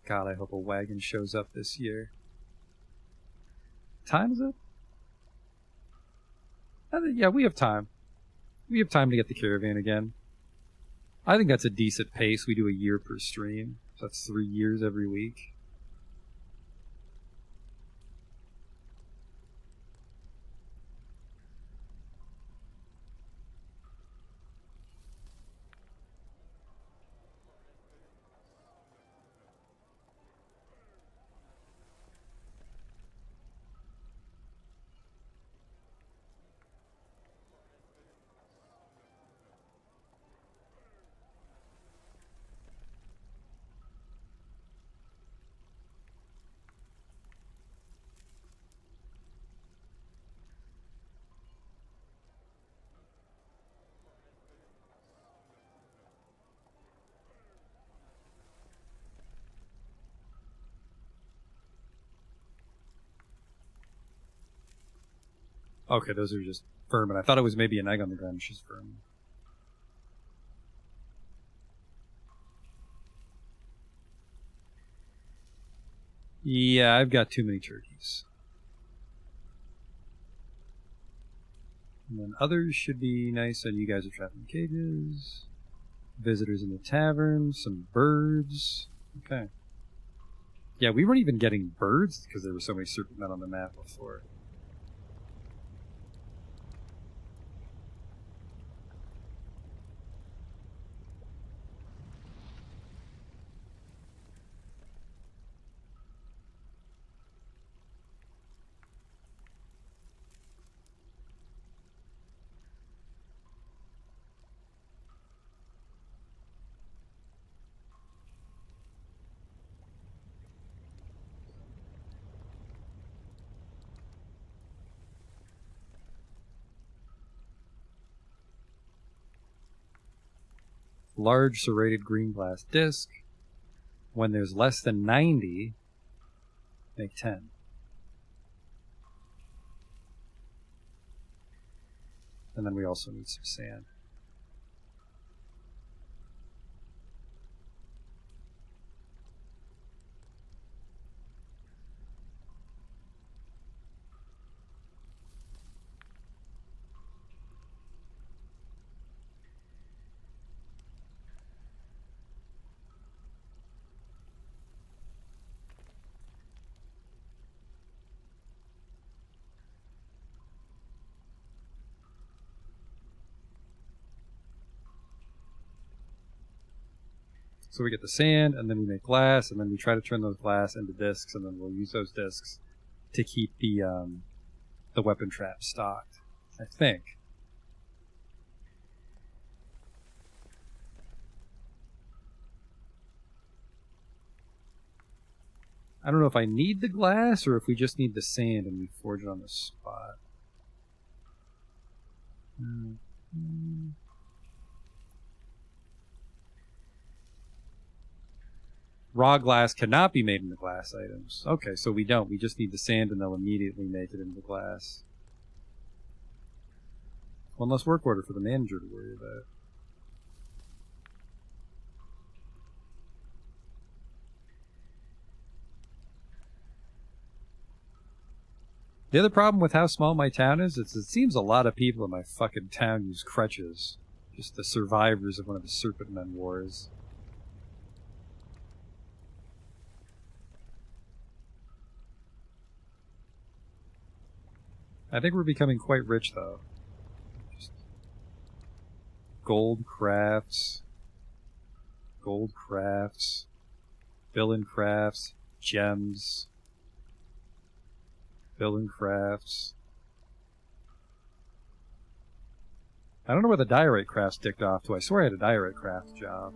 God, I hope a wagon shows up this year. Time is it? Yeah, we have time. We have time to get the caravan again. I think that's a decent pace. We do a year per stream. So that's 3 years every week. Okay, those are just vermin. I thought it was maybe an egg on the ground. It's just vermin. Yeah, I've got too many turkeys. And then others should be nice, and you guys are trapped in cages. Visitors in the tavern, some birds. Okay. Yeah, we weren't even getting birds because there were so many serpent men on the map before. Large serrated green glass disc. When there's less than 90, make 10. And then we also need some sand. So we get the sand, and then we make glass, and then we try to turn those glass into discs, and then we'll use those discs to keep the weapon trap stocked, I think. I don't know if I need the glass, or if we just need the sand and we forge it on the spot. Raw glass cannot be made into glass items. Okay, so we don't. We just need the sand and they'll immediately make it into glass. One less work order for the manager to worry about. The other problem with how small my town is it seems a lot of people in my fucking town use crutches. Just the survivors of one of the Serpent Men wars. I think we're becoming quite rich, though. Just gold crafts, villain crafts, gems, villain crafts. I don't know where the diorite crafts dicked off to. I swear I had a diorite craft job.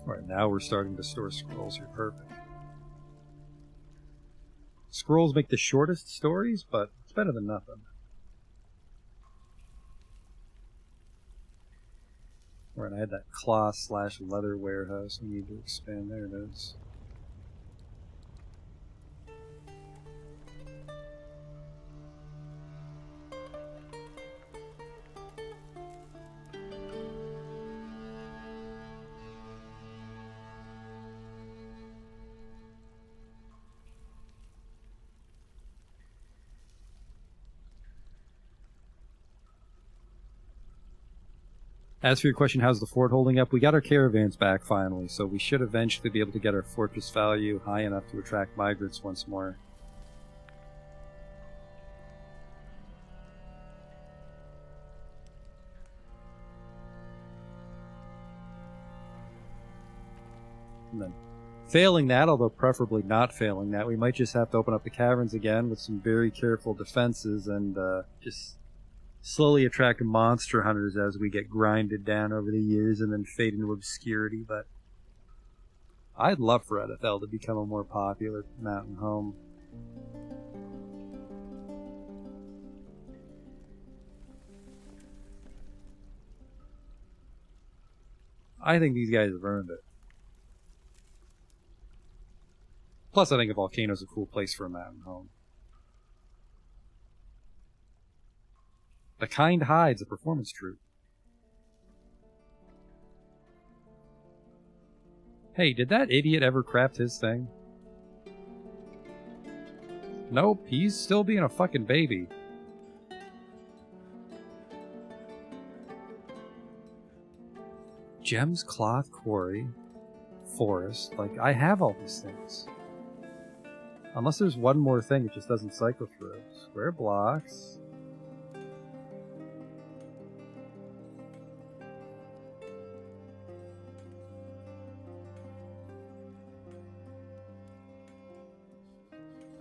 Alright, now we're starting to store scrolls here. Perfect. Scrolls make the shortest stories, but it's better than nothing. Alright, I had that cloth/leather warehouse. We need to expand. There it is. As for your question, how's the fort holding up? We got our caravans back finally, so we should eventually be able to get our fortress value high enough to attract migrants once more. And then failing that, although preferably not failing that, we might just have to open up the caverns again with some very careful defenses and just slowly attract monster hunters as we get grinded down over the years and then fade into obscurity. But I'd love for Edithel to become a more popular mountain home. I think these guys have earned it. Plus, I think a volcano's a cool place for a mountain home. The Kind Hide's a performance troupe. Hey, did that idiot ever craft his thing? Nope, he's still being a fucking baby. Gems, cloth, quarry, forest. Like, I have all these things. Unless there's one more thing it just doesn't cycle through. Square blocks.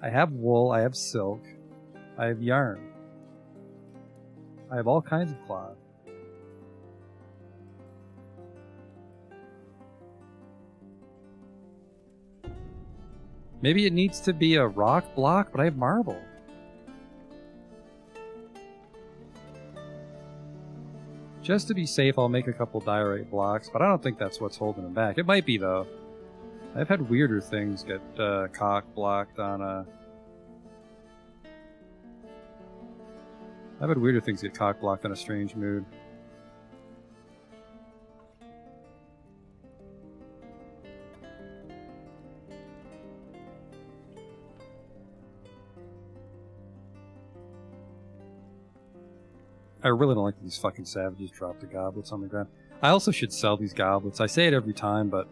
I have wool, I have silk, I have yarn. I have all kinds of cloth. Maybe it needs to be a rock block, but I have marble. Just to be safe, I'll make a couple diorite blocks, but I don't think that's what's holding them back. It might be, though. I've had weirder things get cock-blocked on a... I've had weirder things get cock-blocked on a strange mood. I really don't like these fucking savages drop the goblets on the ground. I also should sell these goblets. I say it every time, but...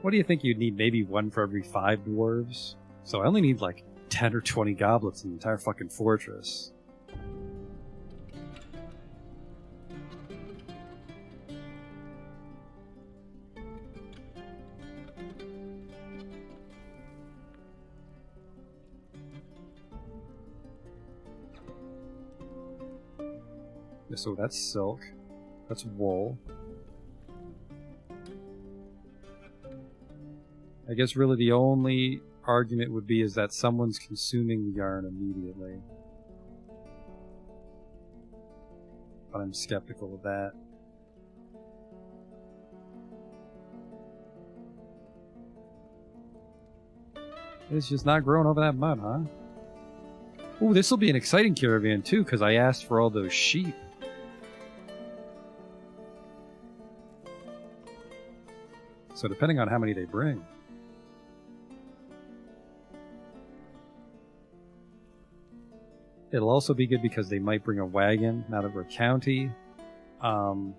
What do you think you'd need? Maybe one for every 5 dwarves? So I only need like 10 or 20 goblets in the entire fucking fortress. So that's silk. That's wool. I guess really the only argument would be is that someone's consuming the yarn immediately. But I'm skeptical of that. It's just not growing over that mud, huh? Oh, this will be an exciting caravan too, because I asked for all those sheep. So depending on how many they bring. It'll also be good because they might bring a wagon out of our county. And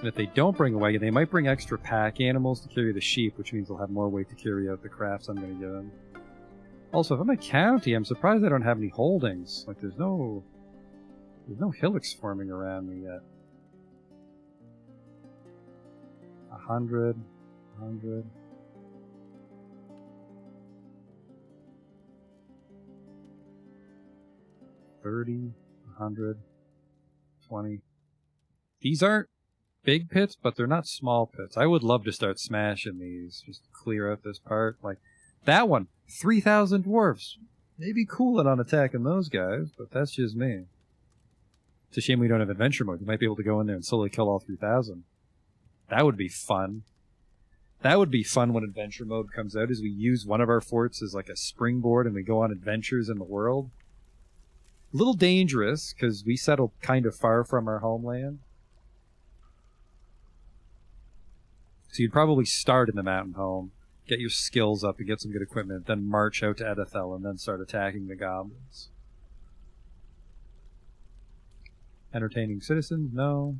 if they don't bring a wagon, they might bring extra pack animals to carry the sheep, which means they'll have more weight to carry out the crafts I'm going to give them. Also, if I'm a county, I'm surprised I don't have any holdings. Like, there's no hillocks forming around me yet. 100, 100. $30, 100, 20. These aren't big pits, but they're not small pits. I would love to start smashing these, just to clear out this part. Like, that one, 3,000 dwarfs. Maybe cooling on attacking those guys, but that's just me. It's a shame we don't have adventure mode. You might be able to go in there and slowly kill all 3,000. That would be fun. That would be fun when adventure mode comes out, is we use one of our forts as like a springboard and we go on adventures in the world. A little dangerous, because we settle kind of far from our homeland. So you'd probably start in the mountain home, get your skills up and get some good equipment, then march out to Edithel and then start attacking the goblins. Entertaining citizens? No.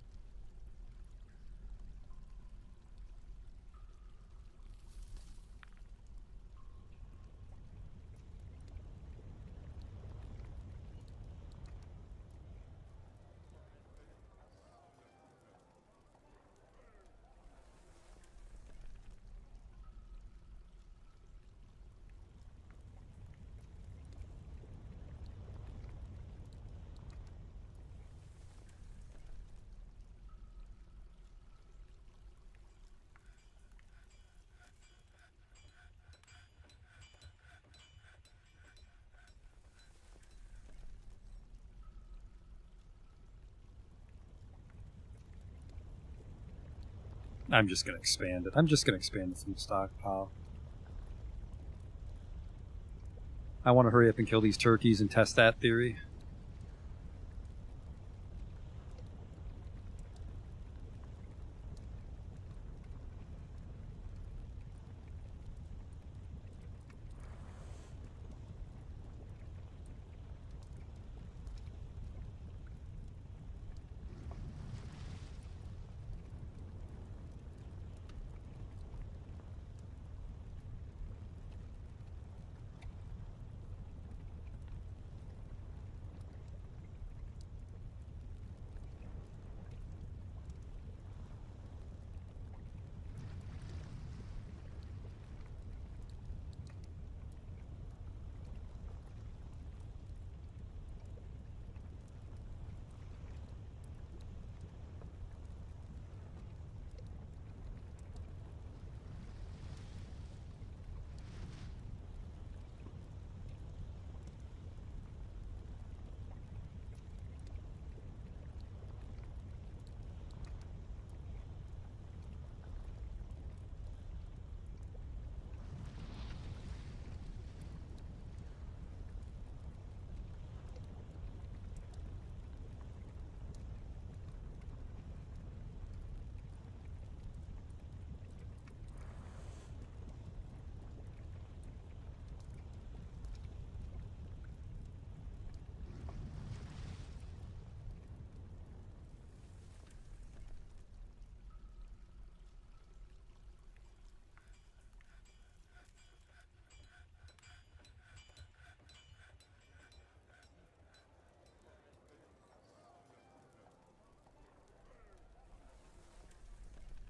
I'm just going to expand it. I'm just going to expand the food stockpile. I want to hurry up and kill these turkeys and test that theory.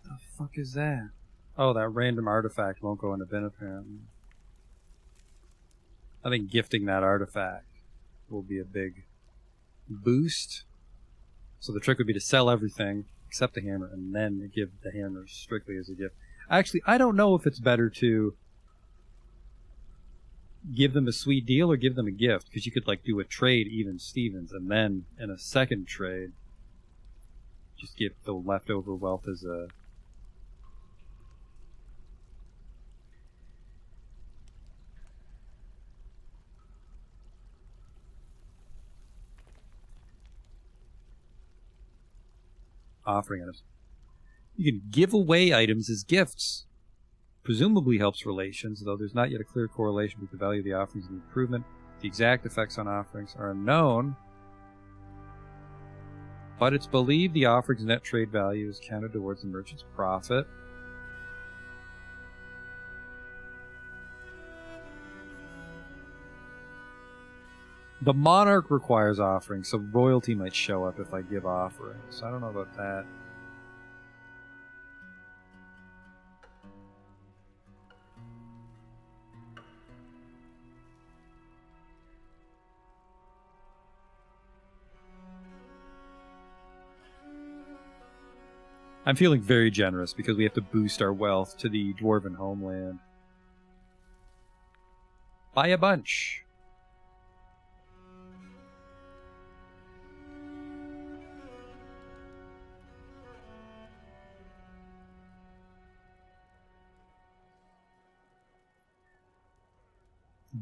The fuck is that? Oh, that random artifact won't go in a bin apparently. I think gifting that artifact will be a big boost. So the trick would be to sell everything except the hammer and then give the hammer strictly as a gift. Actually, I don't know if it's better to give them a sweet deal or give them a gift, because you could like do a trade even Stevens and then in a second trade just give the leftover wealth as a offering items. You can give away items as gifts. Presumably helps relations, though there's not yet a clear correlation with the value of the offerings and the improvement. The exact effects on offerings are unknown, but it's believed the offering's net trade value is counted towards the merchant's profit. The monarch requires offerings, so royalty might show up if I give offerings. I don't know about that. I'm feeling very generous because we have to boost our wealth to the dwarven homeland. Buy a bunch.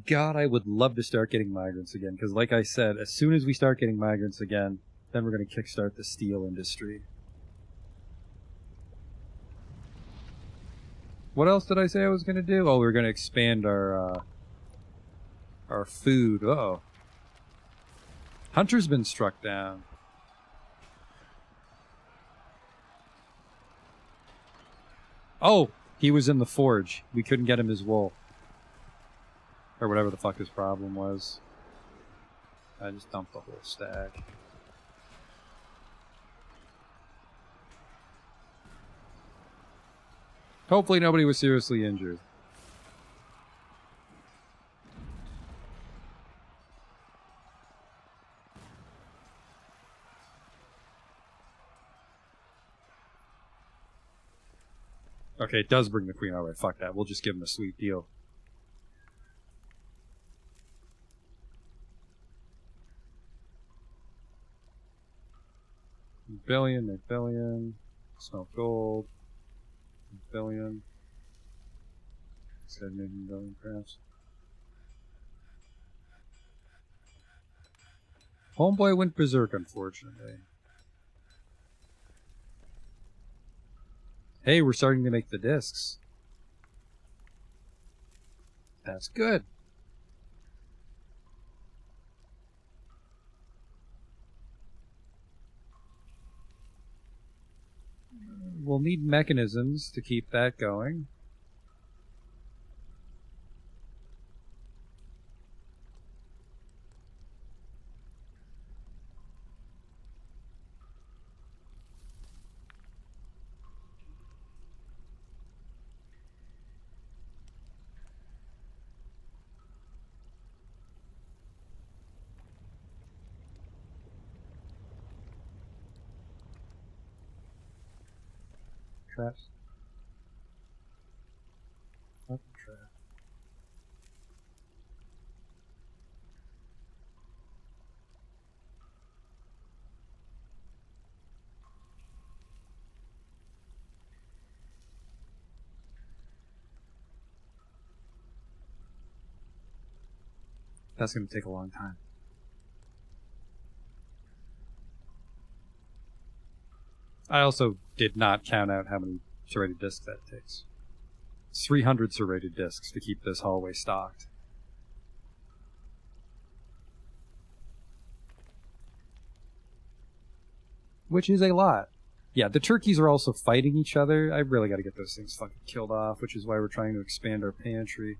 God, I would love to start getting migrants again, because like I said, as soon as we start getting migrants again, then we're going to kickstart the steel industry. What else did I say I was going to do? Oh, we were going to expand our food. Uh-oh. Hunter's been struck down. Oh, he was in the forge. We couldn't get him his wool. Or whatever the fuck his problem was. I just dumped the whole stack. Hopefully nobody was seriously injured. Okay, it does bring the queen. Alright, fuck that. We'll just give him a sweet deal. Billion, make billion. Smelt gold. billion. 7 billion crafts. Homeboy went berserk, unfortunately. Hey, we're starting to make the discs. That's good. We'll need mechanisms to keep that going. Traps. Fucking trap. That's going to take a long time. I also did not count out how many serrated discs that takes. It's 300 serrated discs to keep this hallway stocked. Which is a lot. Yeah, the turkeys are also fighting each other. I really got to get those things fucking killed off, which is why we're trying to expand our pantry.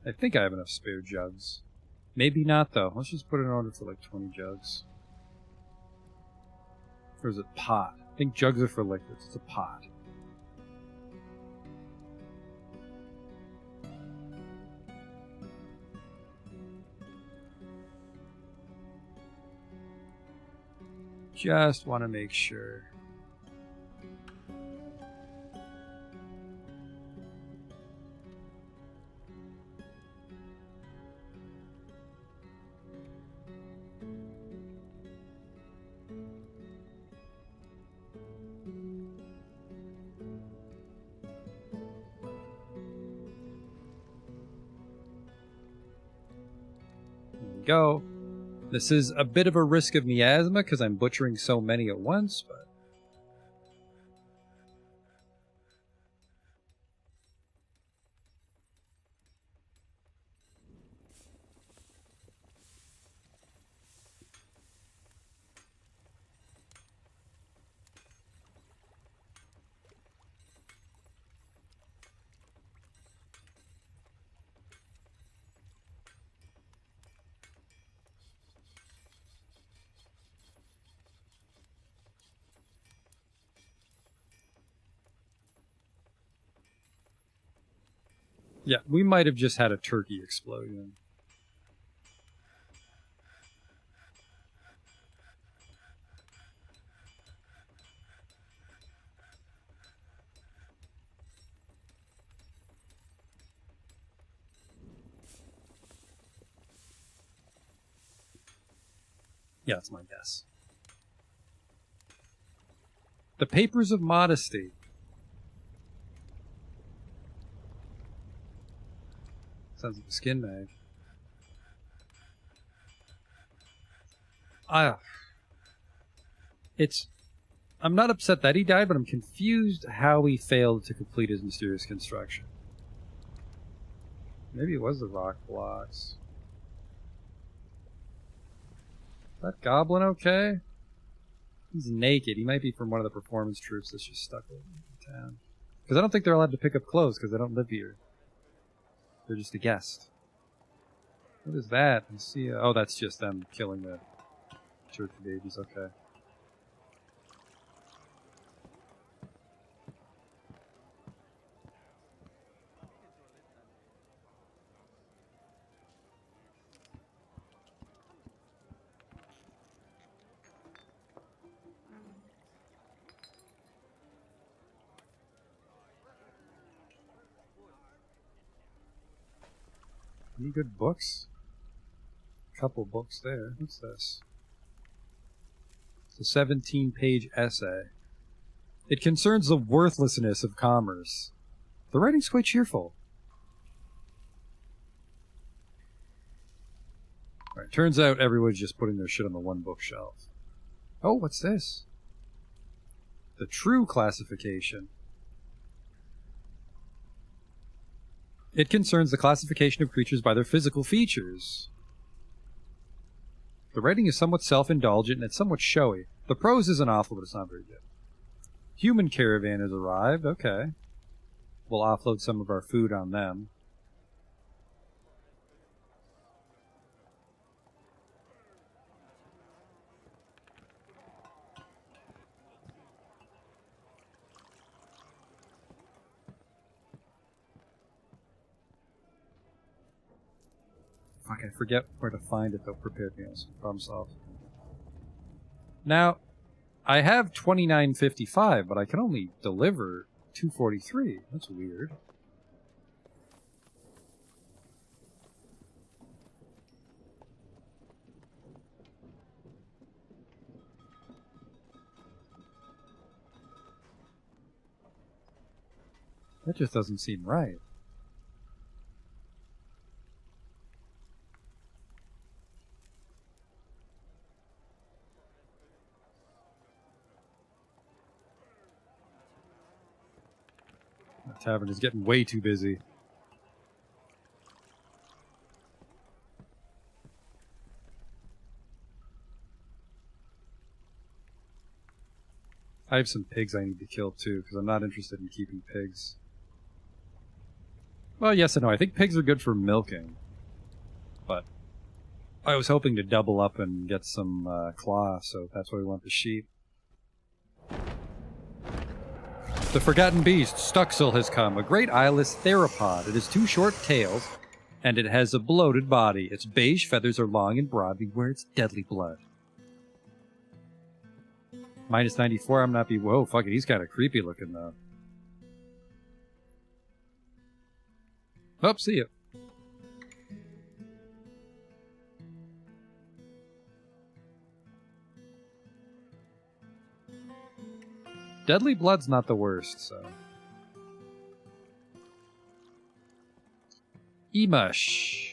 I think I have enough spare jugs. Maybe not, though. Let's just put it in order for like 20 jugs. Or is it pot? I think jugs are for liquids. It's a pot. Just want to make sure. Go. This is a bit of a risk of miasma because I'm butchering so many at once, but yeah, we might have just had a turkey explosion. Yeah, that's my guess. The Papers of Modesty. Sounds like a skin mag. I'm not upset that he died, but I'm confused how he failed to complete his mysterious construction. Maybe it was the rock blocks. Is that goblin okay? He's naked. He might be from one of the performance troops that's just stuck in town. Because I don't think they're allowed to pick up clothes because they don't live here. They're just a guest. What is that? I see. Oh, that's just them killing the turkey babies. Okay. Any good books? Couple books there. What's this? It's a 17-page essay. It concerns the worthlessness of commerce. The writing's quite cheerful. Alright, turns out everyone's just putting their shit on the one bookshelf. Oh, what's this? The true classification. It concerns the classification of creatures by their physical features. The writing is somewhat self-indulgent and it's somewhat showy. The prose isn't awful, but it's not very good. Human caravan has arrived. Okay. We'll offload some of our food on them. Fuck, I forget where to find it, though. Prepared meals. Problem solved. Now, I have 29.55, but I can only deliver 2.43. That's weird. That just doesn't seem right. The tavern is getting way too busy. I have some pigs I need to kill too, because I'm not interested in keeping pigs. Well, yes and no. I think pigs are good for milking. But I was hoping to double up and get some claw, so that's why we want the sheep. The forgotten beast, Stuxel, has come. A great eyeless theropod. It has 2 short tails, and it has a bloated body. Its beige feathers are long and broad. Beware its deadly blood. Minus 94, I'm not be... Whoa, fuck it, he's kind of creepy looking, though. Oh, see you. Deadly blood's not the worst, so... Emush.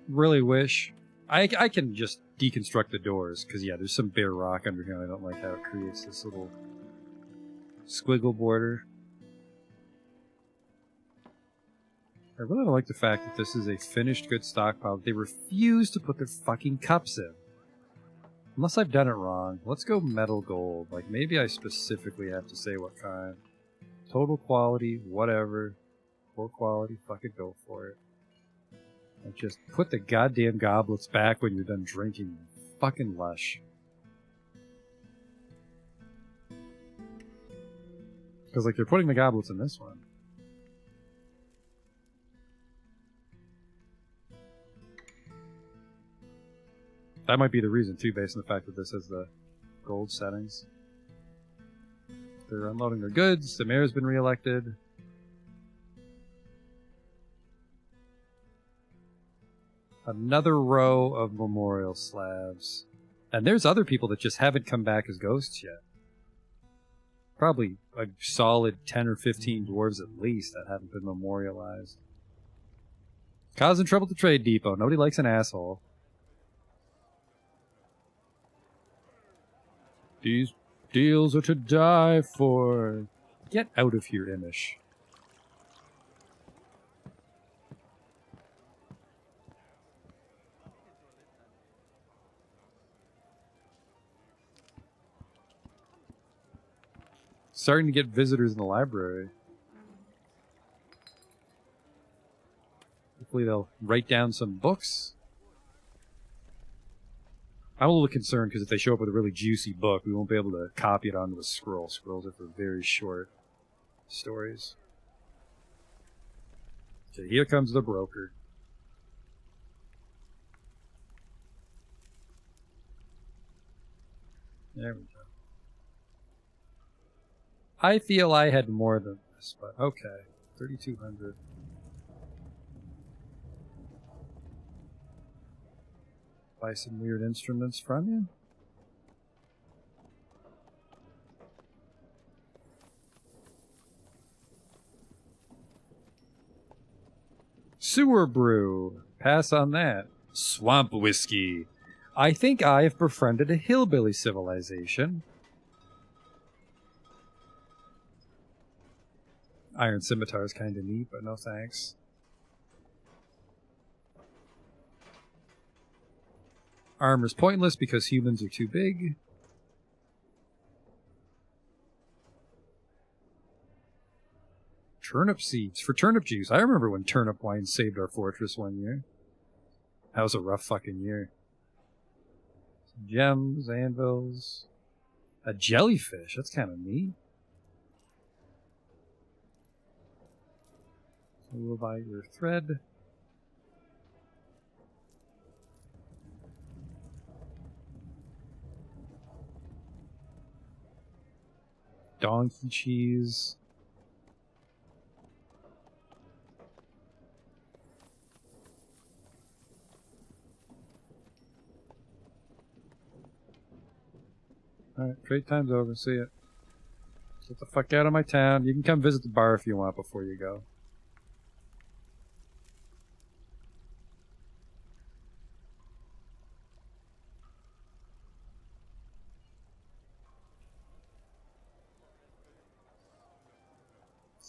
Really wish I can just deconstruct the doors, because yeah, there's some bare rock under here and I don't like how it creates this little squiggle border. I really don't like the fact that this is a finished good stockpile. They refuse to put their fucking cups in. Unless I've done it wrong. Let's go metal gold. Like, maybe I specifically have to say what kind. Total quality, whatever. Poor quality, fucking go for it. Like, just put the goddamn goblets back when you're done drinking. Fucking lush. Because, like, they're putting the goblets in this one. That might be the reason, too, based on the fact that this has the gold settings. They're unloading their goods. The mayor's been reelected. Another row of memorial slabs. And there's other people that just haven't come back as ghosts yet. Probably a solid 10 or 15 dwarves at least that haven't been memorialized. Causing trouble at the trade depot. Nobody likes an asshole. These deals are to die for. Get out of here, Imish. Starting to get visitors in the library. Hopefully they'll write down some books. I'm a little concerned because if they show up with a really juicy book, we won't be able to copy it onto a scroll. Scrolls are for very short stories. Okay, here comes the broker. There we go. I feel I had more than this, but okay. 3,200. Buy some weird instruments from you? Sewer brew. Pass on that. Swamp whiskey. I think I have befriended a hillbilly civilization. Iron scimitar is kind of neat, but no thanks. Armor's pointless because humans are too big. Turnip seeds for turnip juice. I remember when turnip wine saved our fortress one year. That was a rough fucking year. Some gems, anvils. A jellyfish. That's kind of neat. So we'll buy your thread. Donkey cheese. Alright, trade time's over. See ya. Get the fuck out of my town. You can come visit the bar if you want before you go.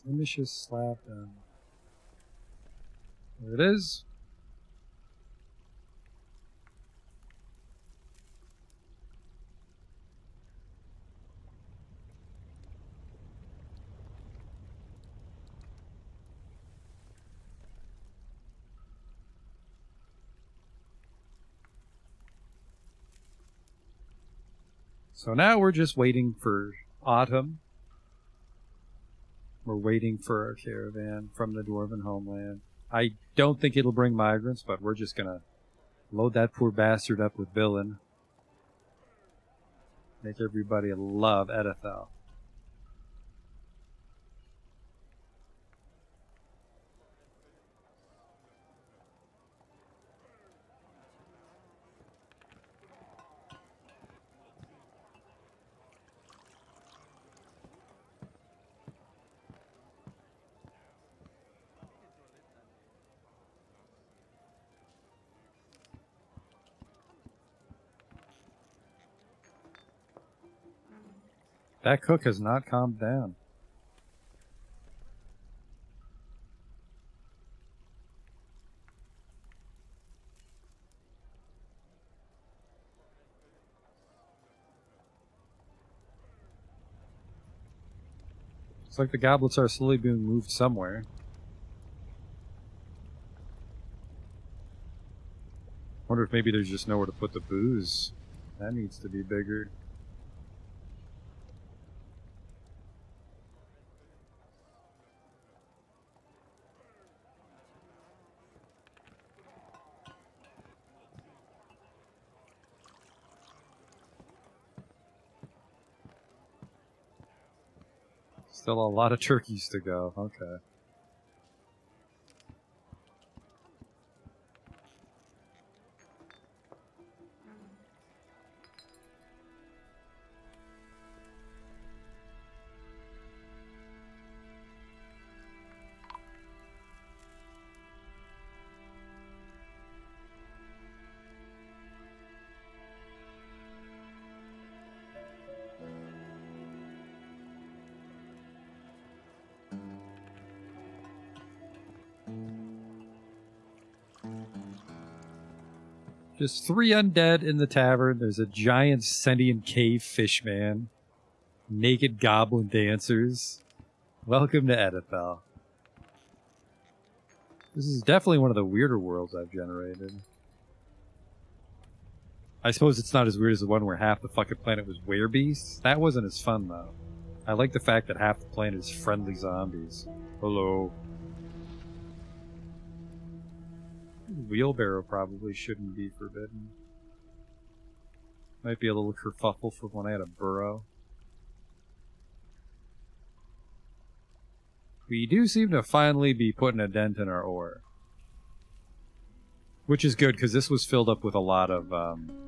Finish his slab down. There it is. So now we're just waiting for autumn. We're waiting for our caravan from the Dwarven homeland. I don't think it'll bring migrants, but we're just gonna load that poor bastard up with villain. Make everybody love Edithel. That cook has not calmed down. Looks like the goblets are slowly being moved somewhere. Wonder if maybe there's just nowhere to put the booze. That needs to be bigger. Still a lot of turkeys to go. Okay. Just 3 undead in the tavern. There's a giant sentient cave fish man. Naked goblin dancers. Welcome to Edithel. This is definitely one of the weirder worlds I've generated. I suppose it's not as weird as the one where half the fucking planet was werebeasts. That wasn't as fun, though. I like the fact that half the planet is friendly zombies. Hello. Wheelbarrow probably shouldn't be forbidden. Might be a little kerfuffle for when I had a burrow. We do seem to finally be putting a dent in our ore. Which is good, because this was filled up with a lot of,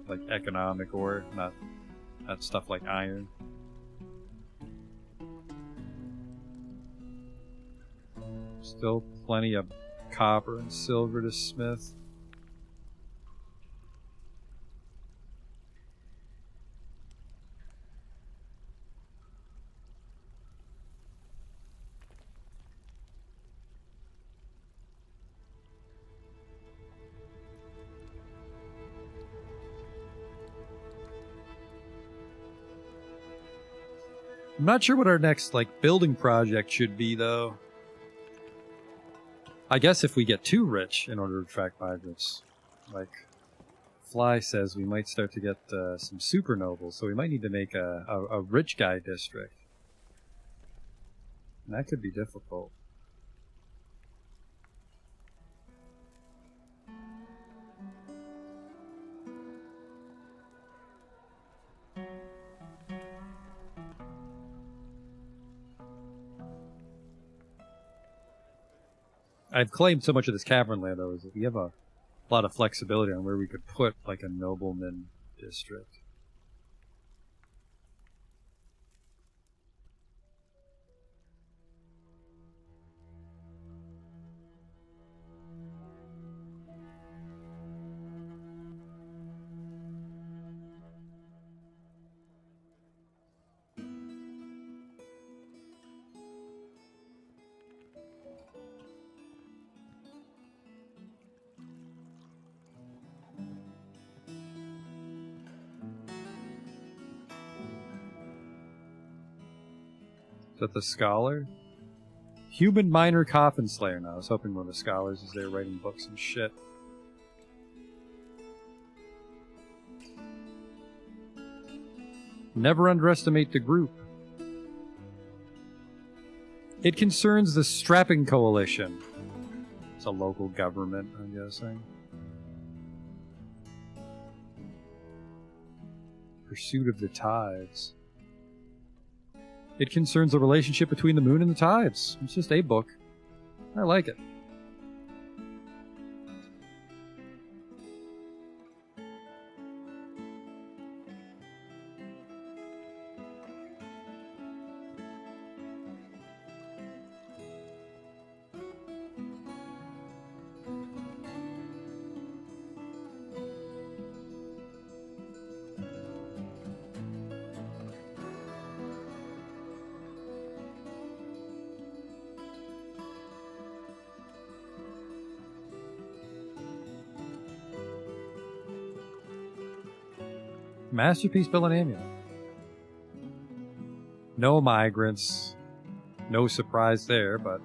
like, economic ore, not stuff like iron. Still plenty of copper and silver to smith. I'm not sure what our next, like, building project should be, though. I guess if we get too rich in order to attract migrants, like Fly says, we might start to get some super nobles, so we might need to make a rich guy district. And that could be difficult. I've claimed so much of this cavern land, though, is that we have a lot of flexibility on where we could put, like, a nobleman district. Is that the scholar? Human miner coffin slayer. Now, I was hoping one of the scholars is there writing books and shit. Never underestimate the group. It concerns the Strapping Coalition. It's a local government, I'm guessing. Pursuit of the Tides. It concerns the relationship between the moon and the tides. It's just a book. I like it. Masterpiece Bill and Amulet. No migrants. No surprise there, but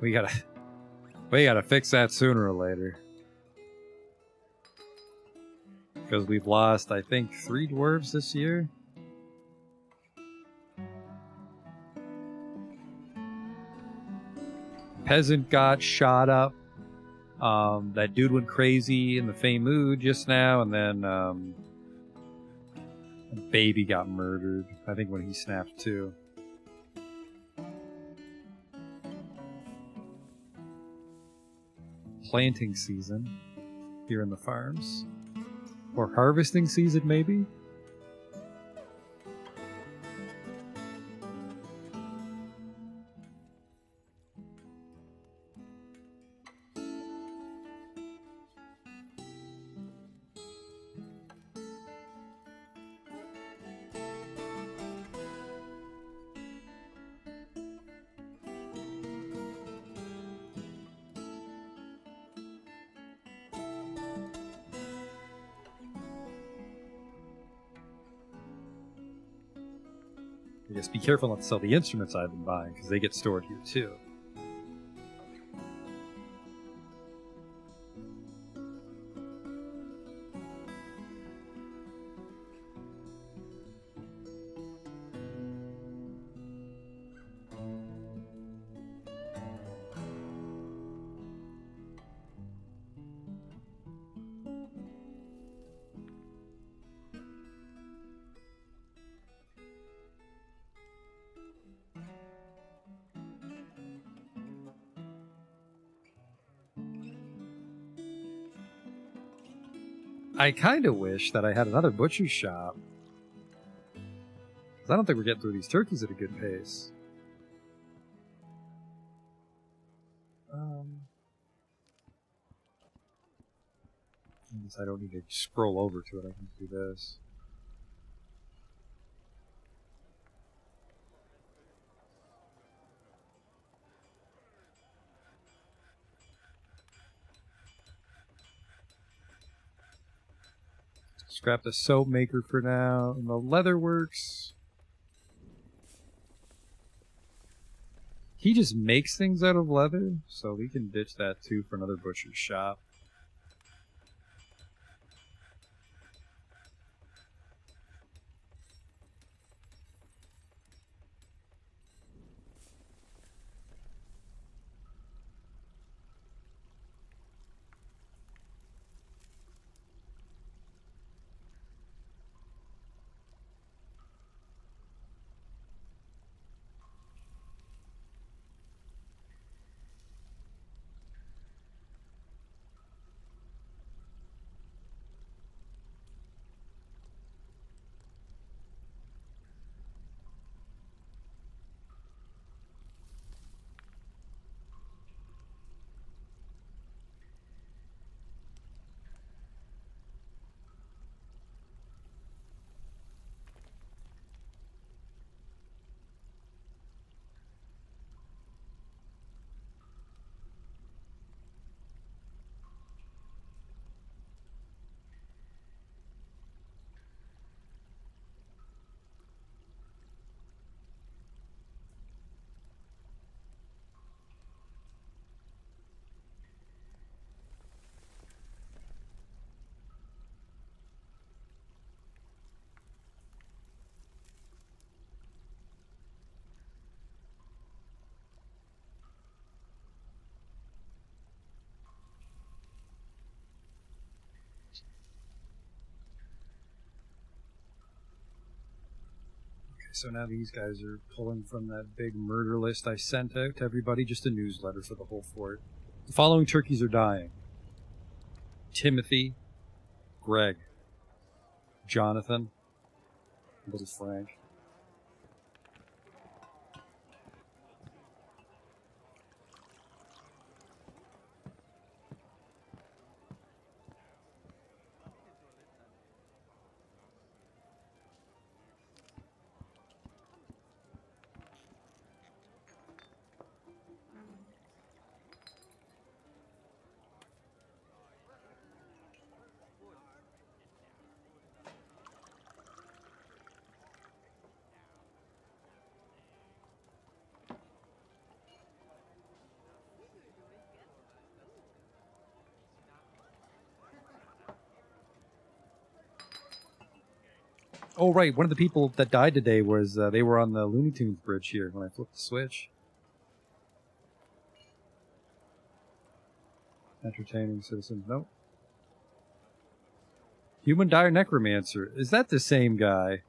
we gotta fix that sooner or later. Because we've lost, I think, 3 dwarves this year. Peasant got shot up. That dude went crazy in the Fey Mood just now, and then a baby got murdered, I think, when he snapped too. Planting season here in the farms. Or harvesting season, maybe? I guess be careful not to sell the instruments I've been buying, because they get stored here too. I kind of wish that I had another butcher's shop. 'Cause I don't think we're getting through these turkeys at a good pace. I guess I don't need to scroll over to it. I can do this. Scrap the soap maker for now. And the leather works. He just makes things out of leather, so we can ditch that too for another butcher's shop. So now these guys are pulling from that big murder list I sent out to everybody, just a newsletter for the whole fort. The following turkeys are dying: Timothy, Greg, Jonathan, little Frank. Oh, right. One of the people that died today was they were on the Looney Tunes bridge here when I flipped the switch. Entertaining citizens. Nope. Human Dire Necromancer. Is that the same guy?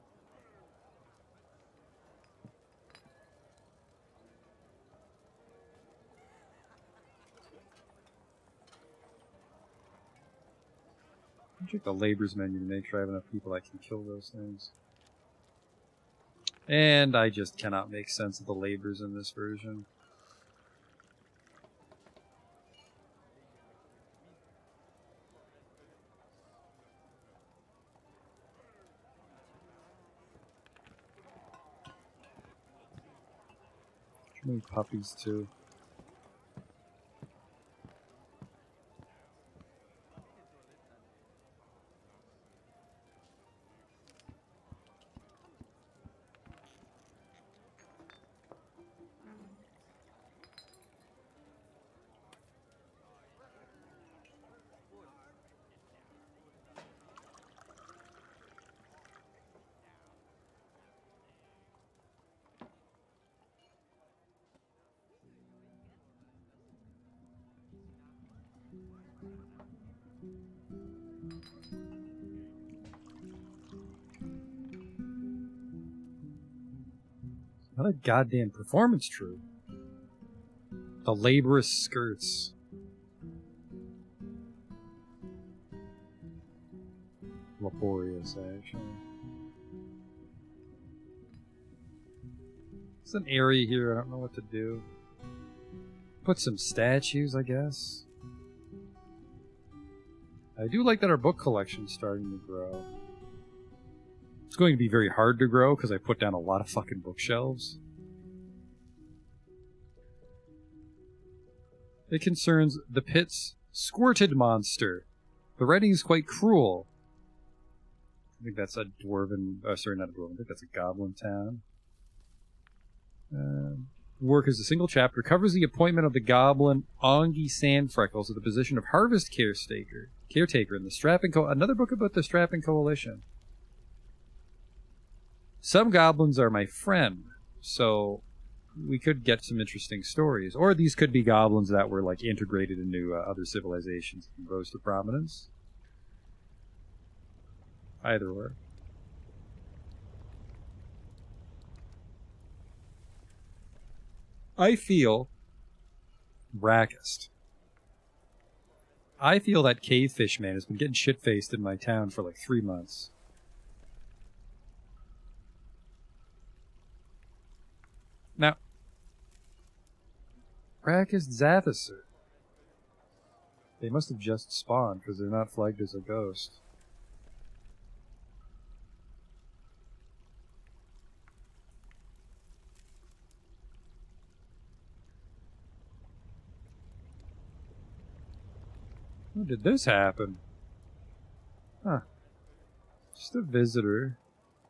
Check the labor's menu to make sure I have enough people that can kill those things. And I just cannot make sense of the labors in this version. Too many puppies too. Not a goddamn performance troupe. The laborious skirts. Laborious, actually. It's an area here, I don't know what to do. Put some statues, I guess. I do like that our book collection's starting to grow. It's going to be very hard to grow because I put down a lot of fucking bookshelves. It concerns the pit's squirted monster. The writing is quite cruel. I think that's a dwarven... sorry, not a dwarven. I think that's a goblin town. Work is a single chapter. Covers the appointment of the goblin Ongi Sandfreckles to the position of harvest caretaker in the Strapping another book about the Strapping Coalition. Some goblins are my friend, so we could get some interesting stories. Or these could be goblins that were like integrated into other civilizations and rose to prominence. Either way. I feel Rackist. I feel that Cavefish Man has been getting shit-faced in my town for like 3 months. Now, Rackist Zathasur. They must have just spawned because they're not flagged as a ghost. How did this happen? Huh. Just a visitor.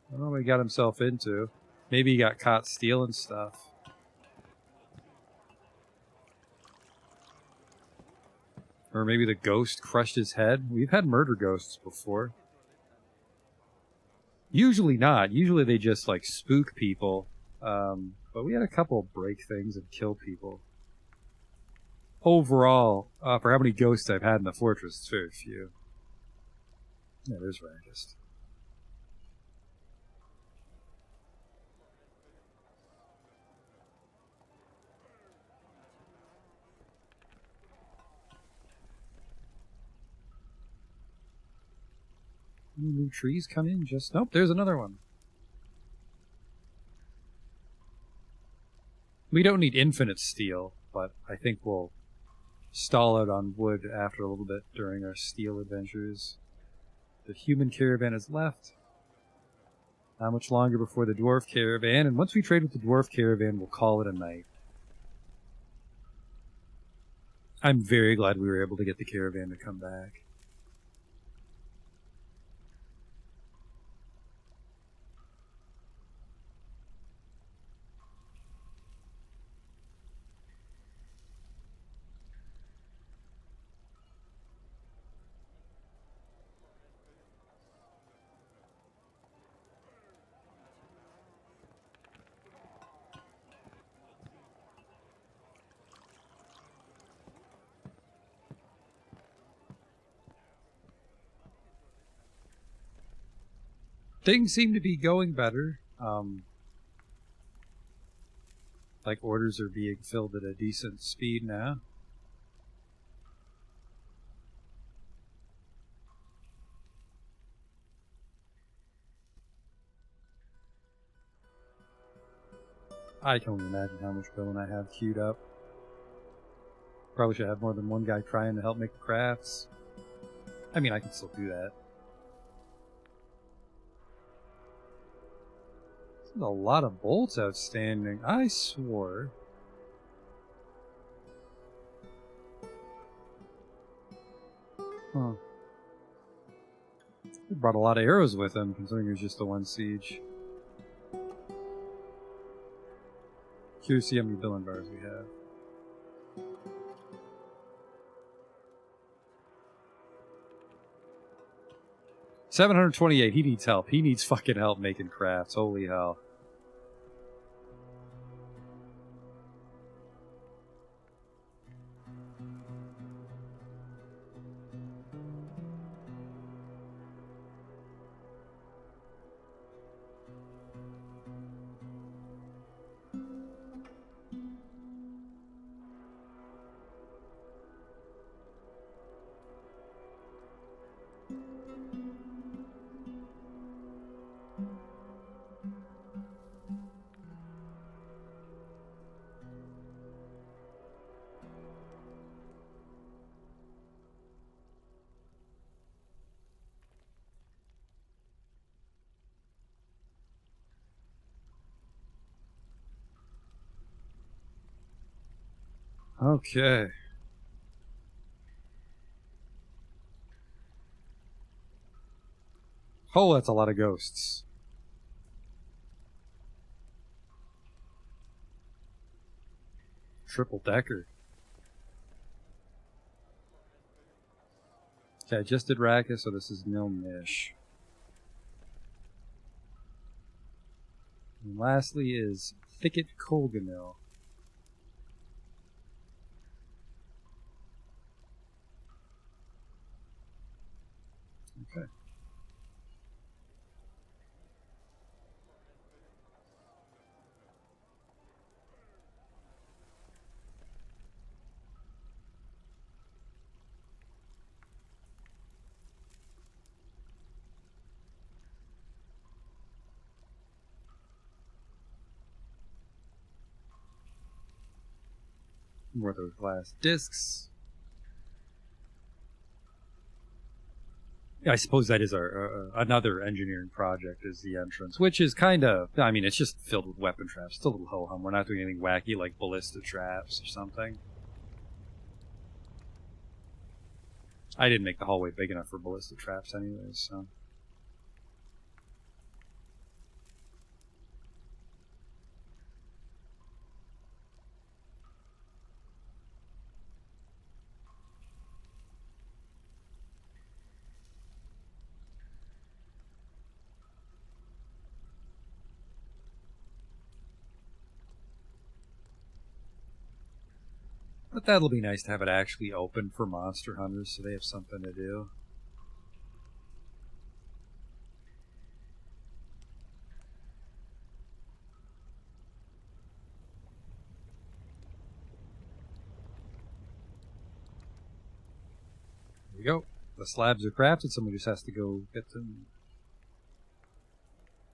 I don't know what he got himself into. Maybe he got caught stealing stuff. Or maybe the ghost crushed his head. We've had murder ghosts before. Usually not. Usually they just like spook people. But we had a couple break things and kill people. Overall, for how many ghosts I've had in the fortress, it's very few. Yeah, there's Rackist. Any new trees come in? Just nope. There's another one. We don't need infinite steel, but I think we'll stall out on wood after a little bit during our steel adventures. The human caravan is left. Not much longer before the dwarf caravan, and once we trade with the dwarf caravan, we'll call it a night. I'm very glad we were able to get the caravan to come back. Things seem to be going better. Like orders are being filled at a decent speed now. I can only imagine how much billing I have queued up. Probably should have more than one guy trying to help make the crafts. I mean, I can still do that. There's a lot of bolts outstanding. I swore. Huh. He brought a lot of arrows with him, considering it was just the one siege. Curious to see how many billing bars we have. $728. He needs help. He needs fucking help making crafts. Holy hell. Okay. Oh, that's a lot of ghosts. Triple decker. Okay, I just did Raka, so this is Milnish. And lastly is Thicket Colganil. Okay. More of those glass discs. Yeah, I suppose that is our another engineering project is the entrance, which is kind of, I mean, it's just filled with weapon traps. It's a little ho-hum. We're not doing anything wacky like ballista traps or something. I didn't make the hallway big enough for ballista traps anyways, so... But that'll be nice to have it actually open for monster hunters so they have something to do. There we go. The slabs are crafted, someone just has to go get them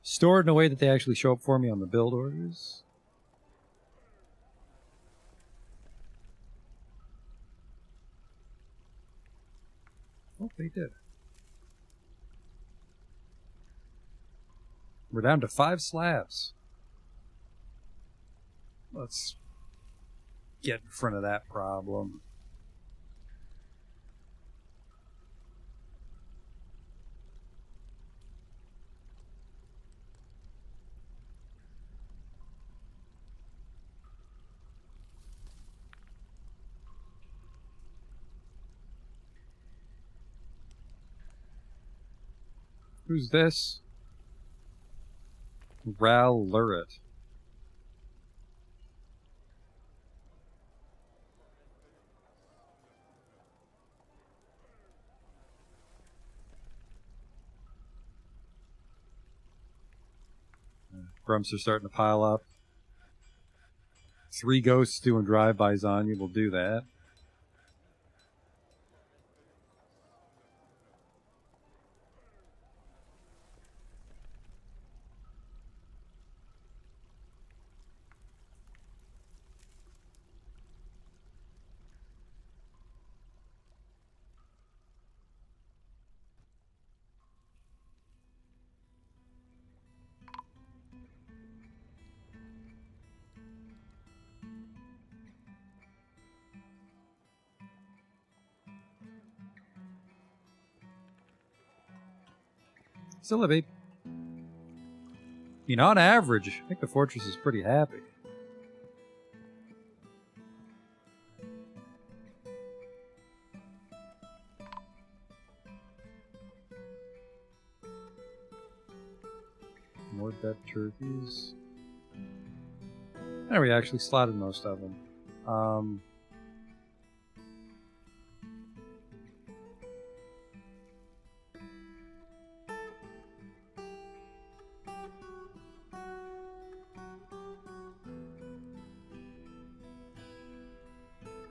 stored in a way that they actually show up for me on the build orders. Oh, they did. We're down to 5 slabs. Let's get in front of that problem. Who's this? Ral Lurit. Grumps are starting to pile up. 3 ghosts doing drive-bys on you will do that. Still a babe. I mean, on average, I think the fortress is pretty happy. More dead turkeys. And we actually slotted most of them.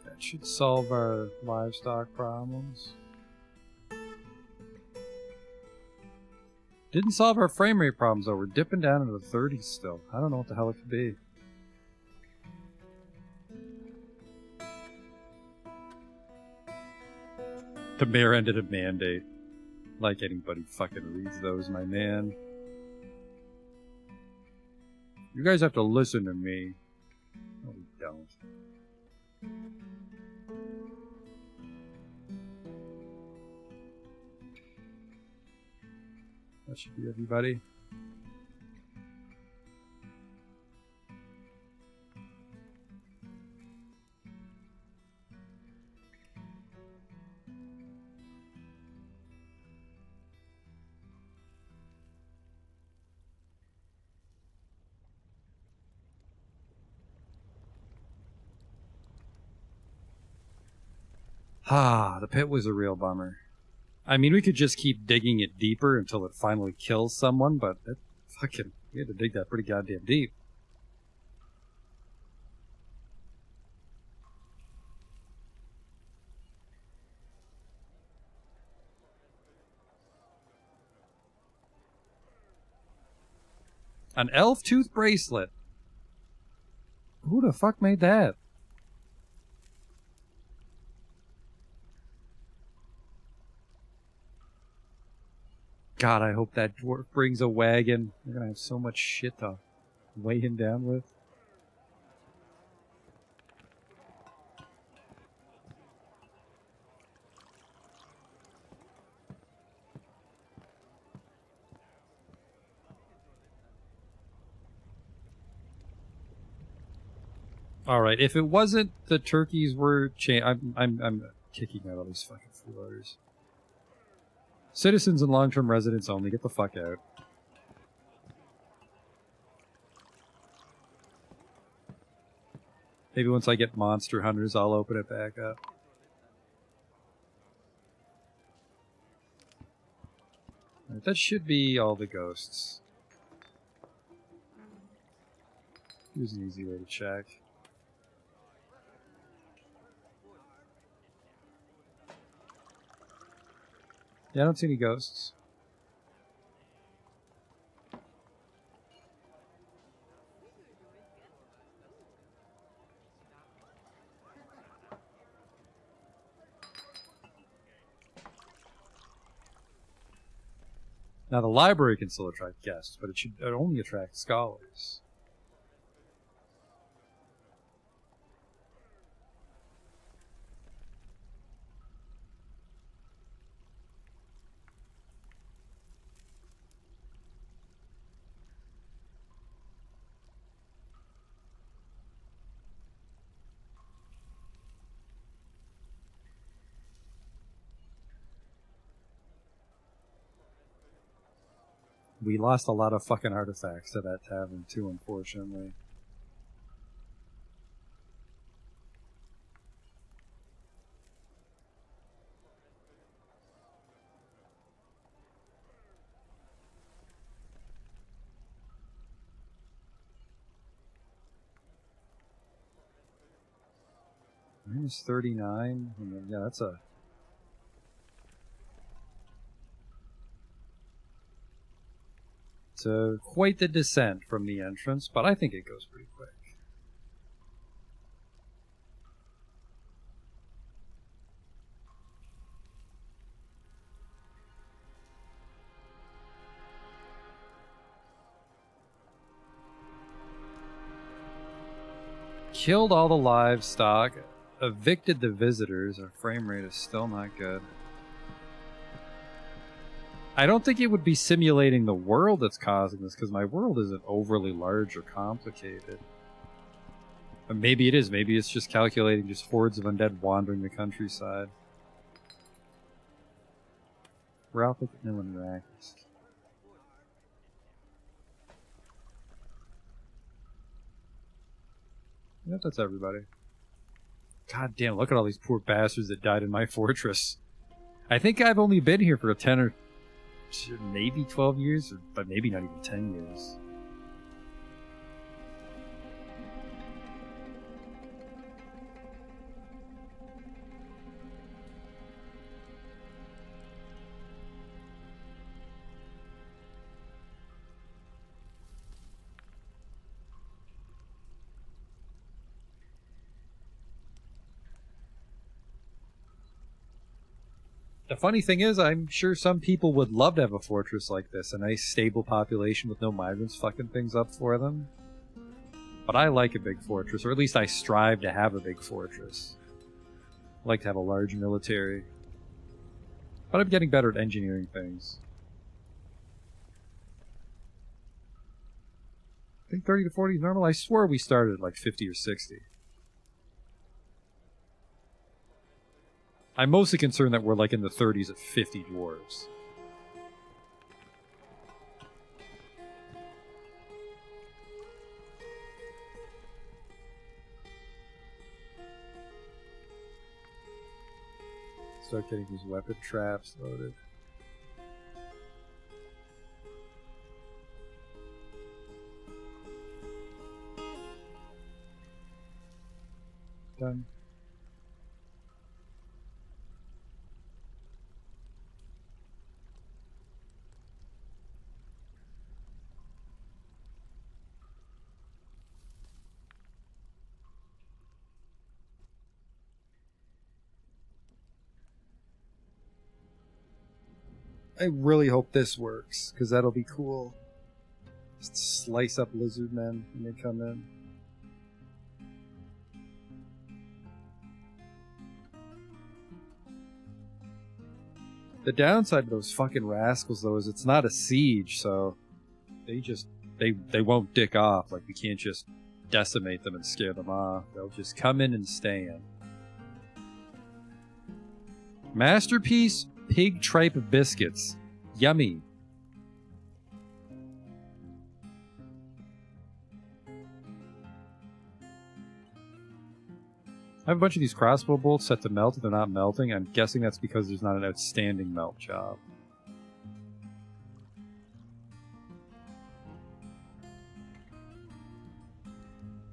That should solve our livestock problems. Didn't solve our frame rate problems though. We're dipping down into the 30s still. I don't know what the hell it could be. The mayor ended a mandate. Like anybody fucking reads those, my man. You guys have to listen to me. No, we don't. That should be everybody. Ah, the pit was a real bummer. I mean, we could just keep digging it deeper until it finally kills someone, but it fucking, we had to dig that pretty goddamn deep. An elf tooth bracelet. Who the fuck made that? God, I hope that dwarf brings a wagon. We're gonna have so much shit to weigh him down with. All right, if it wasn't the turkeys were I'm kicking out all these fucking freeloaders. Citizens and long-term residents only. Get the fuck out. Maybe once I get monster hunters, I'll open it back up. Right, that should be all the ghosts. Here's an easy way to check. Yeah, I don't see any ghosts. Now the library can still attract guests, but it should only attract scholars. We lost a lot of fucking artifacts to that tavern too, unfortunately. Minus 39. I mean, yeah, that's a... It's quite the descent from the entrance, but I think it goes pretty quick. Killed all the livestock, evicted the visitors. Our frame rate is still not good. I don't think it would be simulating the world that's causing this, because my world isn't overly large or complicated. But maybe it is. Maybe it's just calculating just hordes of undead wandering the countryside. Ralph McMillan Rackets. Yep, that's everybody. God damn, look at all these poor bastards that died in my fortress. I think I've only been here for 10 or maybe 12 years, but maybe not even 10 years. The funny thing is, I'm sure some people would love to have a fortress like this, a nice stable population with no migrants fucking things up for them. But I like a big fortress, or at least I strive to have a big fortress. I like to have a large military. But I'm getting better at engineering things. think 30 to 40 is normal. I swore we started at like 50 or 60. I'm mostly concerned that we're like in the 30s at 50 dwarves. Start getting these weapon traps loaded. Done. I really hope this works, because that'll be cool. Just slice up lizard men when they come in. The downside of those fucking rascals, though, is it's not a siege, so they won't dick off. Like, we can't just decimate them and scare them off. They'll just come in and stand. Masterpiece pig tripe biscuits. Yummy. I have a bunch of these crossbow bolts set to melt. They're not melting. I'm guessing that's because there's not an outstanding melt job.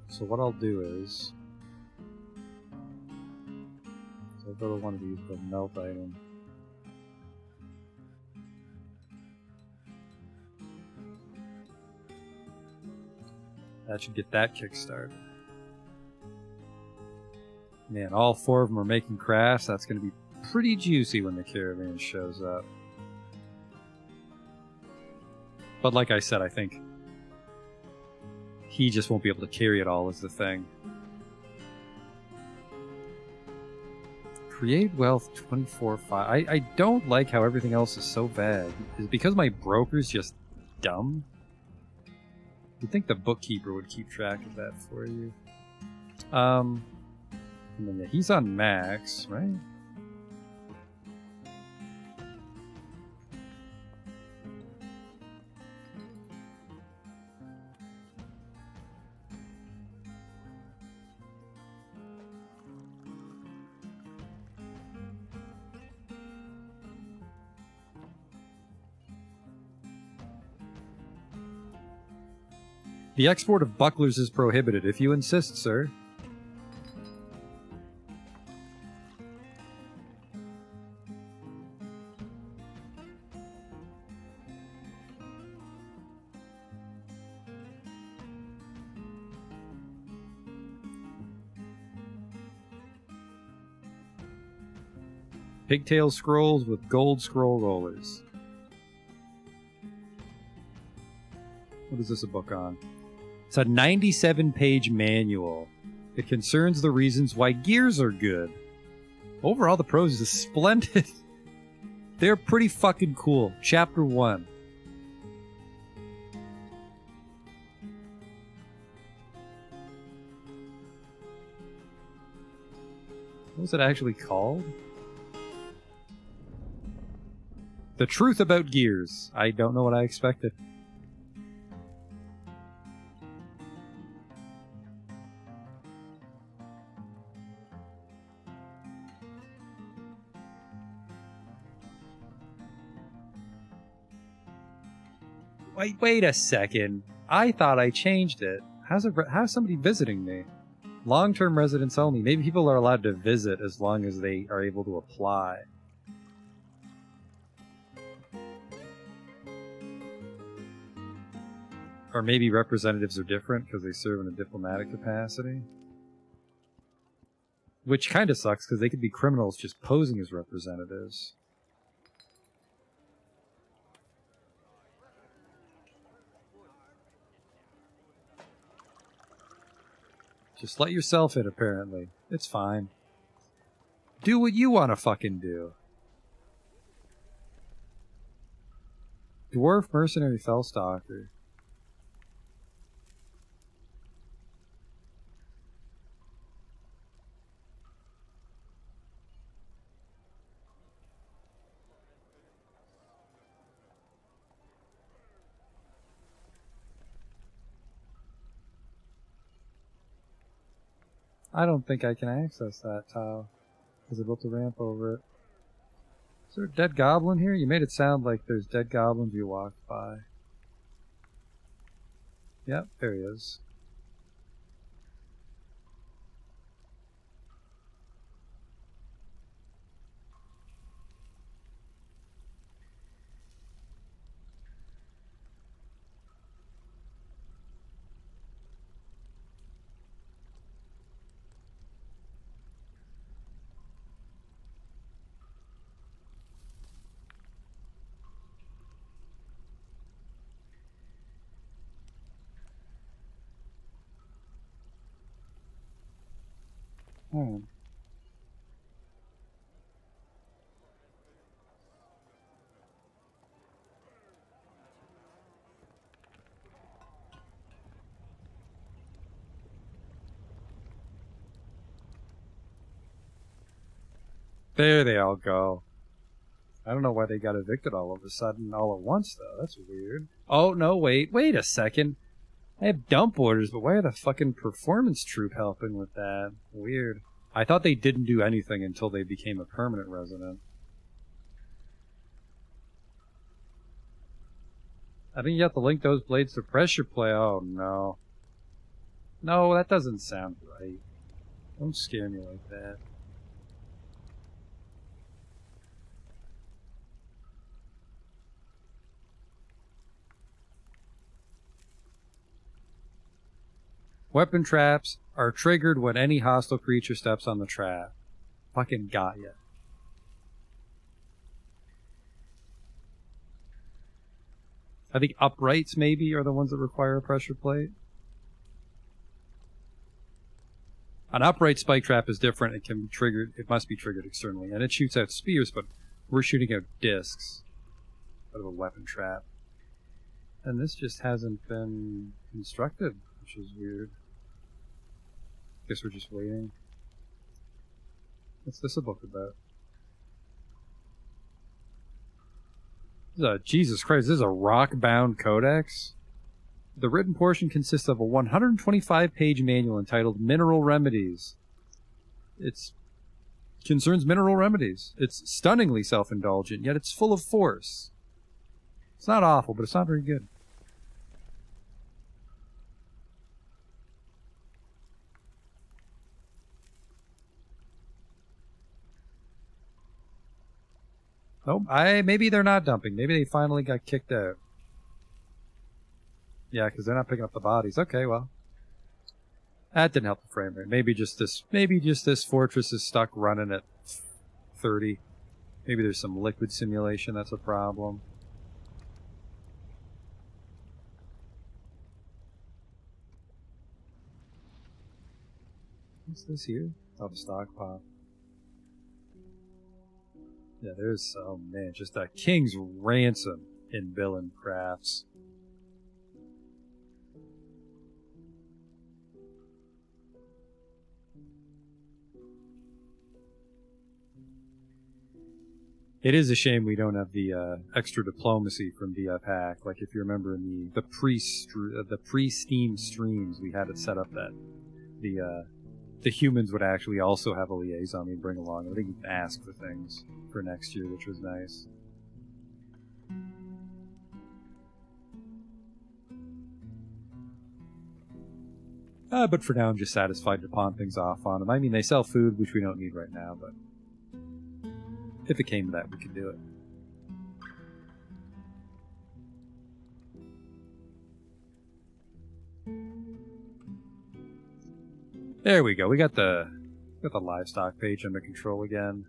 So what I'll do is... I'll go to one of these, the melt item. That should get that kick-started. Man, all four of them are making crafts. That's going to be pretty juicy when the caravan shows up. But like I said, I think he just won't be able to carry it all is the thing. Create wealth 24/5. I don't like how everything else is so bad. Is it because my broker's just dumb? You'd think the bookkeeper would keep track of that for you. And then, yeah, he's on max, right? The export of bucklers is prohibited, if you insist, sir. Pigtail scrolls with gold scroll rollers. What is this a book on? It's a 97-page manual. It concerns the reasons why gears are good. Overall, the prose is splendid. They're pretty fucking cool. Chapter 1. What was it actually called? The Truth About Gears. I don't know what I expected. Wait a second. I thought I changed it. How's somebody visiting me? Long-term residents only. Maybe people are allowed to visit as long as they are able to apply. Or maybe representatives are different because they serve in a diplomatic capacity. Which kind of sucks because they could be criminals just posing as representatives. Just let yourself in, apparently. It's fine. Do what you want to fucking do. Dwarf Mercenary Fellstalker. I don't think I can access that tile. Because I built a ramp over it. Is there a dead goblin here? You made it sound like there's dead goblins you walked by. Yep, there he is. Hmm. There they all go. I don't know why they got evicted all of a sudden, all at once, though. That's weird. Oh, no, wait a second. I have dump orders, but why are the fucking performance troop helping with that? Weird. I thought they didn't do anything until they became a permanent resident. I think you have to link those blades to pressure play. Oh, no. No, that doesn't sound right. Don't scare me like that. Weapon traps are triggered when any hostile creature steps on the trap. Fucking got ya. I think uprights maybe are the ones that require a pressure plate. An upright spike trap is different. It can be triggered. It must be triggered externally, and it shoots out spears. But we're shooting out discs out of a weapon trap, and this just hasn't been constructed, which is weird. Guess we're just waiting. What's this a book about? Jesus Christ, this is a rock-bound codex? The written portion consists of a 125-page manual entitled Mineral Remedies. It concerns mineral remedies. It's stunningly self-indulgent, yet it's full of force. It's not awful, but it's not very good. Oh, maybe they're not dumping. Maybe they finally got kicked out. Yeah, because they're not picking up the bodies. Okay, well, that didn't help the frame rate. Maybe just this fortress is stuck running at 30. Maybe there's some liquid simulation that's a problem. What's this here? Oh, the stockpile. Yeah, there's, oh man, just a king's ransom in Villain Crafts. It is a shame we don't have the extra diplomacy from VF Hack. Like if you remember in the pre-Steam streams, we had it set up that the humans would actually also have a liaison we'd bring along. I think you can ask for things for next year, which was nice. But for now, I'm just satisfied to pawn things off on them. I mean, they sell food, which we don't need right now, but if it came to that, we could do it. There we go. We got the livestock page under control again.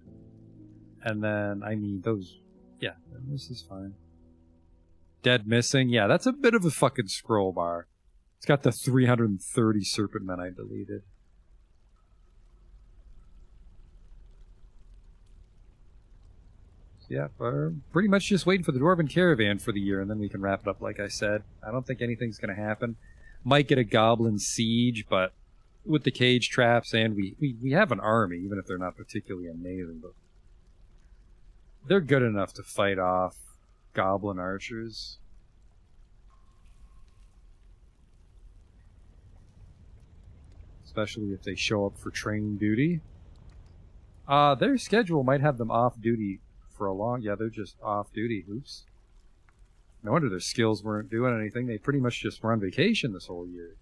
And then I need those. Yeah, this is fine. Dead missing. Yeah, that's a bit of a fucking scroll bar. It's got the 330 serpent men I deleted. So yeah, we're pretty much just waiting for the Dwarven Caravan for the year, and then we can wrap it up like I said. I don't think anything's going to happen. Might get a Goblin Siege, but with the cage traps, and we have an army, even if they're not particularly amazing, but they're good enough to fight off Goblin archers. especially if they show up for training duty. Their schedule might have them off duty for a long... Yeah, they're just off duty. Oops. No wonder their skills weren't doing anything. They pretty much just were on vacation this whole year.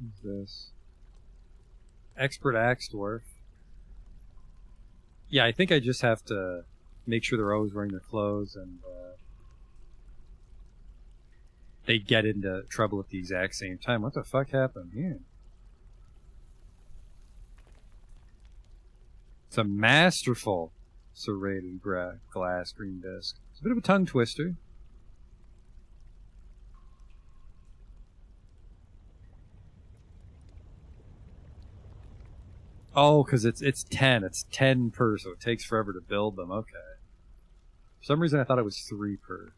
Who's this? Expert Axe Dwarf. Yeah, I think I just have to make sure they're always wearing their clothes and they get into trouble at the exact same time. What the fuck happened here? It's a masterful serrated glass green disc. It's a bit of a tongue twister. Oh, because it's 10. It's 10 per, so it takes forever to build them. Okay. For some reason, I thought it was 3 per.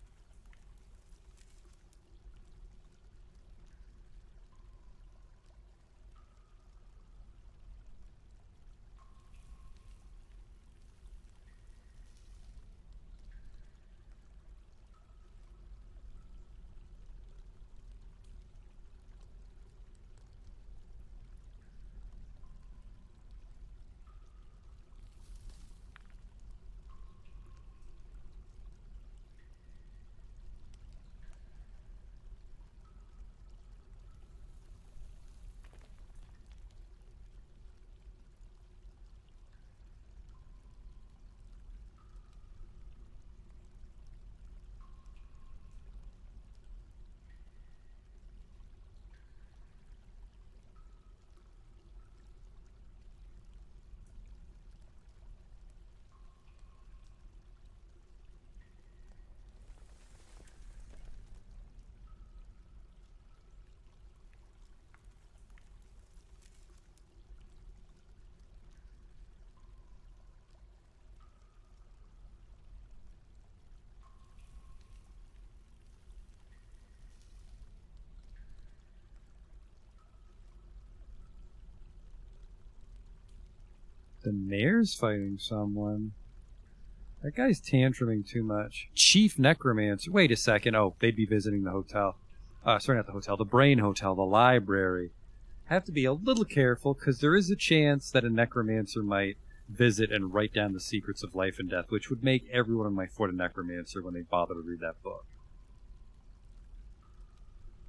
The mayor's fighting someone. That guy's tantruming too much. Chief Necromancer. Wait a second. Oh, they'd be visiting the hotel. Sorry, not the hotel. The Brain Hotel, the library. Have to be a little careful, because there is a chance that a necromancer might visit and write down the secrets of life and death, which would make everyone on my fort a necromancer when they bother to read that book.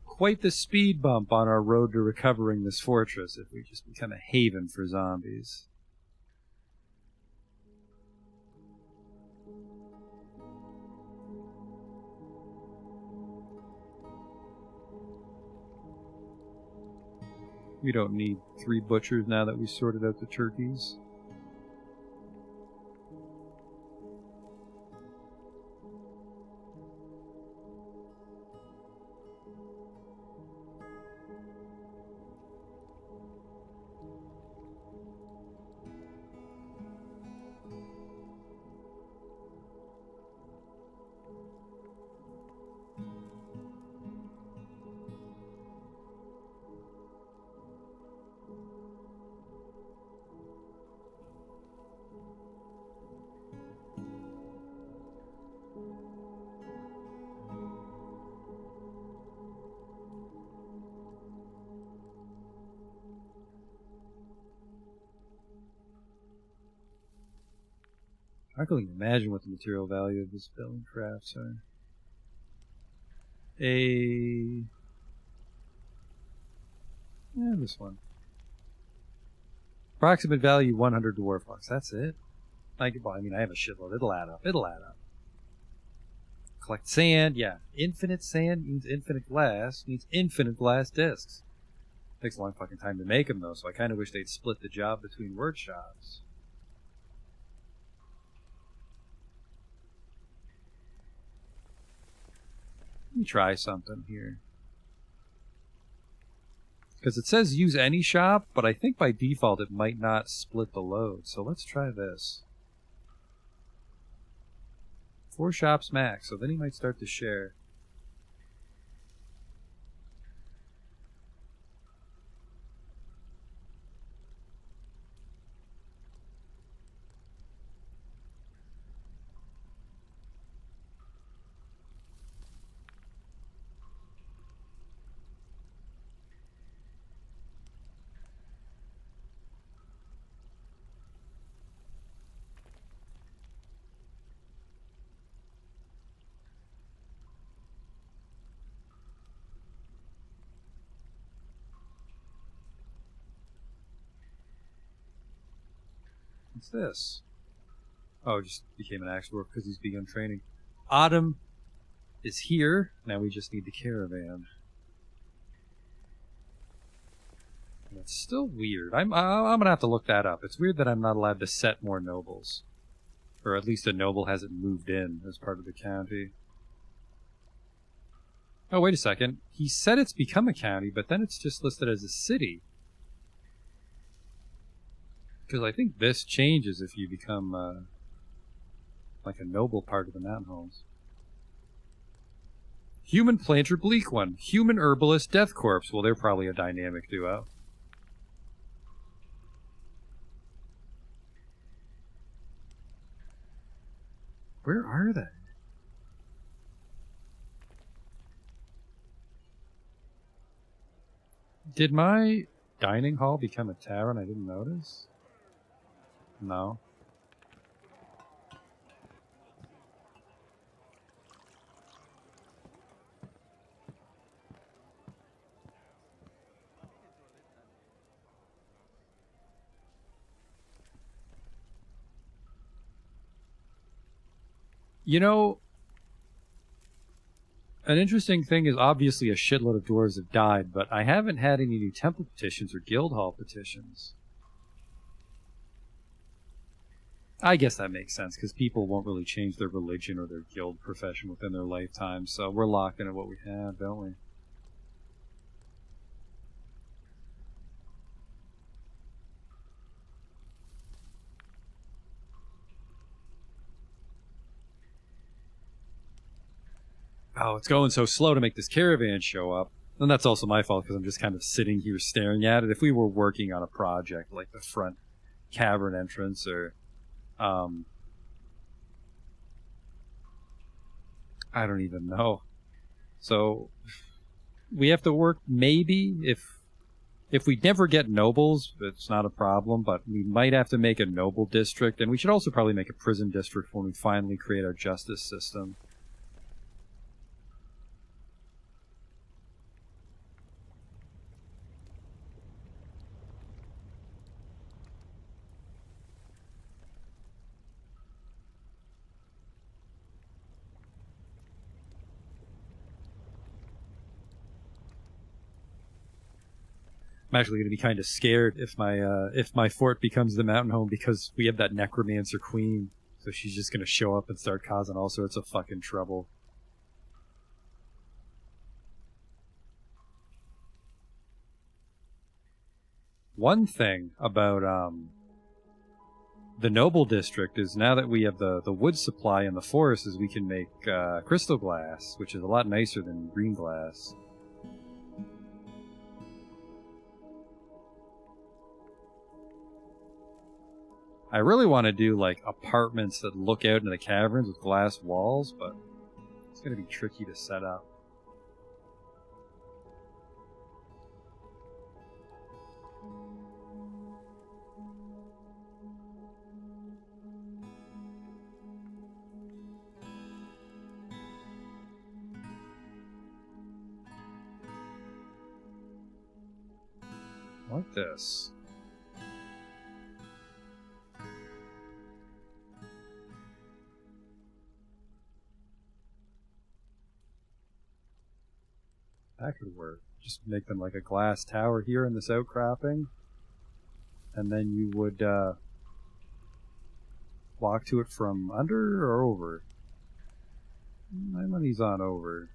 Quite the speed bump on our road to recovering this fortress if we just become a haven for zombies. We don't need 3 butchers now that we sorted out the turkeys. I can only imagine what the material value of this building crafts are. Yeah, this one. Approximate value 100 dwarf bucks. That's it. I mean, I have a shitload. It'll add up. It'll add up. Collect sand. Yeah. Infinite sand means infinite glass. Means infinite glass discs. Takes a long fucking time to make them, though, so I kind of wish they'd split the job between workshops. Let me try something here. Because it says use any shop, but I think by default it might not split the load. So let's try this. 4 shops max, so then he might start to share. What's this? Oh, it just became an axe dwarf because he's begun training. Autumn is here. Now we just need the caravan. That's still weird. I'm gonna have to look that up. It's weird that I'm not allowed to set more nobles, or at least a noble hasn't moved in as part of the county. Oh, wait a second. He said it's become a county, but then it's just listed as a city. Because I think this changes if you become like a noble part of the mountain homes. Human planter bleak one. Human herbalist death corpse. Well, they're probably a dynamic duo. Where are they? Did my dining hall become a tavern? I didn't notice. No. You know, an interesting thing is obviously a shitload of dwarves have died, but I haven't had any new temple petitions or guild hall petitions. I guess that makes sense, because people won't really change their religion or their guild profession within their lifetime, so we're locked into what we have, don't we? Oh, it's going so slow to make this caravan show up. And that's also my fault, because I'm just kind of sitting here staring at it. If we were working on a project, like the front cavern entrance, or I don't even know. So we have to work, maybe, if we never get nobles, it's not a problem, but we might have to make a noble district, and we should also probably make a prison district when we finally create our justice system. I'm actually going to be kind of scared if my fort becomes the mountain home, because we have that necromancer queen, so she's just going to show up and start causing all sorts of fucking trouble. One thing about the noble district is, now that we have the wood supply in the forest, is we can make crystal glass, which is a lot nicer than green glass. I really want to do, like, apartments that look out into the caverns with glass walls, but it's going to be tricky to set up. like this. That could work. Just make them like a glass tower here in this outcropping. And then you would walk to it from under or over? My money's on over.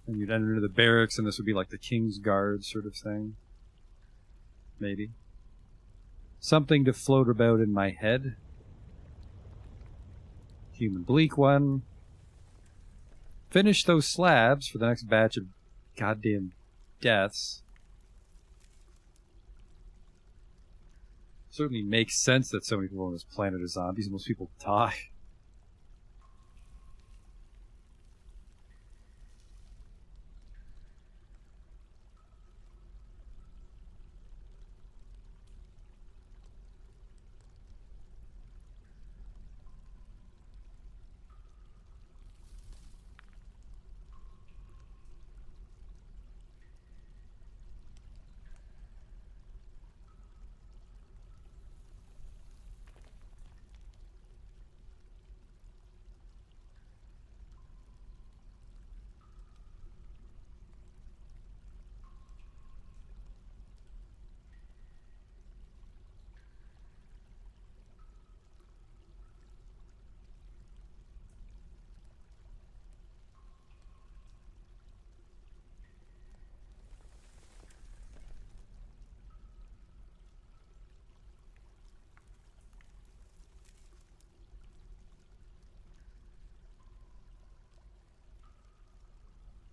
And you'd enter the barracks, and this would be like the King's Guard sort of thing. Maybe. Something to float about in my head. Human bleak one. Finish those slabs for the next batch of goddamn deaths. Certainly makes sense that so many people on this planet are zombies and most people die.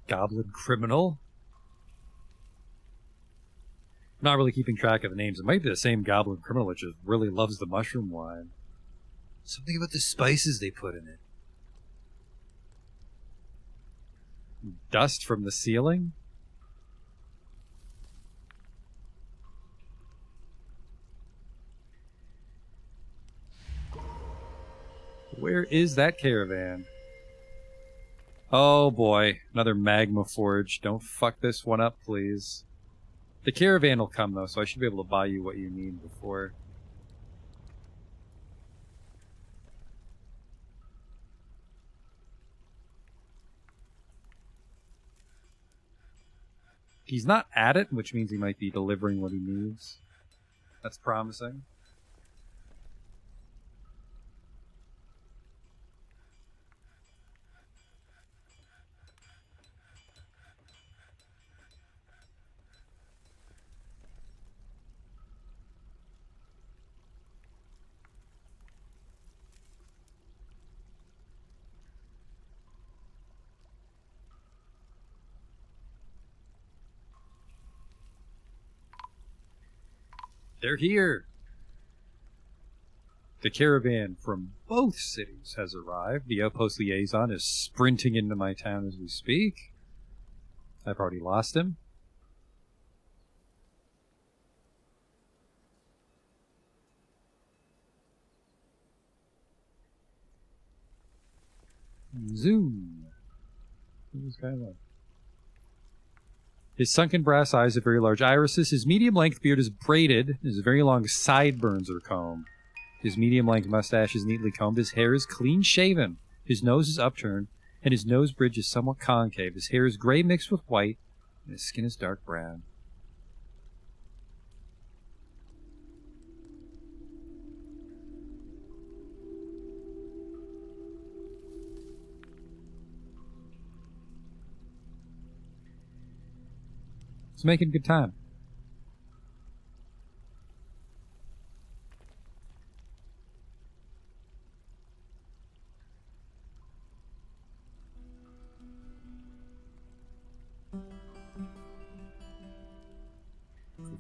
Goblin criminal? I'm not really keeping track of the names. It might be the same goblin criminal that just really loves the mushroom wine. Something about the spices they put in it. Dust from the ceiling? Where is that caravan? Oh boy, another magma forge. Don't fuck this one up, please. The caravan will come though, so I should be able to buy you what you need before. He's not at it, which means he might be delivering what he needs. That's promising. They're here! The caravan from both cities has arrived. The outpost liaison is sprinting into my town as we speak. I've already lost him. Zoom. Who's kind of His sunken brass eyes have very large irises. His medium-length beard is braided. His very long sideburns are combed. His medium-length mustache is neatly combed. His hair is clean-shaven. His nose is upturned, and his nose bridge is somewhat concave. His hair is gray mixed with white, and his skin is dark brown. He's making good time.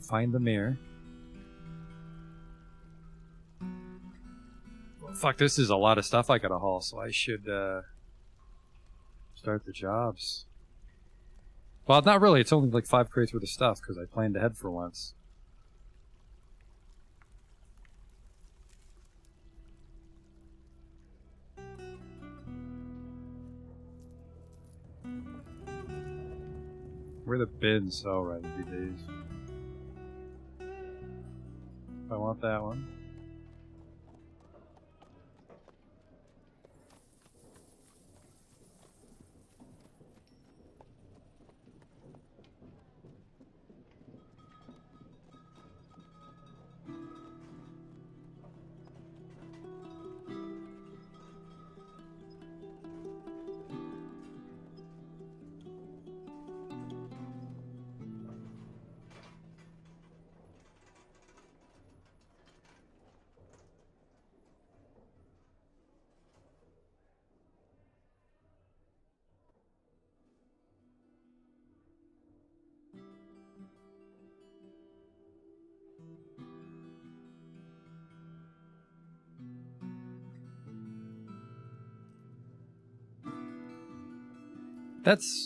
Find the mayor. Well, fuck, this is a lot of stuff I gotta haul, so I should start the jobs. Well, not really. It's only like 5 crates worth of stuff because I planned ahead for once. Where are the bins? Oh, right, these. want that one.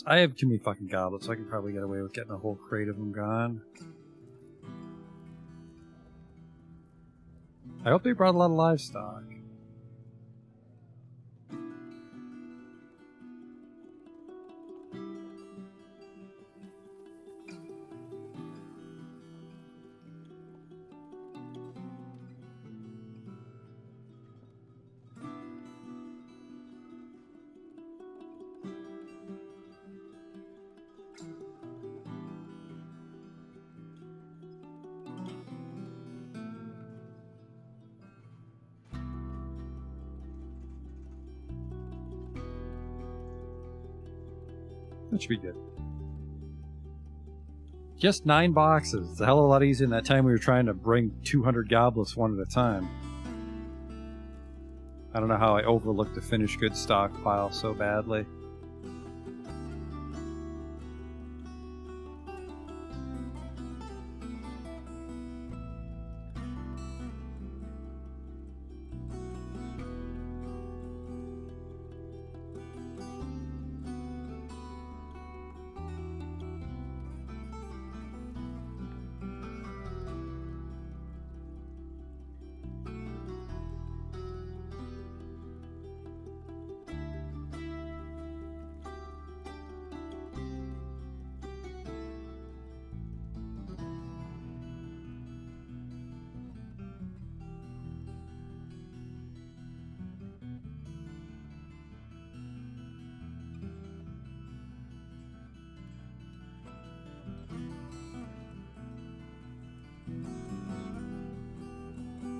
I have too many fucking goblets, so I can probably get away with getting a whole crate of them gone. I hope they brought a lot of livestock. That should be good. Just 9 boxes. It's a hell of a lot easier than that time we were trying to bring 200 goblets one at a time. I don't know how I overlooked the finished goods stockpile so badly.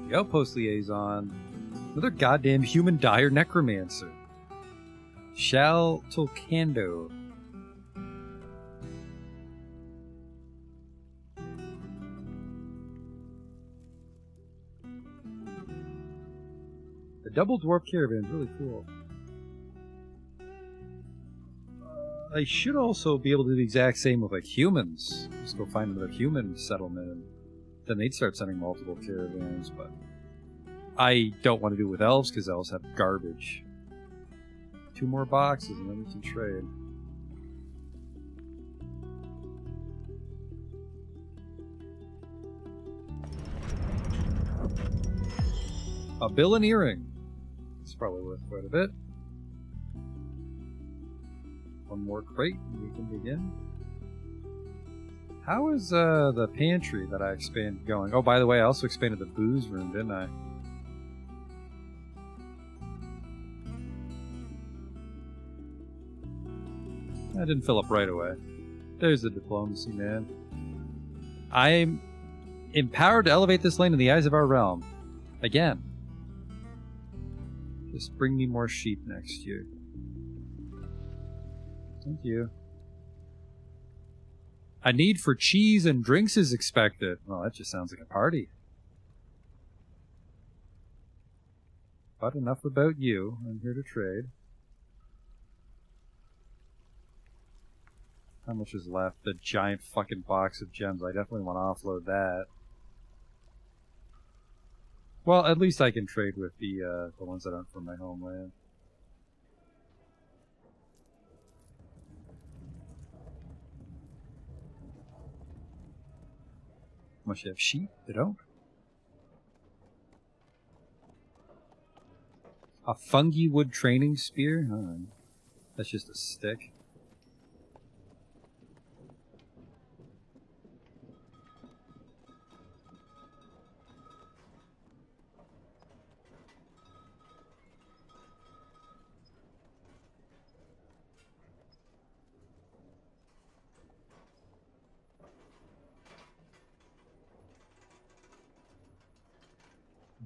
The Outpost Liaison. Another goddamn human dire necromancer. Shal Tolkando. The double dwarf caravan is really cool. I should also be able to do the exact same with like humans. Just go find another human settlement and then they'd start sending multiple caravans, but I don't want to do it with elves because elves have garbage. 2 more boxes and then we can trade. A bill and earring. It's probably worth quite a bit. 1 more crate and we can begin. How is the pantry that I expanded going? Oh, by the way, I also expanded the booze room, didn't I? I didn't fill up right away. There's the diplomacy, man. I'm empowered to elevate this land in the eyes of our realm. Again. Just bring me more sheep next year. Thank you. A need for cheese and drinks is expected. Well, that just sounds like a party. But enough about you. I'm here to trade. How much is left? The giant fucking box of gems. I definitely want to offload that. Well, at least I can trade with the ones that aren't from my homeland. Must you have sheep? They don't. A fungi wood training spear? Oh, that's just a stick.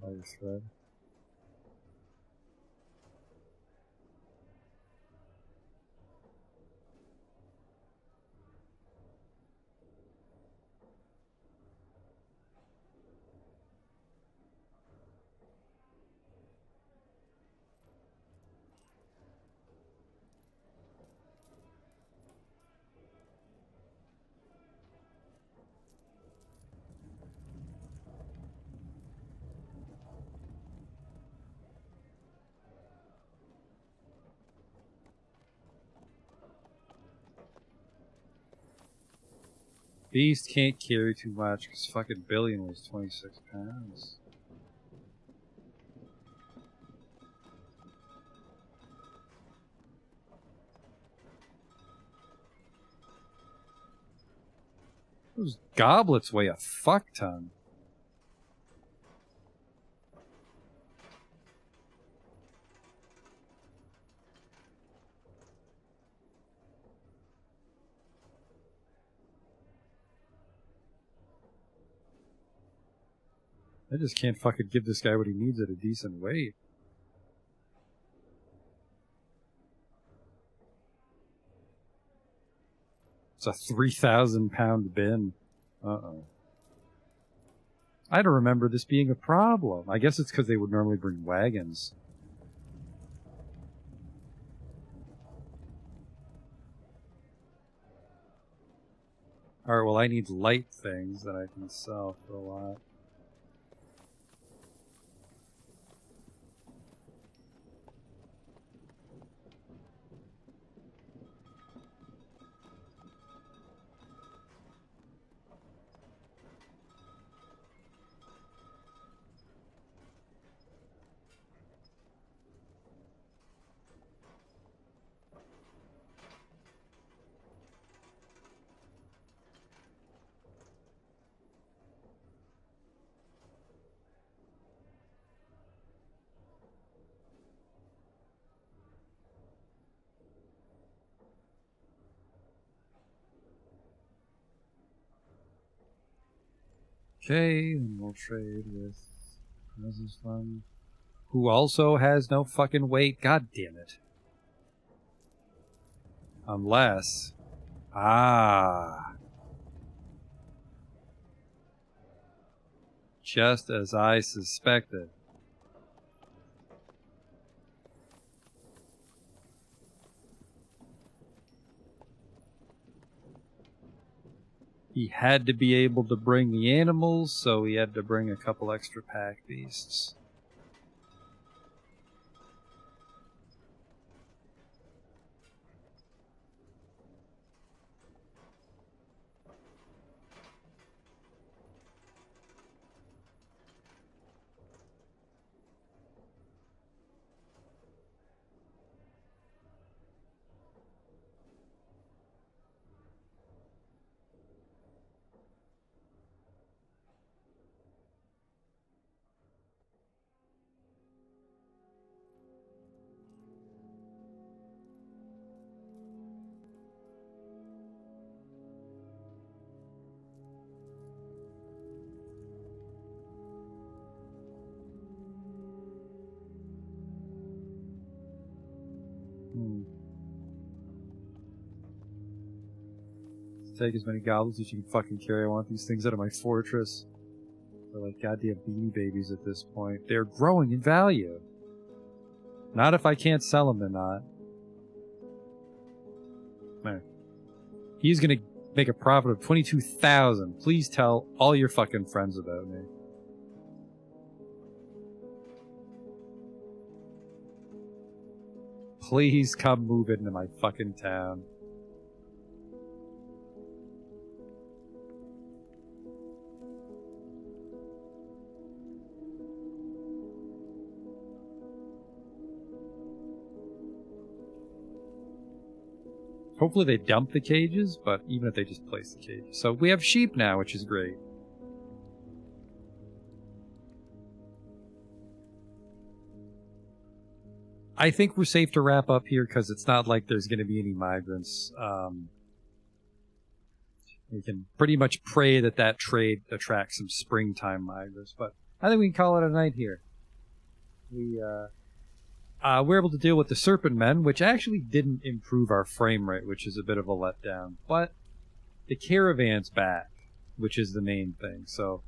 Fire thread. Beast can't carry too much because fucking Billion weighs 26 pounds. Those goblets weigh a fuck ton. I just can't fucking give this guy what he needs at a decent weight. It's a 3,000 pound bin. Uh-oh. I don't remember this being a problem. I guess it's because they would normally bring wagons. Alright, well I need light things that I can sell for a lot. Okay, then we'll trade with Mrs. Fun, who also has no fucking weight. God damn it. Unless... Ah. Just as I suspected. He had to be able to bring the animals, so he had to bring a couple extra pack beasts. Take as many goblins as you can fucking carry. I want these things out of my fortress. They're like goddamn beanie babies at this point. They're growing in value. Not if I can't sell them, they're not. Man. He's gonna make a profit of 22,000. Please tell all your fucking friends about me. Please come move into my fucking town. Hopefully they dump the cages, but even if they just place the cages. So we have sheep now, which is great. I think we're safe to wrap up here because it's not like there's going to be any migrants. We can pretty much pray that that trade attracts some springtime migrants, but I think we can call it a night here. We're able to deal with the Serpent Men, which actually didn't improve our frame rate, which is a bit of a letdown. But the caravan's back, which is the main thing. So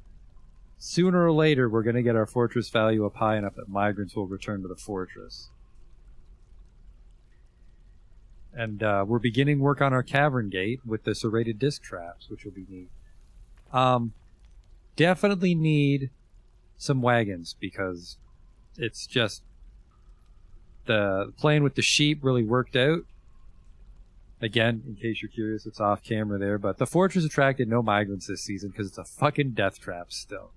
sooner or later, we're going to get our fortress value up high enough that migrants will return to the fortress. And we're beginning work on our cavern gate with the serrated disc traps, which will be neat. Definitely need some wagons, because it's just the playing with the sheep really worked out. Again, in case you're curious, it's off camera there, but the fortress attracted no migrants this season because it's a fucking death trap still.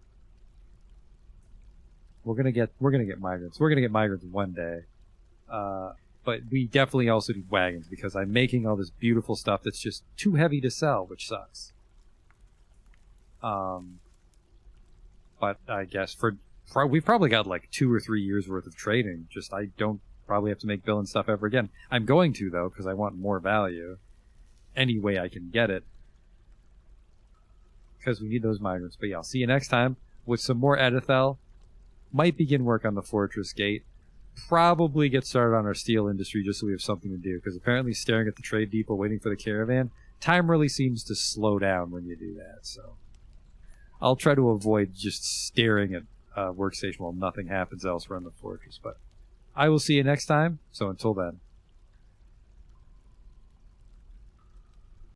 We're gonna get migrants. We're gonna get migrants one day. But we definitely also need wagons because I'm making all this beautiful stuff that's just too heavy to sell, which sucks. But I guess we've probably got like 2 or 3 years worth of trading. Just I don't probably have to make villain stuff ever again. I'm going to though because I want more value any way I can get it because we need those migrants. But yeah, I'll see you next time with some more Edithel. Might begin work on the fortress gate. Probably get started on our steel industry just so we have something to do, because apparently staring at the trade depot waiting for the caravan, time really seems to slow down when you do that. So I'll try to avoid just staring at a workstation while nothing happens elsewhere in the fortress. But I will see you next time. So until then.